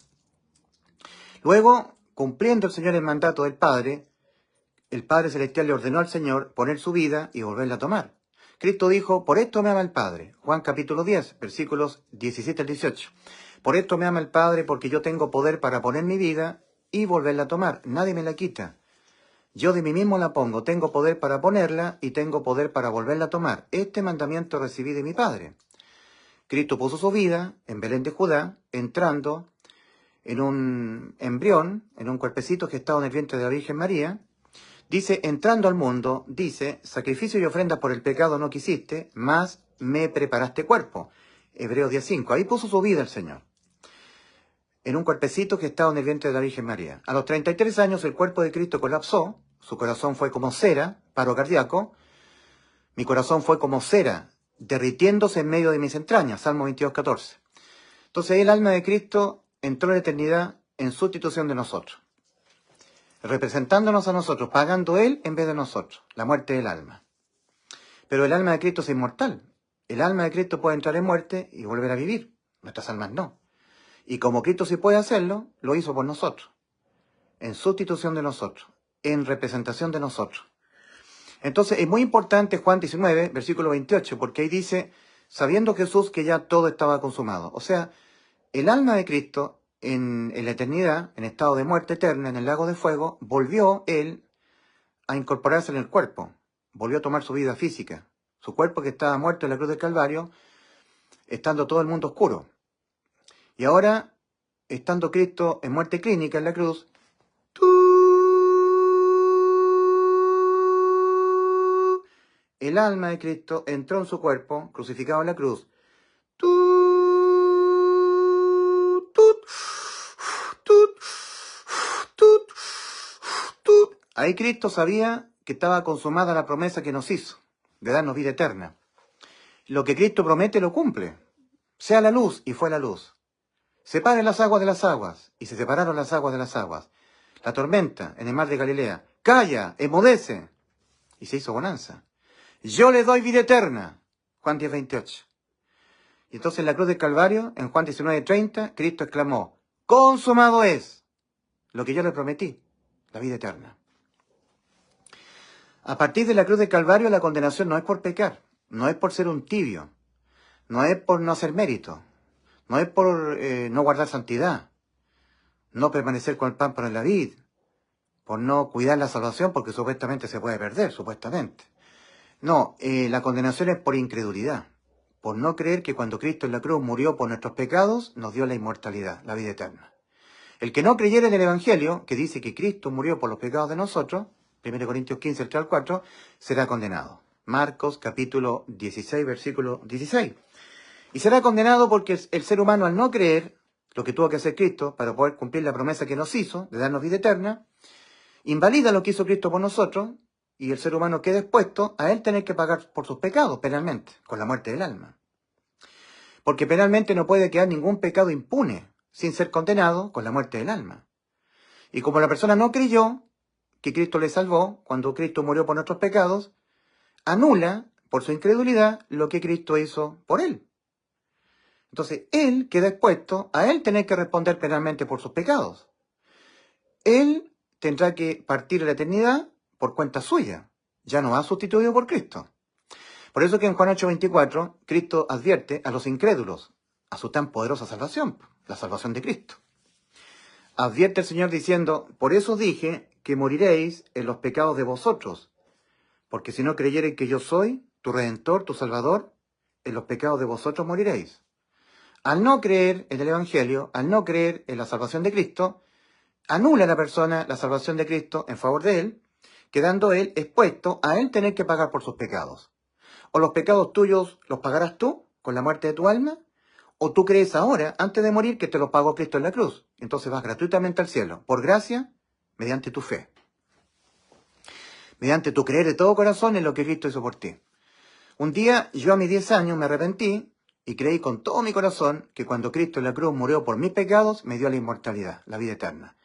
Luego, cumpliendo el Señor el mandato del Padre, el Padre Celestial le ordenó al Señor poner su vida y volverla a tomar. Cristo dijo, por esto me ama el Padre. Juan capítulo 10, versículos 17 al 18. Por esto me ama el Padre, porque yo tengo poder para poner mi vida y volverla a tomar. Nadie me la quita. Yo de mí mismo la pongo. Tengo poder para ponerla y tengo poder para volverla a tomar. Este mandamiento recibí de mi Padre. Cristo puso su vida en Belén de Judá, entrando en un embrión, en un cuerpecito que estaba en el vientre de la Virgen María. Dice, entrando al mundo, dice, sacrificio y ofrenda por el pecado no quisiste, mas me preparaste cuerpo. Hebreos 10:5. Ahí puso su vida el Señor. En un cuerpecito que estaba en el vientre de la Virgen María. A los 33 años el cuerpo de Cristo colapsó, su corazón fue como cera, paro cardíaco, mi corazón fue como cera, derritiéndose en medio de mis entrañas, Salmo 22:14. Entonces el alma de Cristo entró en la eternidad en sustitución de nosotros, representándonos a nosotros, pagando Él en vez de nosotros, la muerte del alma. Pero el alma de Cristo es inmortal. El alma de Cristo puede entrar en muerte y volver a vivir, nuestras almas no. Y como Cristo sí puede hacerlo, lo hizo por nosotros, en sustitución de nosotros, en representación de nosotros. Entonces es muy importante Juan 19, versículo 28, porque ahí dice, sabiendo Jesús que ya todo estaba consumado. O sea, el alma de Cristo en la eternidad, en estado de muerte eterna, en el lago de fuego, volvió Él a incorporarse en el cuerpo, volvió a tomar su vida física. Su cuerpo que estaba muerto en la cruz del Calvario, estando todo el mundo oscuro. Y ahora, estando Cristo en muerte clínica en la cruz, el alma de Cristo entró en su cuerpo, crucificado en la cruz. Ahí Cristo sabía que estaba consumada la promesa que nos hizo, de darnos vida eterna. Lo que Cristo promete lo cumple. Sea la luz, y fue la luz. Separen las aguas de las aguas, y se separaron las aguas de las aguas. La tormenta en el mar de Galilea. Calla, enmudece. Y se hizo bonanza. Yo le doy vida eterna. Juan 10:28. Y entonces en la cruz del Calvario, en Juan 19:30, Cristo exclamó, consumado es lo que yo le prometí, la vida eterna. A partir de la cruz del Calvario, la condenación no es por pecar, no es por ser un tibio, no es por no hacer mérito, no es por no guardar santidad, no permanecer con el pámpano en la vid, por no cuidar la salvación porque supuestamente se puede perder, supuestamente. No, la condenación es por incredulidad, por no creer que cuando Cristo en la cruz murió por nuestros pecados, nos dio la inmortalidad, la vida eterna. El que no creyera en el Evangelio, que dice que Cristo murió por los pecados de nosotros, 1 Corintios 15, el 3 al 4, será condenado. Marcos capítulo 16, versículo 16. Y será condenado porque el ser humano, al no creer lo que tuvo que hacer Cristo para poder cumplir la promesa que nos hizo, de darnos vida eterna, invalida lo que hizo Cristo por nosotros, y el ser humano queda expuesto a él tener que pagar por sus pecados penalmente, con la muerte del alma. Porque penalmente no puede quedar ningún pecado impune, sin ser condenado con la muerte del alma. Y como la persona no creyó que Cristo le salvó, cuando Cristo murió por nuestros pecados, anula, por su incredulidad, lo que Cristo hizo por él. Entonces, él queda expuesto a él tener que responder penalmente por sus pecados. Él tendrá que partir a la eternidad por cuenta suya. Ya no va sustituido por Cristo. Por eso que en Juan 8:24, Cristo advierte a los incrédulos a su tan poderosa salvación, la salvación de Cristo. Advierte el Señor diciendo, por eso dije que moriréis en los pecados de vosotros, porque si no creyereis que yo soy, tu Redentor, tu Salvador, en los pecados de vosotros moriréis. Al no creer en el Evangelio, al no creer en la salvación de Cristo, anula a la persona la salvación de Cristo en favor de él, quedando él expuesto a él tener que pagar por sus pecados. O los pecados tuyos los pagarás tú con la muerte de tu alma, o tú crees ahora, antes de morir, que te los pagó Cristo en la cruz. Entonces vas gratuitamente al cielo, por gracia, mediante tu fe. Mediante tu creer de todo corazón en lo que Cristo hizo por ti. Un día, yo a mis 10 años me arrepentí y creí con todo mi corazón que cuando Cristo en la cruz murió por mis pecados, me dio la inmortalidad, la vida eterna.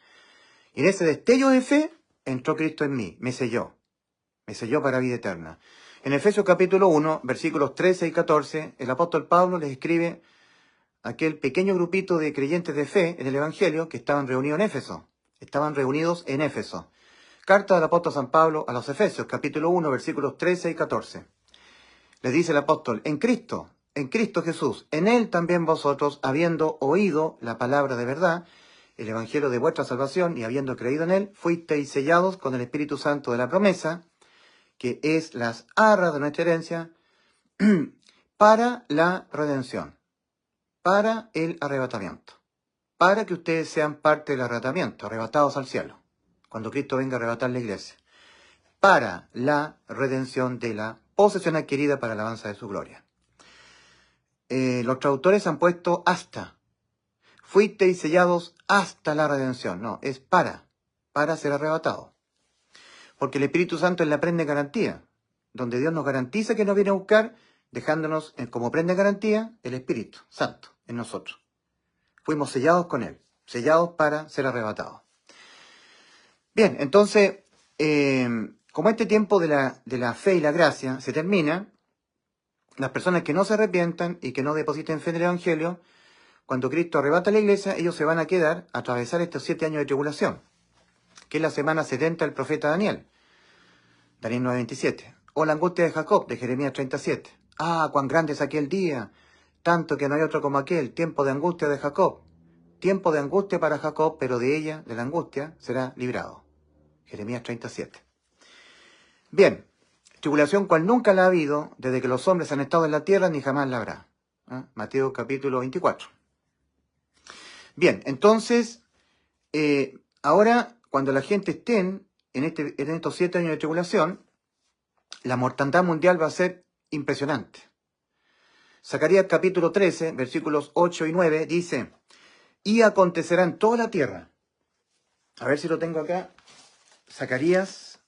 Y en ese destello de fe, entró Cristo en mí, me selló para vida eterna. En Efesios capítulo 1, versículos 13 y 14, el apóstol Pablo les escribe a aquel pequeño grupito de creyentes de fe en el Evangelio que estaban reunidos en Éfeso. Estaban reunidos en Éfeso. Carta del apóstol San Pablo a los Efesios, capítulo 1, versículos 13 y 14. Les dice el apóstol, en Cristo Jesús, en Él también vosotros, habiendo oído la palabra de verdad, el Evangelio de vuestra salvación, y habiendo creído en Él, fuisteis sellados con el Espíritu Santo de la promesa, que es las arras de nuestra herencia, para la redención, para el arrebatamiento. para que ustedes sean parte del arrebatamiento, arrebatados al cielo, cuando Cristo venga a arrebatar la iglesia, para la redención de la posesión adquirida para la alabanza de su gloria. Los traductores han puesto hasta. Fuisteis sellados hasta la redención. No, es para ser arrebatado. Porque el Espíritu Santo es la prenda de garantía, donde Dios nos garantiza que nos viene a buscar, dejándonos como prenda de garantía el Espíritu Santo en nosotros. Fuimos sellados con Él, sellados para ser arrebatados. Bien, entonces, como este tiempo de la fe y la gracia se termina, las personas que no se arrepientan y que no depositen fe en el Evangelio, cuando Cristo arrebata la iglesia, ellos se van a quedar a atravesar estos 7 años de tribulación, que es la semana 70 del profeta Daniel, Daniel 9:27, o la angustia de Jacob, de Jeremías 37. Ah, cuán grande es aquel día, tanto que no hay otro como aquel, tiempo de angustia de Jacob. Tiempo de angustia para Jacob, pero de ella, de la angustia, será librado. Jeremías 37. Bien, tribulación cual nunca la ha habido, desde que los hombres han estado en la tierra, ni jamás la habrá. Mateo capítulo 24. Bien, entonces, ahora, cuando la gente esté en estos 7 años de tribulación, la mortandad mundial va a ser impresionante. Zacarías capítulo 13, versículos 8 y 9, dice, y acontecerá en toda la tierra. A ver si lo tengo acá. Zacarías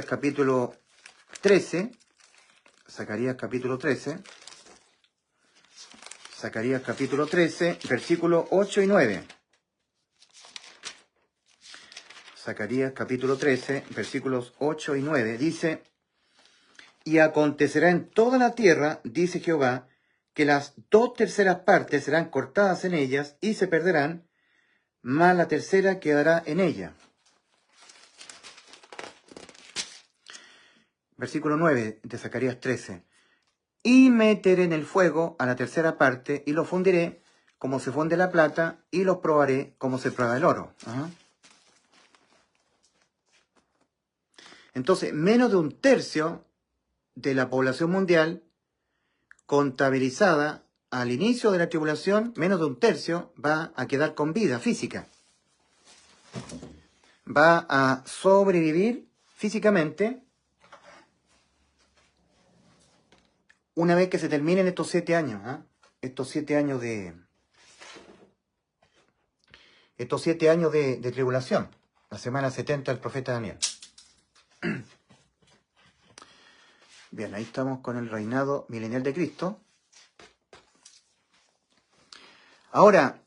capítulo 13, Zacarías capítulo 13, versículos 8 y 9. Zacarías capítulo 13, versículos 8 y 9, dice, y acontecerá en toda la tierra, dice Jehová, que las 2/3 partes serán cortadas en ellas y se perderán, mas la tercera quedará en ella. Versículo 9 de Zacarías 13. Y meteré en el fuego a la tercera parte, y los fundiré como se funde la plata, y los probaré como se prueba el oro. Entonces, menos de 1/3 de la población mundial contabilizada al inicio de la tribulación, menos de 1/3 va a quedar con vida física. Va a sobrevivir físicamente una vez que se terminen estos 7 años. Estos 7 años de tribulación. La semana 70 del profeta Daniel. Bien, ahí estamos con el reinado milenial de Cristo. Ahora,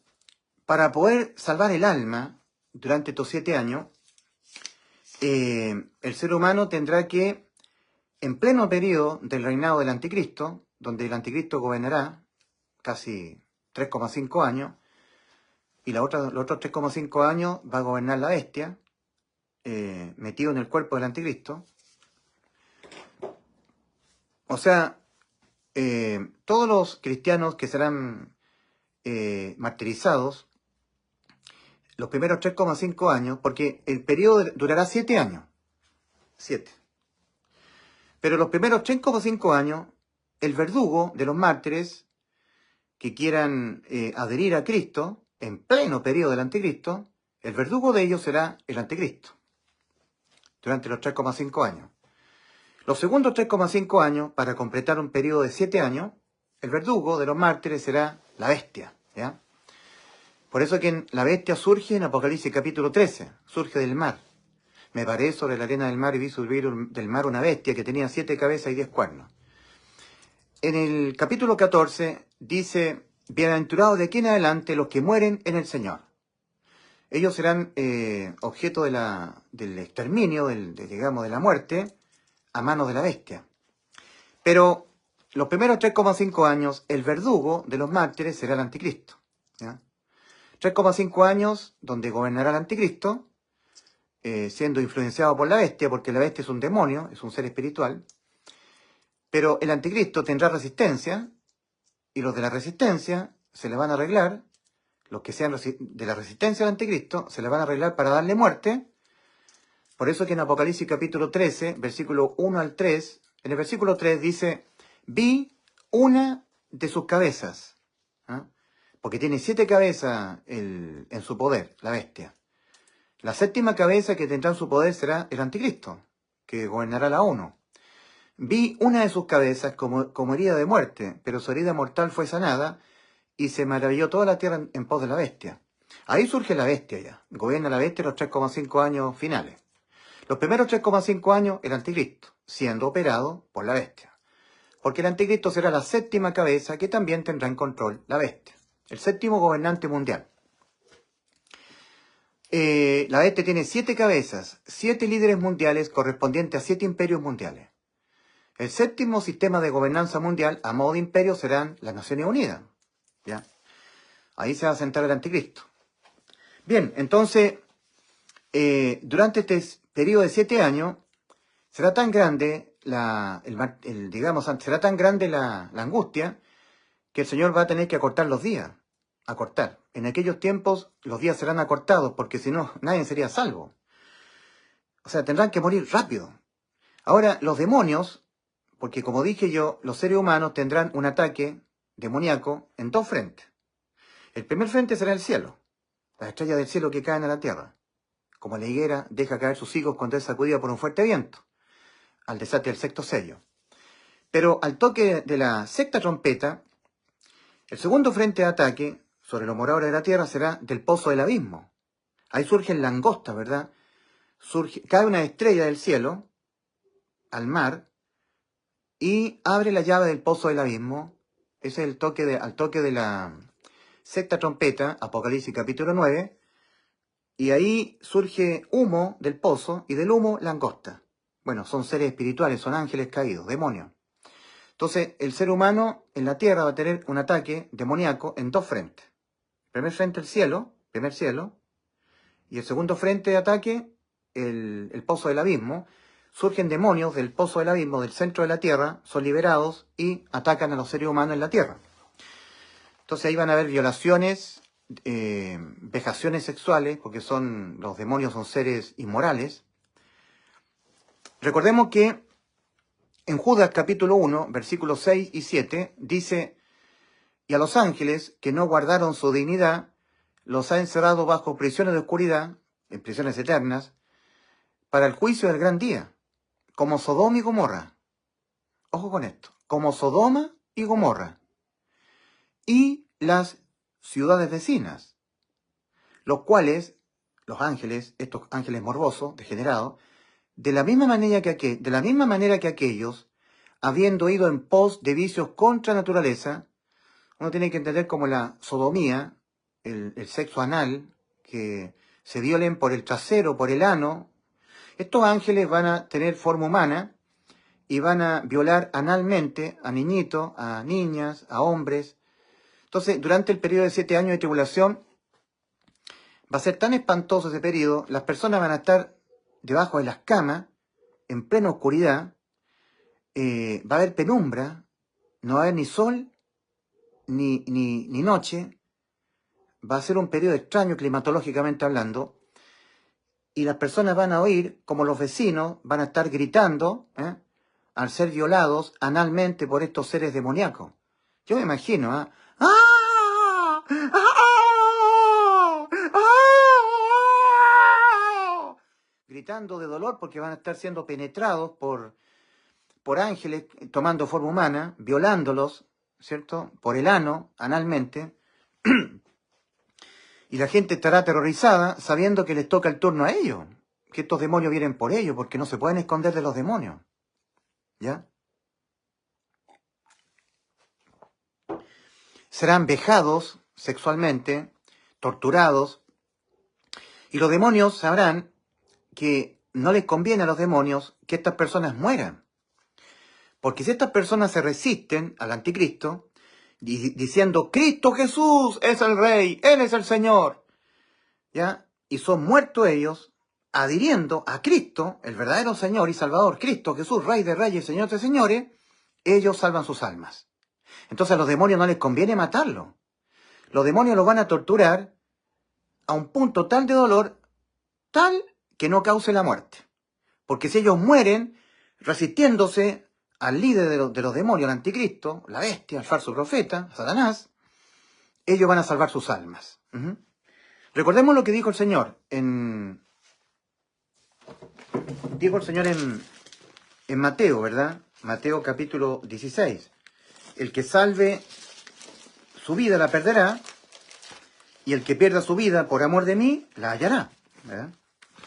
para poder salvar el alma durante estos 7 años, el ser humano tendrá que, en pleno periodo del reinado del anticristo, donde el anticristo gobernará casi 3,5 años, y los otros 3,5 años va a gobernar la bestia, metido en el cuerpo del anticristo. O sea, todos los cristianos que serán martirizados, los primeros 3,5 años, porque el periodo durará 7 años. 7. Pero los primeros 3,5 años, el verdugo de los mártires que quieran adherir a Cristo, en pleno periodo del anticristo, el verdugo de ellos será el anticristo, durante los 3,5 años. Los segundos 3,5 años, para completar un periodo de 7 años, el verdugo de los mártires será la bestia, ¿ya? Por eso que la bestia surge en Apocalipsis capítulo 13, surge del mar. Me paré sobre la arena del mar y vi subir del mar una bestia que tenía 7 cabezas y 10 cuernos. En el capítulo 14 dice, bienaventurados de aquí en adelante los que mueren en el Señor. Ellos serán objeto del exterminio, digamos, de la muerte, a manos de la bestia. Pero los primeros 3,5 años, el verdugo de los mártires será el anticristo, ¿ya? 3,5 años donde gobernará el anticristo, siendo influenciado por la bestia, porque la bestia es un demonio, es un ser espiritual. Pero el anticristo tendrá resistencia, y los de la resistencia se le van a arreglar, los que sean de la resistencia al anticristo, se le van a arreglar para darle muerte. Por eso que en Apocalipsis capítulo 13, versículo 1 al 3, en el versículo 3 dice, vi una de sus cabezas. porque tiene 7 cabezas en su poder, la bestia. La 7ª cabeza que tendrá en su poder será el anticristo, que gobernará la ONU. Vi una de sus cabezas como herida de muerte, pero su herida mortal fue sanada y se maravilló toda la tierra en pos de la bestia. Ahí surge la bestia ya. Gobierna la bestia los 3,5 años finales. Los primeros 3,5 años el anticristo, siendo operado por la bestia. Porque el anticristo será la 7ª cabeza que también tendrá en control la bestia. El 7º gobernante mundial. La bestia tiene 7 cabezas, 7 líderes mundiales correspondientes a 7 imperios mundiales. El 7º sistema de gobernanza mundial, a modo de imperio, serán las Naciones Unidas. ¿Ya? Ahí se va a sentar el anticristo. Bien, entonces, durante este periodo de 7 años, será tan grande será tan grande la angustia que el Señor va a tener que acortar los días. Acortar. En aquellos tiempos los días serán acortados porque si no, nadie sería salvo. O sea, tendrán que morir rápido. Ahora, los demonios, porque como dije yo, los seres humanos tendrán un ataque demoníaco en 2 frentes. El primer frente será el cielo, las estrellas del cielo que caen a la tierra, como la higuera deja caer sus higos cuando es sacudida por un fuerte viento, al desate del 6º sello. Pero al toque de la 6ª trompeta, el segundo frente de ataque sobre los moradores de la tierra será del pozo del abismo. Ahí surgen langostas, ¿verdad? Cae una estrella del cielo al mar y abre la llave del pozo del abismo. Ese es al toque de la 6ª trompeta, Apocalipsis capítulo 9, y ahí surge humo del pozo y del humo langosta. Bueno, son seres espirituales, son ángeles caídos, demonios. Entonces, el ser humano en la tierra va a tener un ataque demoníaco en 2 frentes. El primer frente, el cielo, primer cielo, y el segundo frente de ataque, el pozo del abismo. Surgen demonios del pozo del abismo, del centro de la tierra, son liberados y atacan a los seres humanos en la tierra. Entonces ahí van a haber violaciones, vejaciones sexuales, porque los demonios son seres inmorales. Recordemos que en Judas capítulo 1, versículos 6 y 7, dice: y a los ángeles que no guardaron su dignidad, los ha encerrado bajo prisiones de oscuridad, en prisiones eternas, para el juicio del gran día, como Sodoma y Gomorra. Ojo con esto, como Sodoma y Gomorra. Y las ciudades vecinas, los cuales, los ángeles, estos ángeles morbosos, degenerados, de la misma manera que aquellos, habiendo ido en pos de vicios contra naturaleza, uno tiene que entender como la sodomía, el sexo anal, que se violen por el trasero, por el ano. Estos ángeles van a tener forma humana y van a violar analmente a niñitos, a niñas, a hombres. Entonces, durante el periodo de 7 años de tribulación, va a ser tan espantoso ese periodo, las personas van a estar debajo de las camas, en plena oscuridad, va a haber penumbra, no va a haber ni sol, ni noche, va a ser un periodo extraño climatológicamente hablando, y las personas van a oír como los vecinos van a estar gritando, al ser violados analmente por estos seres demoníacos. Yo me imagino, ¡Ah! ¡Ah! ¡Ah! Gritando de dolor porque van a estar siendo penetrados por ángeles tomando forma humana, violándolos, ¿cierto? Por el ano, analmente. Y la gente estará aterrorizada sabiendo que les toca el turno a ellos, que estos demonios vienen por ellos, porque no se pueden esconder de los demonios. ¿Ya? Serán vejados sexualmente, torturados, y los demonios sabrán que no les conviene a los demonios que estas personas mueran. Porque si estas personas se resisten al anticristo, diciendo, Cristo Jesús es el Rey, Él es el Señor, ¿ya? Y son muertos ellos, adhiriendo a Cristo, el verdadero Señor y Salvador, Cristo Jesús, Rey de Reyes, Señor de Señores, ellos salvan sus almas. Entonces a los demonios no les conviene matarlo. Los demonios los van a torturar a un punto tal de dolor, tal que no cause la muerte. Porque si ellos mueren resistiéndose al líder de los demonios, al anticristo, la bestia, el falso profeta, Satanás, ellos van a salvar sus almas. Recordemos lo que dijo el Señor en Mateo, ¿verdad? Mateo capítulo 16. El que salve su vida la perderá, y el que pierda su vida por amor de mí, la hallará, ¿verdad?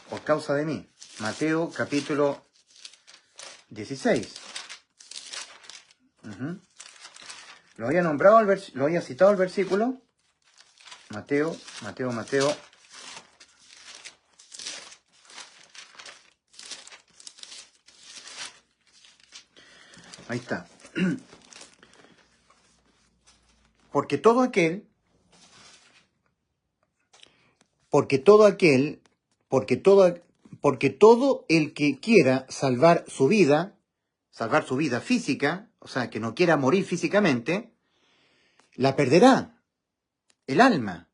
Por causa de mí. Mateo capítulo 16. Lo había nombrado, lo había citado el versículo. Mateo. Ahí está. Porque todo el que quiera salvar su vida física, o sea, que no quiera morir físicamente, la perderá. El alma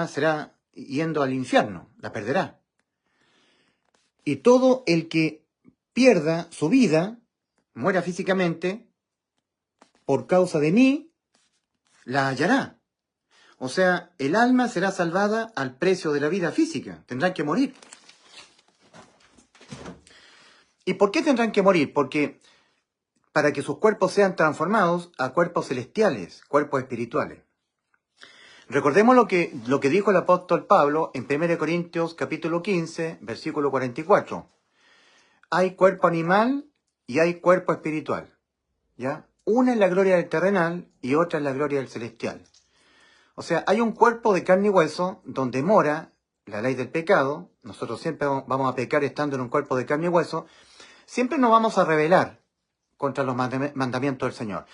será yendo al infierno, la perderá. Y todo el que pierda su vida, muera físicamente, por causa de mí, la hallará. O sea, el alma será salvada al precio de la vida física. Tendrán que morir. ¿Y por qué tendrán que morir? Porque para que sus cuerpos sean transformados a cuerpos celestiales, cuerpos espirituales. Recordemos lo que dijo el apóstol Pablo en 1 Corintios capítulo 15, versículo 44. Hay cuerpo animal y hay cuerpo espiritual. ¿Ya? Una es la gloria del terrenal y otra es la gloria del celestial. O sea, hay un cuerpo de carne y hueso donde mora la ley del pecado. Nosotros siempre vamos a pecar estando en un cuerpo de carne y hueso. Siempre nos vamos a rebelar contra los mandamientos del Señor.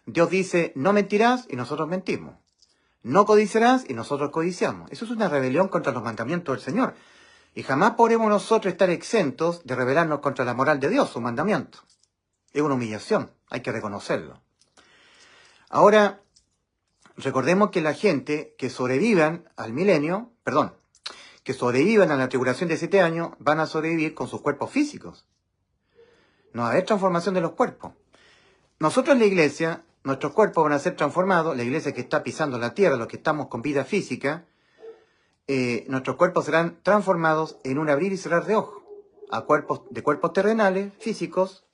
Dios dice, no mentirás, y nosotros mentimos. No codiciarás, y nosotros codiciamos. Eso es una rebelión contra los mandamientos del Señor. Y jamás podremos nosotros estar exentos de rebelarnos contra la moral de Dios, su mandamiento. Es una humillación, hay que reconocerlo. Ahora, recordemos que la gente que sobrevivan al milenio, que sobrevivan a la tribulación de 7 años, van a sobrevivir con sus cuerpos físicos. No va a haber transformación de los cuerpos. Nosotros en la iglesia, nuestros cuerpos van a ser transformados, la iglesia que está pisando la tierra, los que estamos con vida física, nuestros cuerpos serán transformados en un abrir y cerrar de ojos, a cuerpos terrenales, físicos,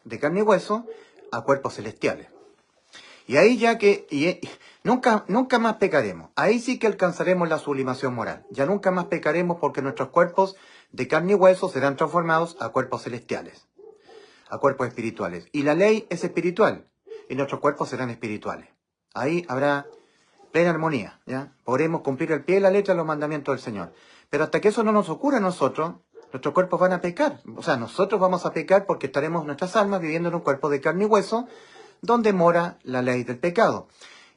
de carne y hueso, a cuerpos celestiales. Y ahí nunca más pecaremos. Ahí sí que alcanzaremos la sublimación moral. Ya nunca más pecaremos porque nuestros cuerpos de carne y hueso serán transformados a cuerpos celestiales, a cuerpos espirituales. Y la ley es espiritual y nuestros cuerpos serán espirituales. Ahí habrá plena armonía, ¿ya? Podremos cumplir al pie de la letra los mandamientos del Señor. Pero hasta que eso no nos ocurra a nosotros, nuestros cuerpos van a pecar. O sea, nosotros vamos a pecar porque estaremos nuestras almas viviendo en un cuerpo de carne y hueso donde mora la ley del pecado.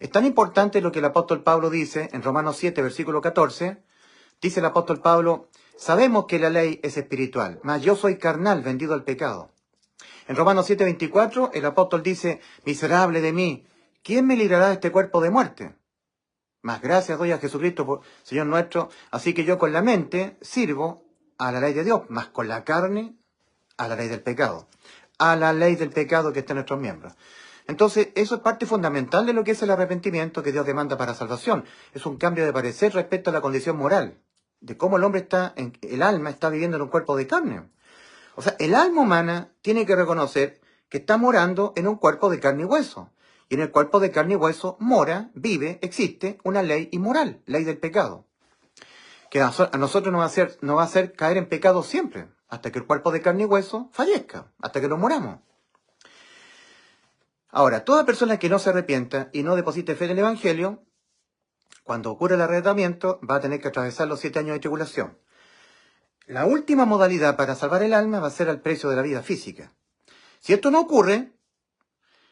Es tan importante lo que el apóstol Pablo dice en Romanos 7, versículo 14. Dice el apóstol Pablo, sabemos que la ley es espiritual, mas yo soy carnal, vendido al pecado. En Romanos 7, 24, el apóstol dice, miserable de mí, ¿quién me librará de este cuerpo de muerte? Más gracias doy a Jesucristo, Señor nuestro, así que yo con la mente sirvo a la ley de Dios, más con la carne a la ley del pecado. A la ley del pecado que está en nuestros miembros. Entonces, eso es parte fundamental de lo que es el arrepentimiento que Dios demanda para salvación. Es un cambio de parecer respecto a la condición moral, de cómo el alma está viviendo en un cuerpo de carne. O sea, el alma humana tiene que reconocer que está morando en un cuerpo de carne y hueso. Y en el cuerpo de carne y hueso vive, existe una ley inmoral, ley del pecado. Que a nosotros nos va a hacer caer en pecado siempre, hasta que el cuerpo de carne y hueso fallezca, hasta que nos moramos. Ahora, toda persona que no se arrepienta y no deposite fe en el Evangelio, cuando ocurra el arrebatamiento, va a tener que atravesar los 7 años de tribulación. La última modalidad para salvar el alma va a ser al precio de la vida física. Si esto no ocurre,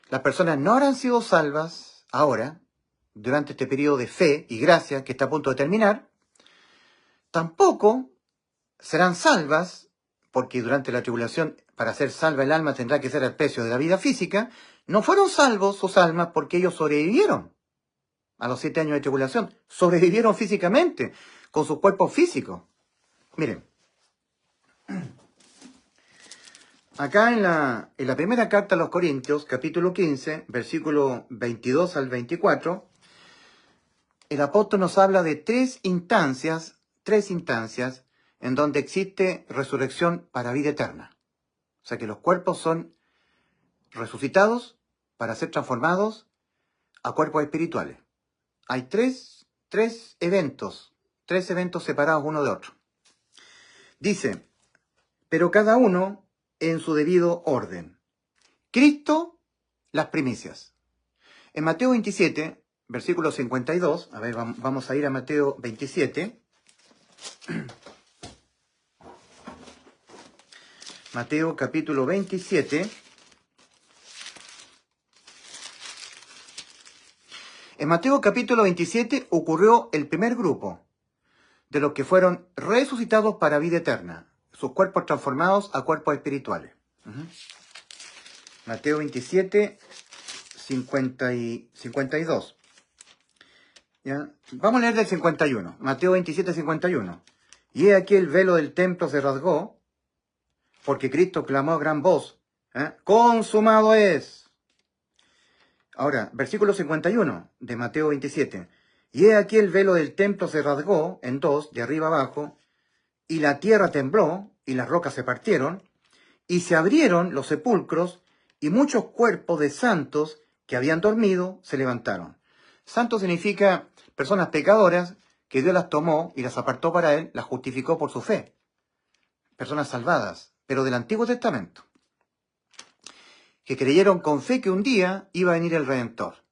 las personas no habrán sido salvas ahora, durante este periodo de fe y gracia que está a punto de terminar, tampoco serán salvas, porque durante la tribulación, para ser salva el alma tendrá que ser al precio de la vida física. No fueron salvos sus almas porque ellos sobrevivieron a los 7 años de tribulación. Sobrevivieron físicamente, con sus cuerpos físicos. Miren, acá en la primera carta a los Corintios, capítulo 15, versículo 22 al 24, el apóstol nos habla de tres instancias en donde existe resurrección para vida eterna. O sea que los cuerpos son resucitados para ser transformados a cuerpos espirituales. Hay tres eventos separados uno de otro. Dice, pero cada uno en su debido orden. Cristo, las primicias. En Mateo 27, versículo 52, a ver, vamos a ir a Mateo 27. Mateo capítulo 27. En Mateo capítulo 27 ocurrió el primer grupo de los que fueron resucitados para vida eterna, sus cuerpos transformados a cuerpos espirituales. Mateo 27, 52. ¿Ya? Vamos a leer del 51. Mateo 27, 51. Y he aquí el velo del templo se rasgó, porque Cristo clamó a gran voz, ¡consumado es! Ahora, versículo 51 de Mateo 27. Y he aquí el velo del templo se rasgó en dos, de arriba abajo, y la tierra tembló, y las rocas se partieron, y se abrieron los sepulcros, y muchos cuerpos de santos que habían dormido se levantaron. Santo significa personas pecadoras que Dios las tomó y las apartó para Él, las justificó por su fe. Personas salvadas, pero del Antiguo Testamento, que creyeron con fe que un día iba a venir el Redentor.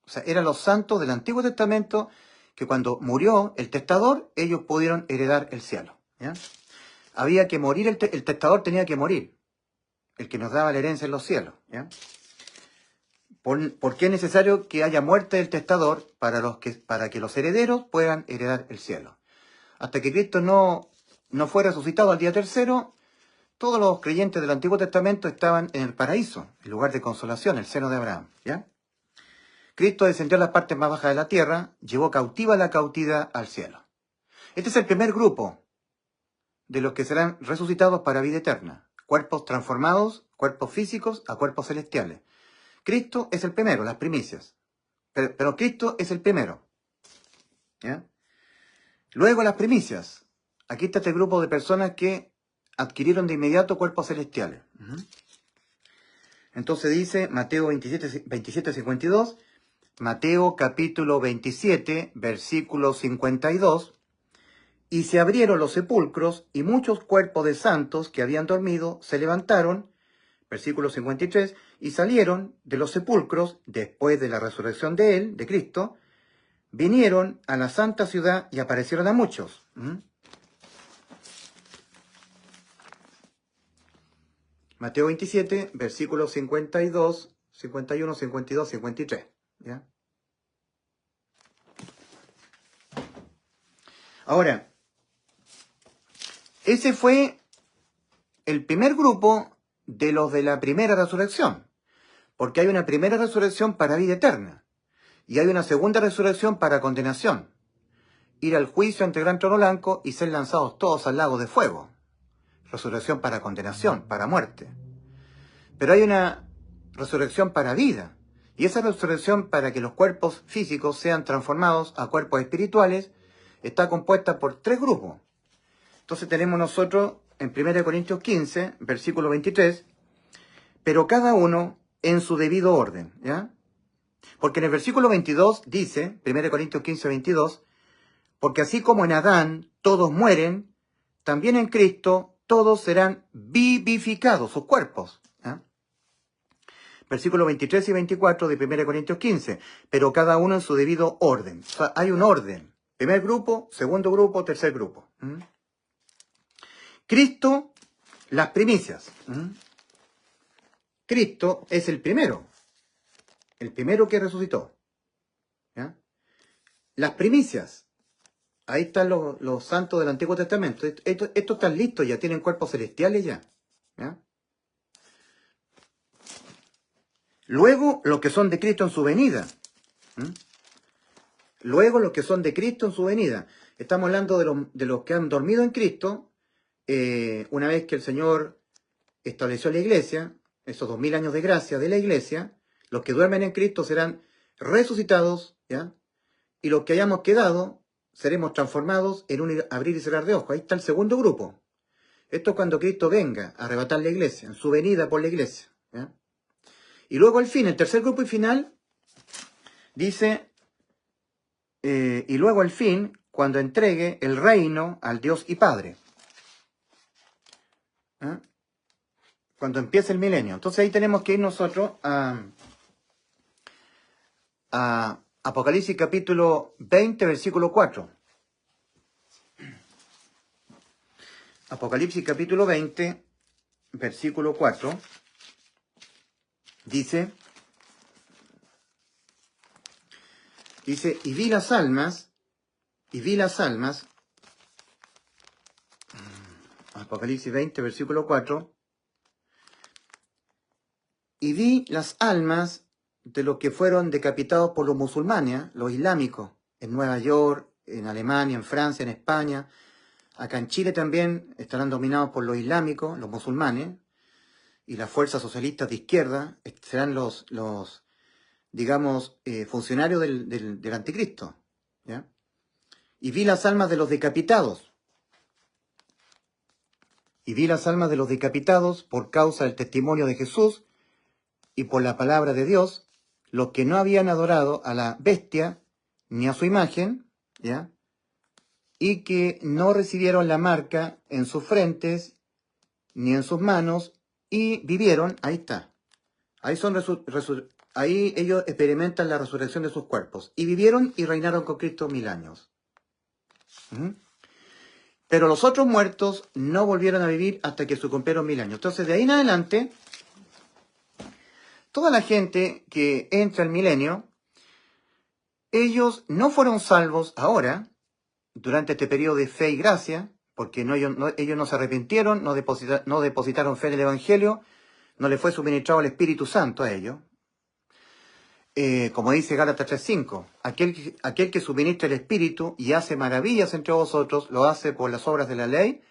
O sea, eran los santos del Antiguo Testamento que cuando murió el testador, ellos pudieron heredar el cielo. ¿Ya? Había que morir, el testador tenía que morir, el que nos daba la herencia en los cielos. ¿Ya? ¿Por qué es necesario que haya muerte del testador para que los herederos puedan heredar el cielo? Hasta que Cristo no fue resucitado al día tercero, todos los creyentes del Antiguo Testamento estaban en el paraíso, el lugar de consolación, el seno de Abraham. ¿Ya? Cristo descendió a las partes más bajas de la tierra, llevó cautiva la cautividad al cielo. Este es el primer grupo de los que serán resucitados para vida eterna. Cuerpos transformados, cuerpos físicos a cuerpos celestiales. Cristo es el primero, las primicias. Pero Cristo es el primero. ¿Ya? Luego las primicias. Aquí está este grupo de personas que adquirieron de inmediato cuerpos celestiales. Entonces dice Mateo 27, 52, Mateo capítulo 27, versículo 52, y se abrieron los sepulcros y muchos cuerpos de santos que habían dormido se levantaron, versículo 53, y salieron de los sepulcros después de la resurrección de él, de Cristo, vinieron a la santa ciudad y aparecieron a muchos. Mateo 27, versículos 52, 51, 52, 53. ¿Ya? Ahora, ese fue el primer grupo de los de la primera resurrección, porque hay una primera resurrección para vida eterna, y hay una segunda resurrección para condenación, ir al juicio ante el gran trono blanco y ser lanzados todos al lago de fuego. Resurrección para condenación, para muerte. Pero hay una resurrección para vida, y esa resurrección para que los cuerpos físicos sean transformados a cuerpos espirituales está compuesta por tres grupos. Entonces tenemos nosotros en 1 Corintios 15, versículo 23, pero cada uno en su debido orden, ¿ya? Porque en el versículo 22 dice, 1 Corintios 15, 22, porque así como en Adán todos mueren, también en Cristo todos serán vivificados, sus cuerpos. ¿Ya? Versículos 23 y 24 de 1 Corintios 15, pero cada uno en su debido orden. O sea, hay un orden. Primer grupo, segundo grupo, tercer grupo. Cristo, las primicias. Cristo es el primero que resucitó. ¿Ya? Las primicias. Ahí están los santos del Antiguo Testamento. Estos están listos ya, tienen cuerpos celestiales ya. ¿Ya? Luego, los que son de Cristo en su venida. Luego, los que son de Cristo en su venida. Estamos hablando de los que han dormido en Cristo, una vez que el Señor estableció la iglesia, esos 2000 años de gracia de la iglesia, los que duermen en Cristo serán resucitados, ¿ya? y los que hayamos quedado seremos transformados en un abrir y cerrar de ojos. Ahí está el segundo grupo. Esto es cuando Cristo venga a arrebatar la iglesia, en su venida por la iglesia. ¿Ya? Y luego al fin, el tercer grupo y final, dice, y luego al fin, cuando entregue el reino al Dios y Padre. ¿Ya? Cuando empiece el milenio. Entonces ahí tenemos que ir nosotros a Apocalipsis capítulo 20, versículo 4. Apocalipsis capítulo 20, versículo 4. Dice, y vi las almas, Apocalipsis 20, versículo 4, y vi las almas de los que fueron decapitados por los musulmanes, los islámicos, en Nueva York, en Alemania, en Francia, en España. Acá en Chile también estarán dominados por los islámicos, los musulmanes, y las fuerzas socialistas de izquierda serán los digamos, funcionarios del anticristo. ¿Ya? Y vi las almas de los decapitados. Y vi las almas de los decapitados por causa del testimonio de Jesús y por la palabra de Dios, los que no habían adorado a la bestia ni a su imagen, ¿ya? Y que no recibieron la marca en sus frentes ni en sus manos, y vivieron, ahí está, ahí ellos experimentan la resurrección de sus cuerpos, y vivieron y reinaron con Cristo 1000 años. Pero los otros muertos no volvieron a vivir hasta que se cumplieron 1000 años. Entonces, de ahí en adelante, toda la gente que entra al milenio, ellos no fueron salvos ahora, durante este periodo de fe y gracia, porque ellos no se arrepintieron, no depositaron fe en el Evangelio, no le fue suministrado el Espíritu Santo a ellos. Como dice Gálatas 3:5, aquel que suministra el Espíritu y hace maravillas entre vosotros, ¿lo hace por las obras de la ley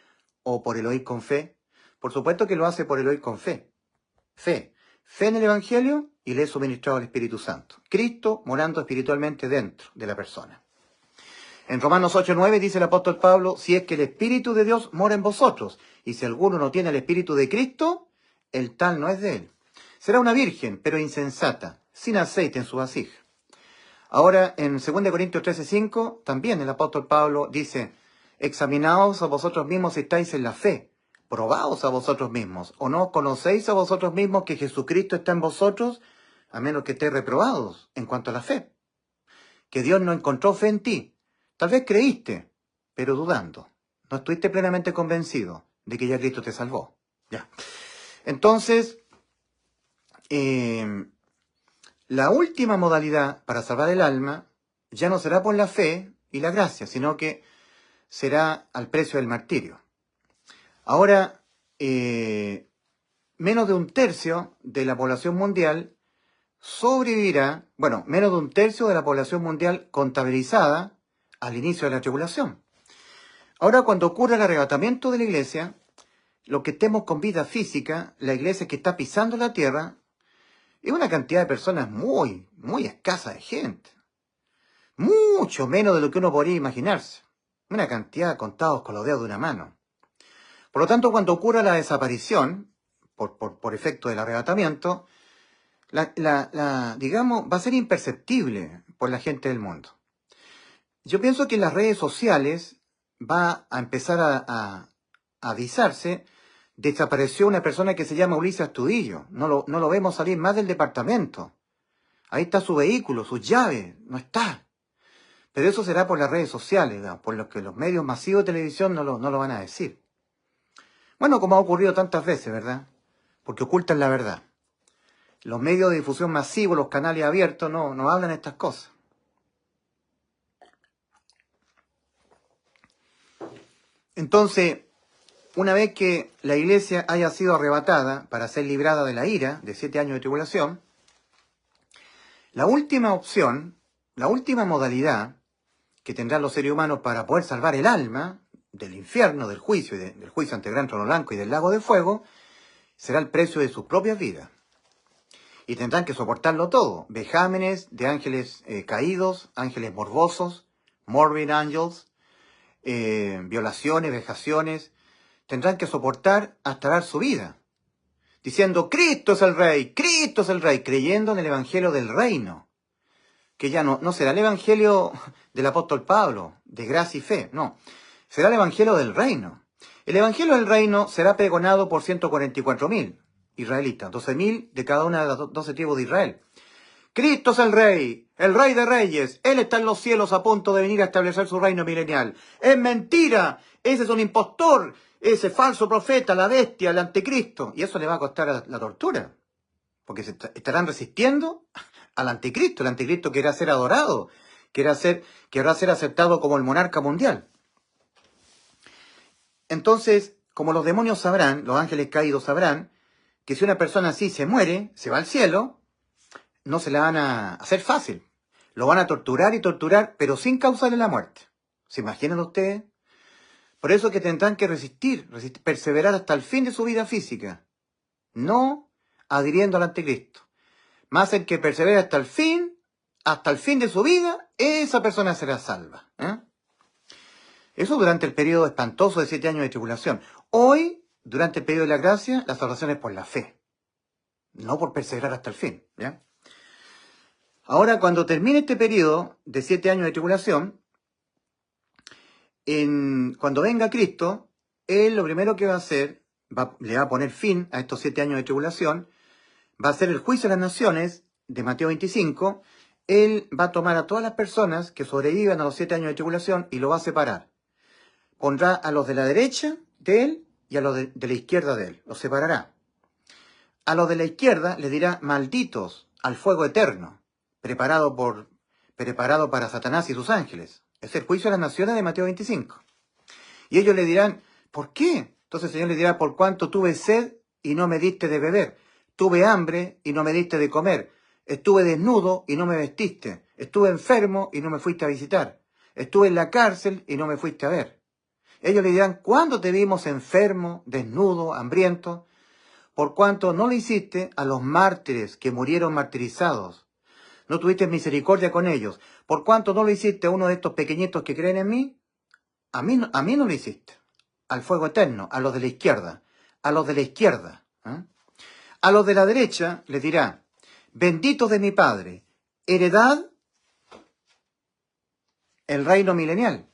o por el oír con fe? Por supuesto que lo hace por el oír con fe. Fe en el Evangelio y le he suministrado el Espíritu Santo. Cristo morando espiritualmente dentro de la persona. En Romanos 8:9 dice el apóstol Pablo, si es que el Espíritu de Dios mora en vosotros, y si alguno no tiene el Espíritu de Cristo, el tal no es de él. Será una virgen, pero insensata, sin aceite en su vasija. Ahora, en 2 Corintios 13:5, también el apóstol Pablo dice, examinaos a vosotros mismos si estáis en la fe, probaos a vosotros mismos, o no conocéis a vosotros mismos que Jesucristo está en vosotros, a menos que estéis reprobados en cuanto a la fe. Que Dios no encontró fe en ti. Tal vez creíste, pero dudando. No estuviste plenamente convencido de que ya Cristo te salvó. Ya. Entonces, la última modalidad para salvar el alma ya no será por la fe y la gracia, sino que será al precio del martirio. Ahora, menos de un tercio de la población mundial sobrevivirá, menos de un tercio de la población mundial contabilizada al inicio de la tribulación. Ahora, cuando ocurra el arrebatamiento de la iglesia, los que estemos con vida física, la iglesia que está pisando la tierra, es una cantidad de personas muy, muy escasa de gente. Mucho menos de lo que uno podría imaginarse. Una cantidad contados con los dedos de una mano. Por lo tanto, cuando ocurra la desaparición, por efecto del arrebatamiento, digamos, va a ser imperceptible por la gente del mundo. Yo pienso que en las redes sociales va a empezar a avisarse, desapareció una persona que se llama Ulises Astudillo, no lo vemos salir más del departamento. Ahí está su vehículo, sus llaves, no está. Pero eso será por las redes sociales, por lo que los medios masivos de televisión no lo van a decir. Bueno, como ha ocurrido tantas veces, ¿verdad? Porque ocultan la verdad. Los medios de difusión masivos, los canales abiertos, no hablan estas cosas. Entonces, una vez que la iglesia haya sido arrebatada para ser librada de la ira de 7 años de tribulación, la última opción, la última modalidad que tendrán los seres humanos para poder salvar el alma del infierno, del juicio y del juicio ante el gran trono blanco y del lago de fuego, será el precio de sus propias vidas. y tendrán que soportarlo todo. Vejámenes de ángeles caídos, ángeles morbosos, morbid angels, violaciones, vejaciones. Tendrán que soportar hasta dar su vida, diciendo, Cristo es el Rey, creyendo en el Evangelio del Reino, que ya no será el Evangelio del apóstol Pablo, de gracia y fe, no, será el Evangelio del Reino. El Evangelio del Reino será pregonado por 144.000 israelitas, 12.000 de cada una de las 12 tribus de Israel. Cristo es el Rey de Reyes, Él está en los cielos a punto de venir a establecer su reino milenial. Es mentira, ese es un impostor, ese falso profeta, la bestia, el anticristo. Y eso le va a costar la tortura, porque se estarán resistiendo al anticristo. El anticristo querrá ser adorado, querrá ser aceptado como el monarca mundial. Entonces, como los demonios sabrán, los ángeles caídos sabrán, que si una persona así se muere, se va al cielo, no se la van a hacer fácil. Lo van a torturar y torturar, pero sin causarle la muerte. ¿Se imaginan ustedes? Por eso que tendrán que resistir, perseverar hasta el fin de su vida física, no adhiriendo al anticristo. Más el que persevere hasta el fin de su vida, esa persona será salva. Eso durante el periodo espantoso de 7 años de tribulación. Hoy, durante el periodo de la gracia, la salvación es por la fe, no por perseverar hasta el fin. ¿Ya? Ahora, cuando termine este periodo de 7 años de tribulación, cuando venga Cristo, Él lo primero que va a hacer, le va a poner fin a estos 7 años de tribulación, va a hacer el juicio de las naciones de Mateo 25, Él va a tomar a todas las personas que sobrevivan a los 7 años de tribulación y lo va a separar. Pondrá a los de la derecha de Él y a los de la izquierda de Él, los separará. A los de la izquierda les dirá, malditos al fuego eterno, preparado para Satanás y sus ángeles. Es el juicio de las naciones de Mateo 25. Y ellos le dirán, ¿por qué? Entonces el Señor le dirá, por cuanto tuve sed y no me diste de beber, tuve hambre y no me diste de comer, estuve desnudo y no me vestiste, estuve enfermo y no me fuiste a visitar, estuve en la cárcel y no me fuiste a ver. Ellos le dirán, ¿cuándo te vimos enfermo, desnudo, hambriento? Por cuanto no lo hiciste a los mártires que murieron martirizados. No tuviste misericordia con ellos. Por cuanto no lo hiciste a uno de estos pequeñitos que creen en mí, a mí no lo hiciste. Al fuego eterno, a los de la izquierda. A los de la izquierda. A los de la derecha les dirá, benditos de mi Padre, heredad el reino milenial.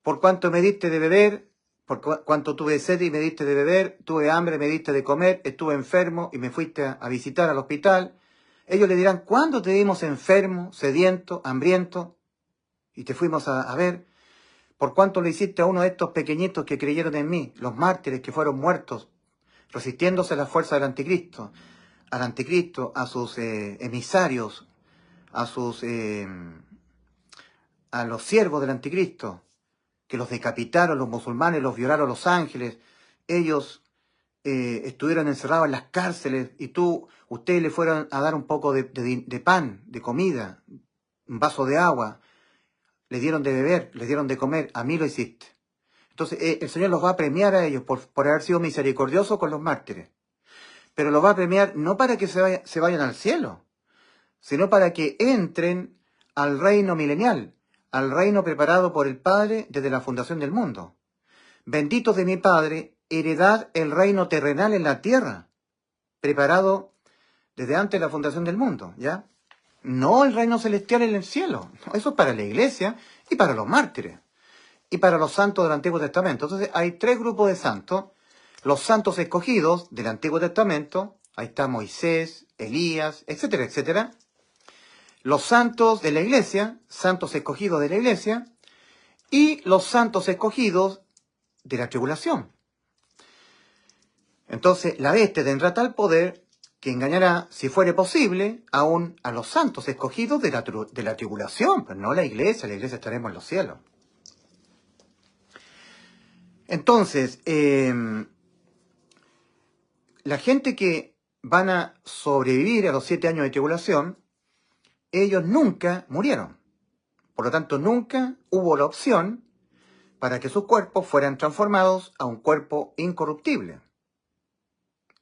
Por cuanto me diste de beber, por cuanto tuve sed y me diste de beber, tuve hambre, me diste de comer, estuve enfermo y me fuiste a visitar al hospital. Ellos le dirán, ¿cuándo te vimos enfermo, sediento, hambriento y te fuimos a ver? ¿Por cuánto le hiciste a uno de estos pequeñitos que creyeron en mí, los mártires que fueron muertos, resistiéndose a la fuerza del anticristo? Al anticristo, a sus emisarios, a los siervos del anticristo, que los decapitaron los musulmanes, los violaron los ángeles. Ellos estuvieron encerrados en las cárceles y ustedes le fueron a dar un poco de pan, de comida, un vaso de agua, les dieron de beber, les dieron de comer, a mí lo hiciste. Entonces el Señor los va a premiar a ellos por haber sido misericordiosos con los mártires. Pero los va a premiar no para que se vayan al cielo, sino para que entren al reino milenial, al reino preparado por el Padre desde la fundación del mundo. Benditos de mi Padre, heredad el reino terrenal en la tierra, preparado desde antes de la fundación del mundo, ¿ya? No el reino celestial en el cielo. Eso es para la iglesia y para los mártires y para los santos del Antiguo Testamento. Entonces hay 3 grupos de santos. Los santos escogidos del Antiguo Testamento, ahí está Moisés, Elías, etcétera, etcétera. Los santos de la iglesia, santos escogidos de la iglesia, y los santos escogidos de la tribulación. Entonces la bestia tendrá tal poder que engañará, si fuere posible, aún a los santos escogidos de la tribulación, pero no la iglesia estaremos en los cielos. Entonces, la gente que van a sobrevivir a los 7 años de tribulación, ellos nunca murieron. Por lo tanto, nunca hubo la opción para que sus cuerpos fueran transformados a un cuerpo incorruptible,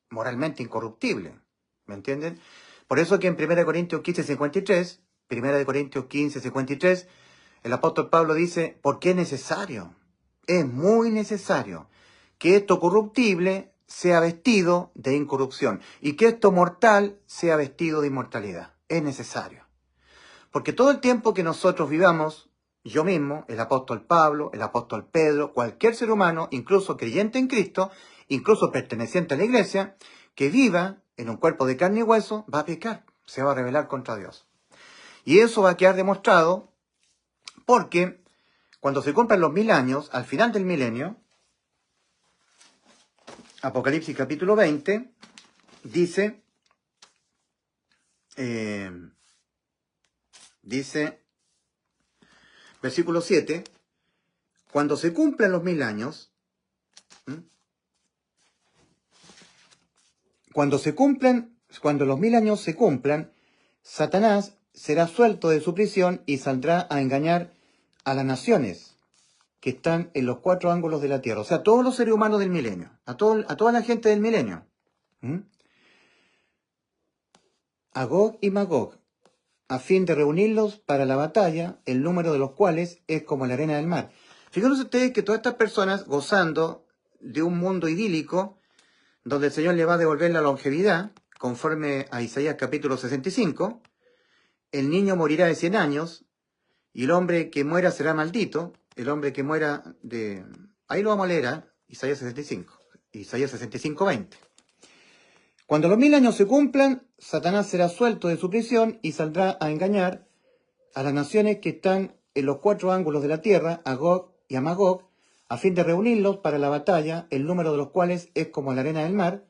moralmente incorruptible. ¿Me entienden? Por eso que en 1 Corintios 15, 53, 1 Corintios 15, 53, el apóstol Pablo dice, porque es necesario, es muy necesario, que esto corruptible sea vestido de incorrupción y que esto mortal sea vestido de inmortalidad. Es necesario. Porque todo el tiempo que nosotros vivamos, yo mismo, el apóstol Pablo, el apóstol Pedro, cualquier ser humano, incluso creyente en Cristo, incluso perteneciente a la iglesia, que viva en un cuerpo de carne y hueso, va a pecar, se va a rebelar contra Dios. Y eso va a quedar demostrado porque cuando se cumplan los 1000 años, al final del milenio, Apocalipsis capítulo 20, dice, versículo 7, cuando se cumplan los 1000 años, cuando los 1000 años se cumplan, Satanás será suelto de su prisión y saldrá a engañar a las naciones que están en los 4 ángulos de la tierra. O sea, todos los seres humanos del milenio, a toda la gente del milenio. A Gog y Magog, a fin de reunirlos para la batalla, el número de los cuales es como la arena del mar. Fíjense ustedes que todas estas personas gozando de un mundo idílico, donde el Señor le va a devolver la longevidad, conforme a Isaías capítulo 65, el niño morirá de 100 años, y el hombre que muera será maldito, el hombre que muera de... Ahí lo vamos a leer, Isaías 65, Isaías 65, 20. Cuando los 1000 años se cumplan, Satanás será suelto de su prisión y saldrá a engañar a las naciones que están en los 4 ángulos de la tierra, a Gog y a Magog, a fin de reunirlos para la batalla, el número de los cuales es como la arena del mar.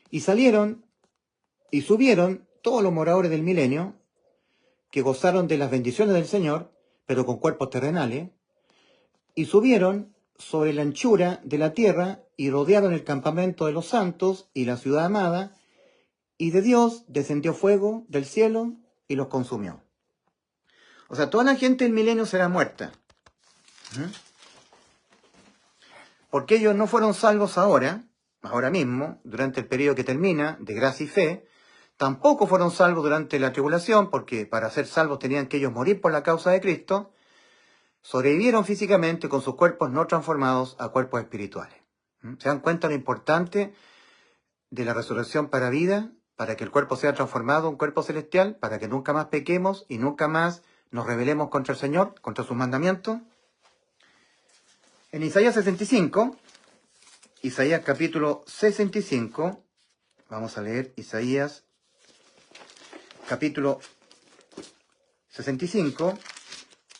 Y salieron y subieron todos los moradores del milenio, que gozaron de las bendiciones del Señor, pero con cuerpos terrenales, y subieron sobre la anchura de la tierra y rodearon el campamento de los santos y la ciudad amada, y de Dios descendió fuego del cielo y los consumió. O sea, toda la gente del milenio será muerta. Porque ellos no fueron salvos ahora mismo, durante el periodo que termina, de gracia y fe. Tampoco fueron salvos durante la tribulación, porque para ser salvos tenían que ellos morir por la causa de Cristo. Sobrevivieron físicamente con sus cuerpos no transformados a cuerpos espirituales. ¿Se dan cuenta lo importante de la resurrección para vida? Para que el cuerpo sea transformado a un cuerpo celestial, para que nunca más pequemos y nunca más nos rebelemos contra el Señor, contra sus mandamientos. En Isaías 65, Isaías capítulo 65, vamos a leer Isaías capítulo 65,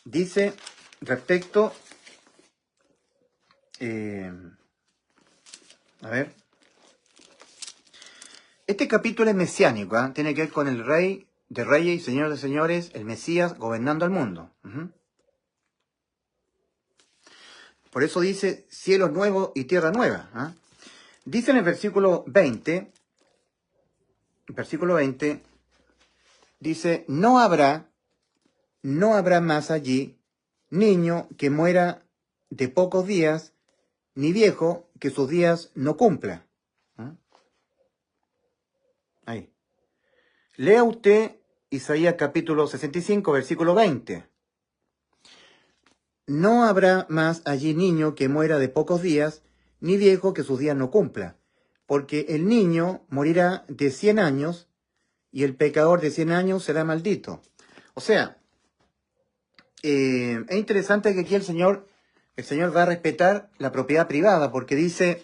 dice respecto, este capítulo es mesiánico, tiene que ver con el Rey de Reyes y Señor de Señores, el Mesías gobernando al mundo. Por eso dice cielos nuevos y tierra nueva. Dice en el versículo 20, dice, no habrá más allí niño que muera de pocos días, ni viejo que sus días no cumpla. Ahí. Lea usted Isaías capítulo 65, versículo 20. No habrá más allí niño que muera de pocos días, ni viejo que sus días no cumpla, porque el niño morirá de 100 años, y el pecador de 100 años será maldito. O sea, es interesante que aquí el Señor va a respetar la propiedad privada, porque dice,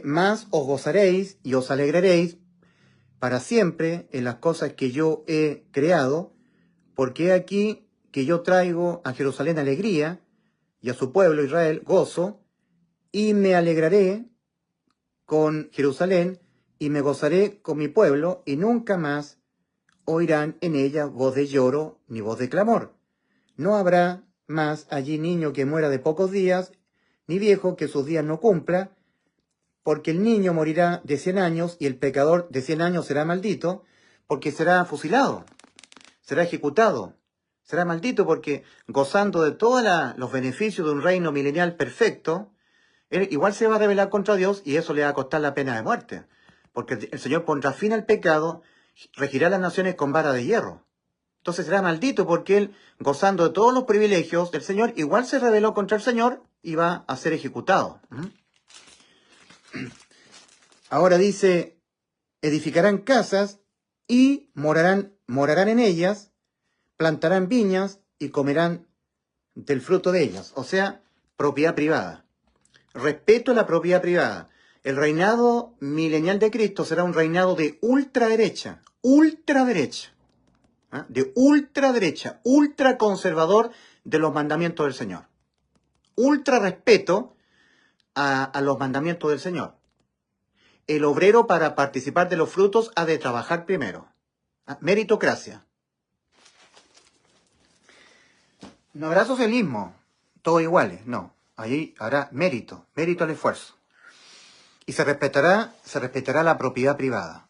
más os gozaréis y os alegraréis para siempre en las cosas que yo he creado, porque he aquí que yo traigo a Jerusalén alegría y a su pueblo Israel gozo, y me alegraré con Jerusalén y me gozaré con mi pueblo, y nunca más oirán en ella voz de lloro ni voz de clamor. No habrá más allí niño que muera de pocos días, ni viejo que sus días no cumpla, porque el niño morirá de 100 años y el pecador de 100 años será maldito, porque será fusilado, será ejecutado, será maldito porque gozando de todos los beneficios de un reino milenial perfecto, él igual se va a rebelar contra Dios y eso le va a costar la pena de muerte. Porque el Señor pondrá fin al pecado, regirá las naciones con vara de hierro. Entonces será maldito porque él, gozando de todos los privilegios del Señor, igual se rebeló contra el Señor y va a ser ejecutado. Ahora dice, edificarán casas y morarán en ellas, plantarán viñas y comerán del fruto de ellas. O sea, propiedad privada. Respeto a la propiedad privada. El reinado milenial de Cristo será un reinado de ultraderecha, ¿ah? De ultraderecha, ultraconservador de los mandamientos del Señor. Ultra respeto a los mandamientos del Señor. El obrero para participar de los frutos ha de trabajar primero. ¿Ah? Meritocracia. No habrá socialismo, todos iguales, no. Allí habrá mérito al esfuerzo. Y se respetará la propiedad privada.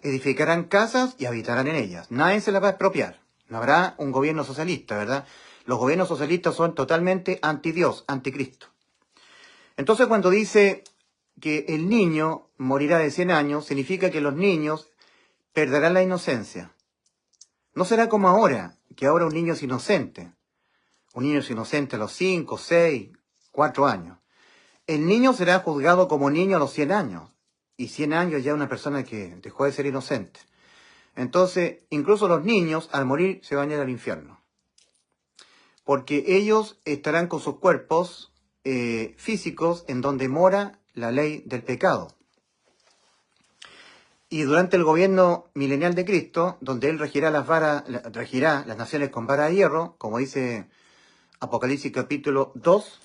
Edificarán casas y habitarán en ellas. Nadie se las va a expropiar. No habrá un gobierno socialista, ¿verdad? Los gobiernos socialistas son totalmente anti-Dios, anticristo. Entonces cuando dice que el niño morirá de 100 años, significa que los niños perderán la inocencia. No será como ahora, que ahora un niño es inocente. Un niño es inocente a los 5, 6, 4 años. El niño será juzgado como niño a los 100 años. Y 100 años ya una persona que dejó de ser inocente. Entonces, incluso los niños, al morir, se van a ir al infierno. Porque ellos estarán con sus cuerpos físicos en donde mora la ley del pecado. Y durante el gobierno milenial de Cristo, donde Él regirá las naciones con vara de hierro, como dice Apocalipsis capítulo 2,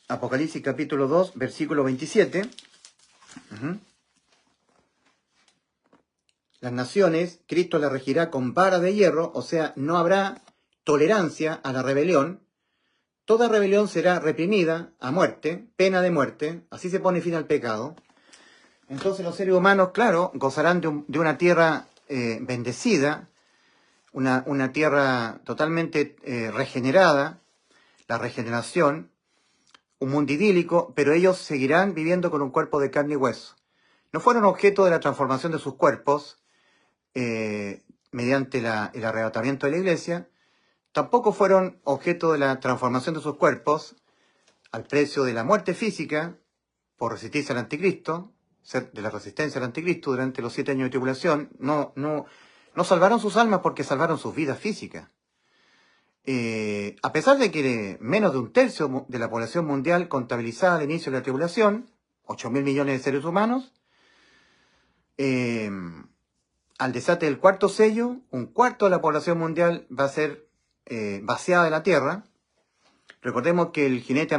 Apocalipsis capítulo 2, versículo 27. Las naciones, Cristo las regirá con vara de hierro, o sea, no habrá tolerancia a la rebelión. Toda rebelión será reprimida a muerte, pena de muerte, así se pone fin al pecado. Entonces los seres humanos, claro, gozarán de una tierra bendecida, una tierra totalmente regenerada, la regeneración, un mundo idílico, pero ellos seguirán viviendo con un cuerpo de carne y hueso. No fueron objeto de la transformación de sus cuerpos mediante el arrebatamiento de la iglesia, tampoco fueron objeto de la transformación de sus cuerpos al precio de la muerte física por resistirse al anticristo, de la resistencia al anticristo durante los 7 años de tribulación. No salvaron sus almas porque salvaron sus vidas físicas. A pesar de que menos de un tercio de la población mundial contabilizada al inicio de la tribulación, 8.000 millones de seres humanos, al desate del cuarto sello, un cuarto de la población mundial va a ser vaciada de la tierra. Recordemos que el jinete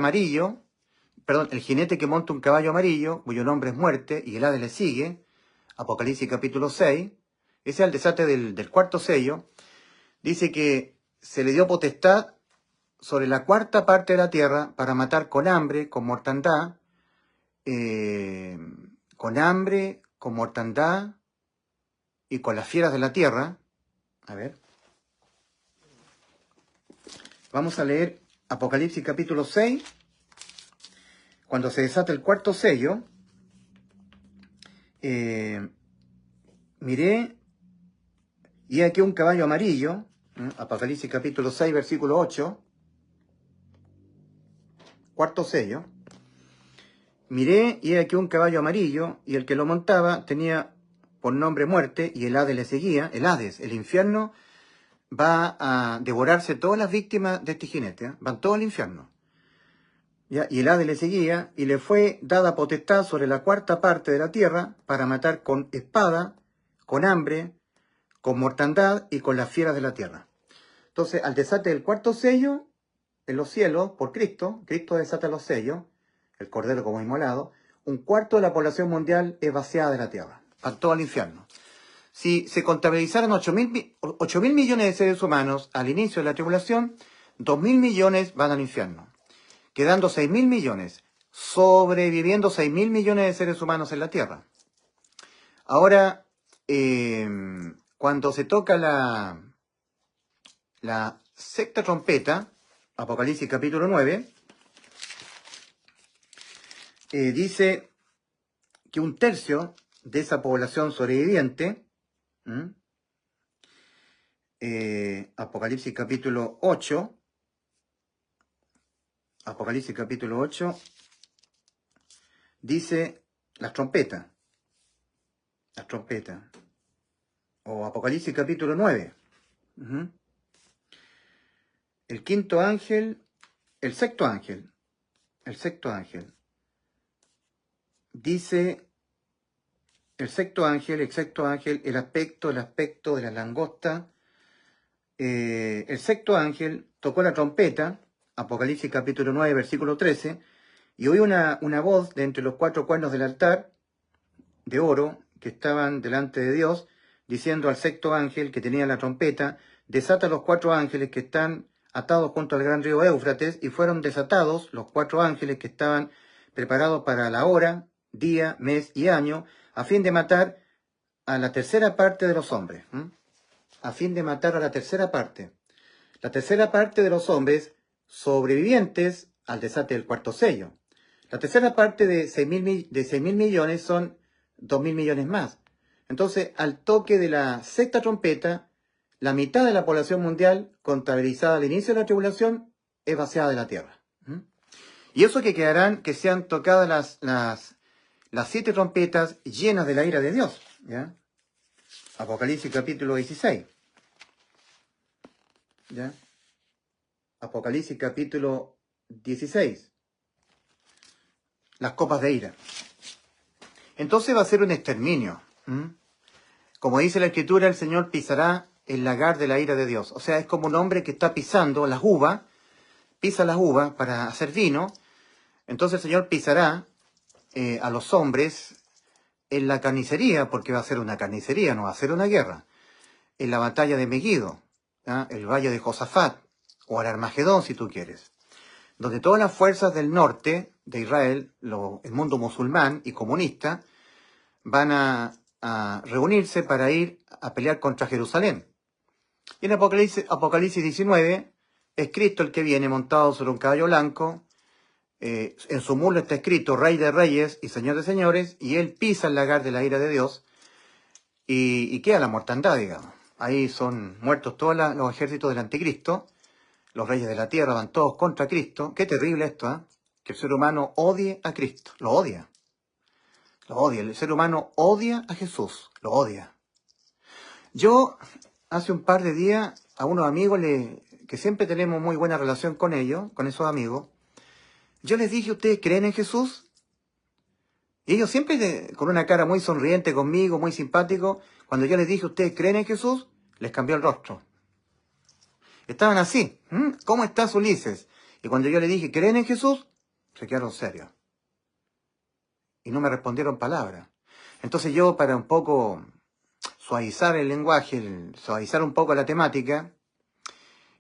que monta un caballo amarillo, cuyo nombre es muerte, y el Hades le sigue, Apocalipsis capítulo 6, ese es el desate del cuarto sello, dice que se le dio potestad sobre la cuarta parte de la tierra para matar con hambre, con mortandad, y con las fieras de la tierra. A ver. Vamos a leer Apocalipsis capítulo 6. Cuando se desata el cuarto sello, miré, y aquí un caballo amarillo, Apocalipsis capítulo 6, versículo 8, cuarto sello. Miré, y aquí un caballo amarillo, y el que lo montaba tenía por nombre muerte, y el Hades le seguía. El Hades, el infierno, va a devorarse todas las víctimas de este jinete, van todos al infierno. ¿Ya? Y el Hades le seguía, y le fue dada potestad sobre la cuarta parte de la tierra para matar con espada, con hambre, con mortandad y con las fieras de la tierra. Entonces, al desate del cuarto sello, en los cielos, por Cristo desata los sellos, el Cordero como inmolado, un cuarto de la población mundial es vaciada de la tierra, van todo al infierno. Si se contabilizaran 8.000 millones de seres humanos al inicio de la tribulación, 2.000 millones van al infierno, quedando 6.000 millones, sobreviviendo 6.000 millones de seres humanos en la tierra. Ahora, cuando se toca la sexta trompeta, Apocalipsis capítulo 9, dice que un tercio de esa población sobreviviente, Apocalipsis capítulo 8, dice las trompetas, o Apocalipsis capítulo 9. El quinto ángel, el sexto ángel, dice el sexto ángel, el aspecto de la langosta. El sexto ángel tocó la trompeta, Apocalipsis capítulo 9, versículo 13, y oí una voz de entre los cuatro cuernos del altar de oro que estaban delante de Dios, diciendo al sexto ángel que tenía la trompeta: desata los cuatro ángeles que están atados junto al gran río Éufrates. Y fueron desatados los cuatro ángeles que estaban preparados para la hora, día, mes y año, a fin de matar a la tercera parte de los hombres. A fin de matar a la tercera parte. La tercera parte de los hombres sobrevivientes al desate del cuarto sello. La tercera parte de 6.000 millones son 2.000 millones más. Entonces, al toque de la sexta trompeta, la mitad de la población mundial, contabilizada al inicio de la tribulación, es vaciada de la tierra. Y eso que quedarán, que sean tocadas las 7 trompetas llenas de la ira de Dios. ¿Ya? Apocalipsis capítulo 16. ¿Ya? Apocalipsis capítulo 16. Las copas de ira. Entonces va a ser un exterminio. Como dice la Escritura, el Señor pisará el lagar de la ira de Dios. O sea, es como un hombre que está pisando las uvas, pisa las uvas para hacer vino. Entonces el Señor pisará a los hombres en la carnicería, porque va a ser una carnicería, no va a ser una guerra. En la batalla de Meguido, el valle de Josafat, o al Armagedón si tú quieres, donde todas las fuerzas del norte de Israel, el mundo musulmán y comunista, van a reunirse para ir a pelear contra Jerusalén. Y en Apocalipsis 19 es Cristo el que viene montado sobre un caballo blanco. En su mulo está escrito Rey de Reyes y Señor de Señores, y él pisa el lagar de la ira de Dios y queda la mortandad, digamos. Ahí son muertos todos los ejércitos del anticristo. Los reyes de la tierra van todos contra Cristo. Qué terrible esto, ¿eh? Que el ser humano odie a Cristo. Lo odia. El ser humano odia a Jesús. Lo odia. Yo, hace un par de días, a unos amigos que siempre tenemos muy buena relación con ellos, con esos amigos, yo les dije: ¿ustedes creen en Jesús? Y ellos siempre con una cara muy sonriente conmigo, muy simpático. Cuando yo les dije: ¿ustedes creen en Jesús?, les cambió el rostro. Estaban así. ¿Cómo estás, Ulises? Y cuando yo les dije: ¿creen en Jesús?, se quedaron serios. Y no me respondieron palabra. Entonces yo, para un poco suavizar el lenguaje, suavizar un poco la temática,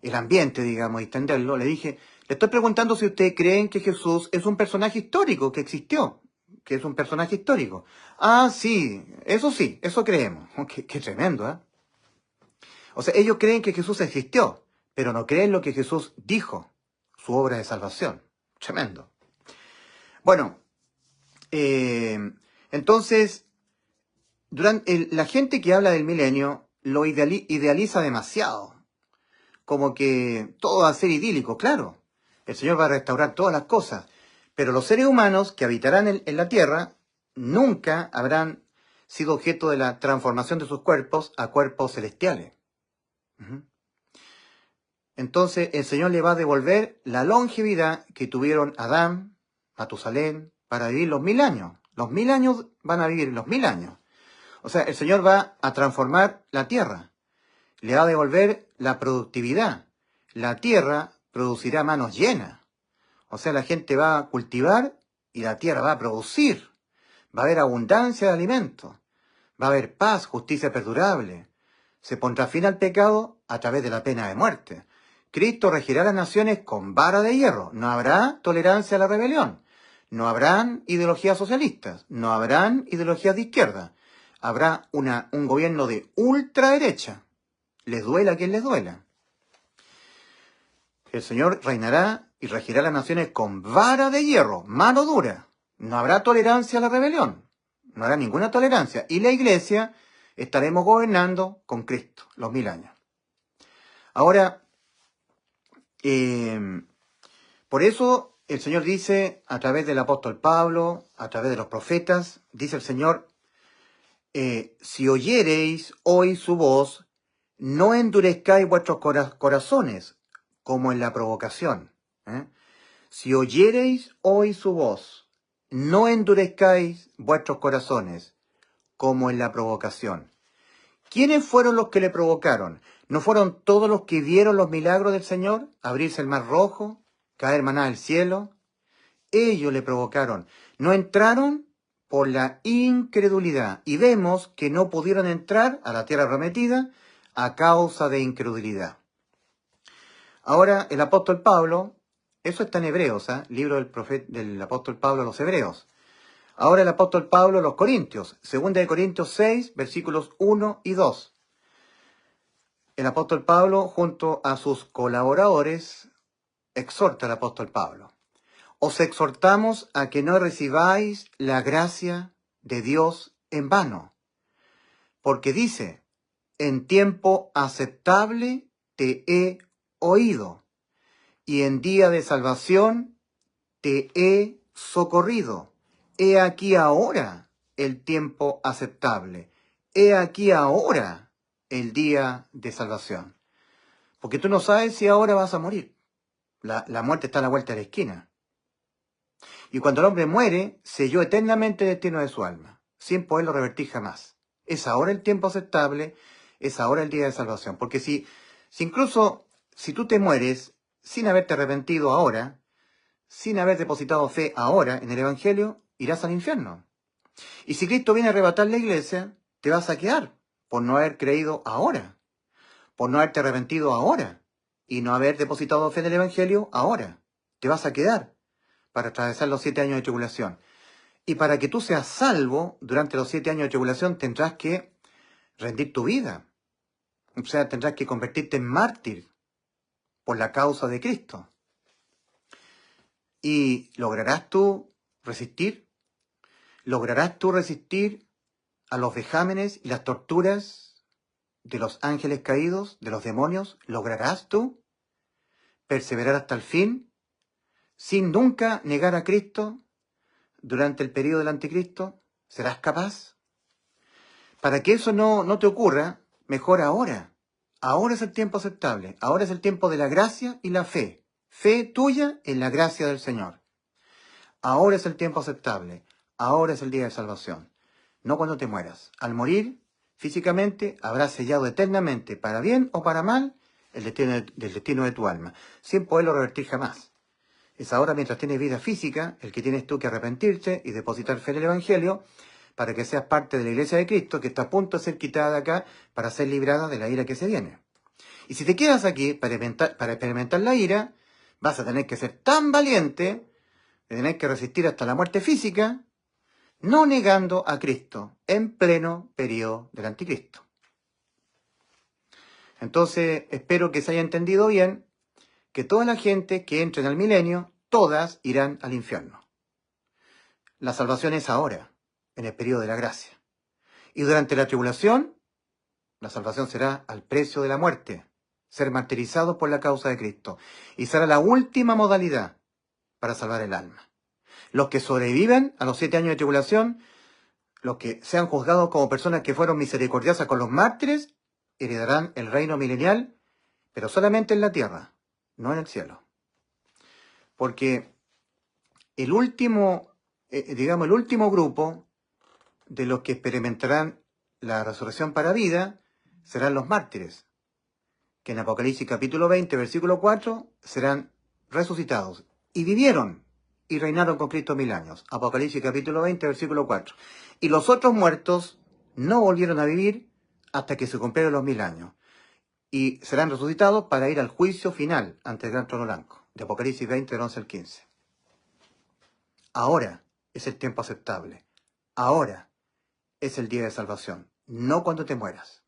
el ambiente, digamos, y entenderlo, le dije: le estoy preguntando si ustedes creen que Jesús es un personaje histórico que existió, que es un personaje histórico. Ah, sí, eso creemos. Qué tremendo, ¿eh? O sea, ellos creen que Jesús existió, pero no creen lo que Jesús dijo, su obra de salvación. Tremendo. Bueno, entonces, la gente que habla del milenio lo idealiza demasiado, como que todo va a ser idílico. Claro, el Señor va a restaurar todas las cosas, pero los seres humanos que habitarán en la tierra nunca habrán sido objeto de la transformación de sus cuerpos a cuerpos celestiales. Entonces el Señor le va a devolver la longevidad que tuvieron Adán, Matusalén, para vivir los 1000 años. Los 1000 años van a vivir, los 1000 años. O sea, el Señor va a transformar la tierra. Le va a devolver la productividad. La tierra producirá manos llenas. O sea, la gente va a cultivar y la tierra va a producir. Va a haber abundancia de alimentos. Va a haber paz, justicia perdurable. Se pondrá fin al pecado a través de la pena de muerte. Cristo regirá las naciones con vara de hierro. No habrá tolerancia a la rebelión. No habrán ideologías socialistas. No habrán ideologías de izquierda. Habrá un gobierno de ultraderecha. Les duela a quien les duela. El Señor reinará y regirá las naciones con vara de hierro, mano dura. No habrá tolerancia a la rebelión. No habrá ninguna tolerancia. Y la iglesia estaremos gobernando con Cristo los 1000 años. Ahora, por eso el Señor dice, a través del apóstol Pablo, a través de los profetas, dice el Señor, si oyereis hoy su voz, no endurezcáis vuestros corazones, como en la provocación. Si oyereis hoy su voz, no endurezcáis vuestros corazones, como en la provocación. ¿Quiénes fueron los que le provocaron? ¿No fueron todos los que vieron los milagros del Señor? Abrirse el mar rojo, caer maná del cielo. Ellos le provocaron. No entraron por la incredulidad. Y vemos que no pudieron entrar a la tierra prometida a causa de incredulidad. Ahora, el apóstol Pablo, eso está en Hebreos, libro del apóstol Pablo a los Hebreos. Ahora el apóstol Pablo a los Corintios, 2 de Corintios 6, versículos 1 y 2. El apóstol Pablo, junto a sus colaboradores, exhorta al apóstol Pablo. Os exhortamos a que no recibáis la gracia de Dios en vano. Porque dice, en tiempo aceptable te he oído, y en día de salvación te he socorrido. He aquí ahora el tiempo aceptable. He aquí ahora el día de salvación. Porque tú no sabes si ahora vas a morir. La muerte está a la vuelta de la esquina. Y cuando el hombre muere, selló eternamente el destino de su alma, sin poderlo revertir jamás. Es ahora el tiempo aceptable, es ahora el día de salvación. Porque si incluso si tú te mueres sin haberte arrepentido ahora, sin haber depositado fe ahora en el Evangelio, irás al infierno. Y si Cristo viene a arrebatar la iglesia, te vas a quedar por no haber creído ahora, por no haberte arrepentido ahora y no haber depositado fe en el Evangelio ahora. Te vas a quedar para atravesar los 7 años de tribulación. Y para que tú seas salvo durante los 7 años de tribulación tendrás que rendir tu vida. O sea, tendrás que convertirte en mártir por la causa de Cristo. ¿Y lograrás tú resistir? ¿Lograrás tú resistir a los vejámenes y las torturas de los ángeles caídos, de los demonios? ¿Lograrás tú perseverar hasta el fin sin nunca negar a Cristo durante el periodo del anticristo? ¿Serás capaz? Para que eso no te ocurra, mejor ahora. Ahora es el tiempo aceptable. Ahora es el tiempo de la gracia y la fe. Fe tuya en la gracia del Señor. Ahora es el tiempo aceptable. Ahora es el día de salvación. No cuando te mueras. Al morir, físicamente, habrás sellado eternamente, para bien o para mal, el destino de tu alma, sin poderlo revertir jamás. Es ahora, mientras tienes vida física, el que tienes tú que arrepentirte y depositar fe en el Evangelio, para que seas parte de la Iglesia de Cristo, que está a punto de ser quitada de acá, para ser librada de la ira que se viene. Y si te quedas aquí para experimentar la ira, vas a tener que ser tan valiente, de tener que resistir hasta la muerte física, no negando a Cristo en pleno periodo del anticristo. Entonces, espero que se haya entendido bien que toda la gente que entre en el milenio, todas irán al infierno. La salvación es ahora, en el periodo de la gracia. Y durante la tribulación, la salvación será al precio de la muerte, ser martirizado por la causa de Cristo. Y será la última modalidad para salvar el alma. Los que sobreviven a los 7 años de tribulación, los que sean juzgados como personas que fueron misericordiosas con los mártires, heredarán el reino milenial, pero solamente en la tierra, no en el cielo. Porque el último grupo de los que experimentarán la resurrección para vida serán los mártires, que en Apocalipsis capítulo 20, versículo 4, serán resucitados. Y vivieron y reinaron con Cristo 1000 años. Apocalipsis capítulo 20, versículo 4. Y los otros muertos no volvieron a vivir hasta que se cumplieron los 1000 años. Y serán resucitados para ir al juicio final ante el gran trono blanco. De Apocalipsis 20, del 11 al 15. Ahora es el tiempo aceptable. Ahora es el día de salvación. No cuando te mueras.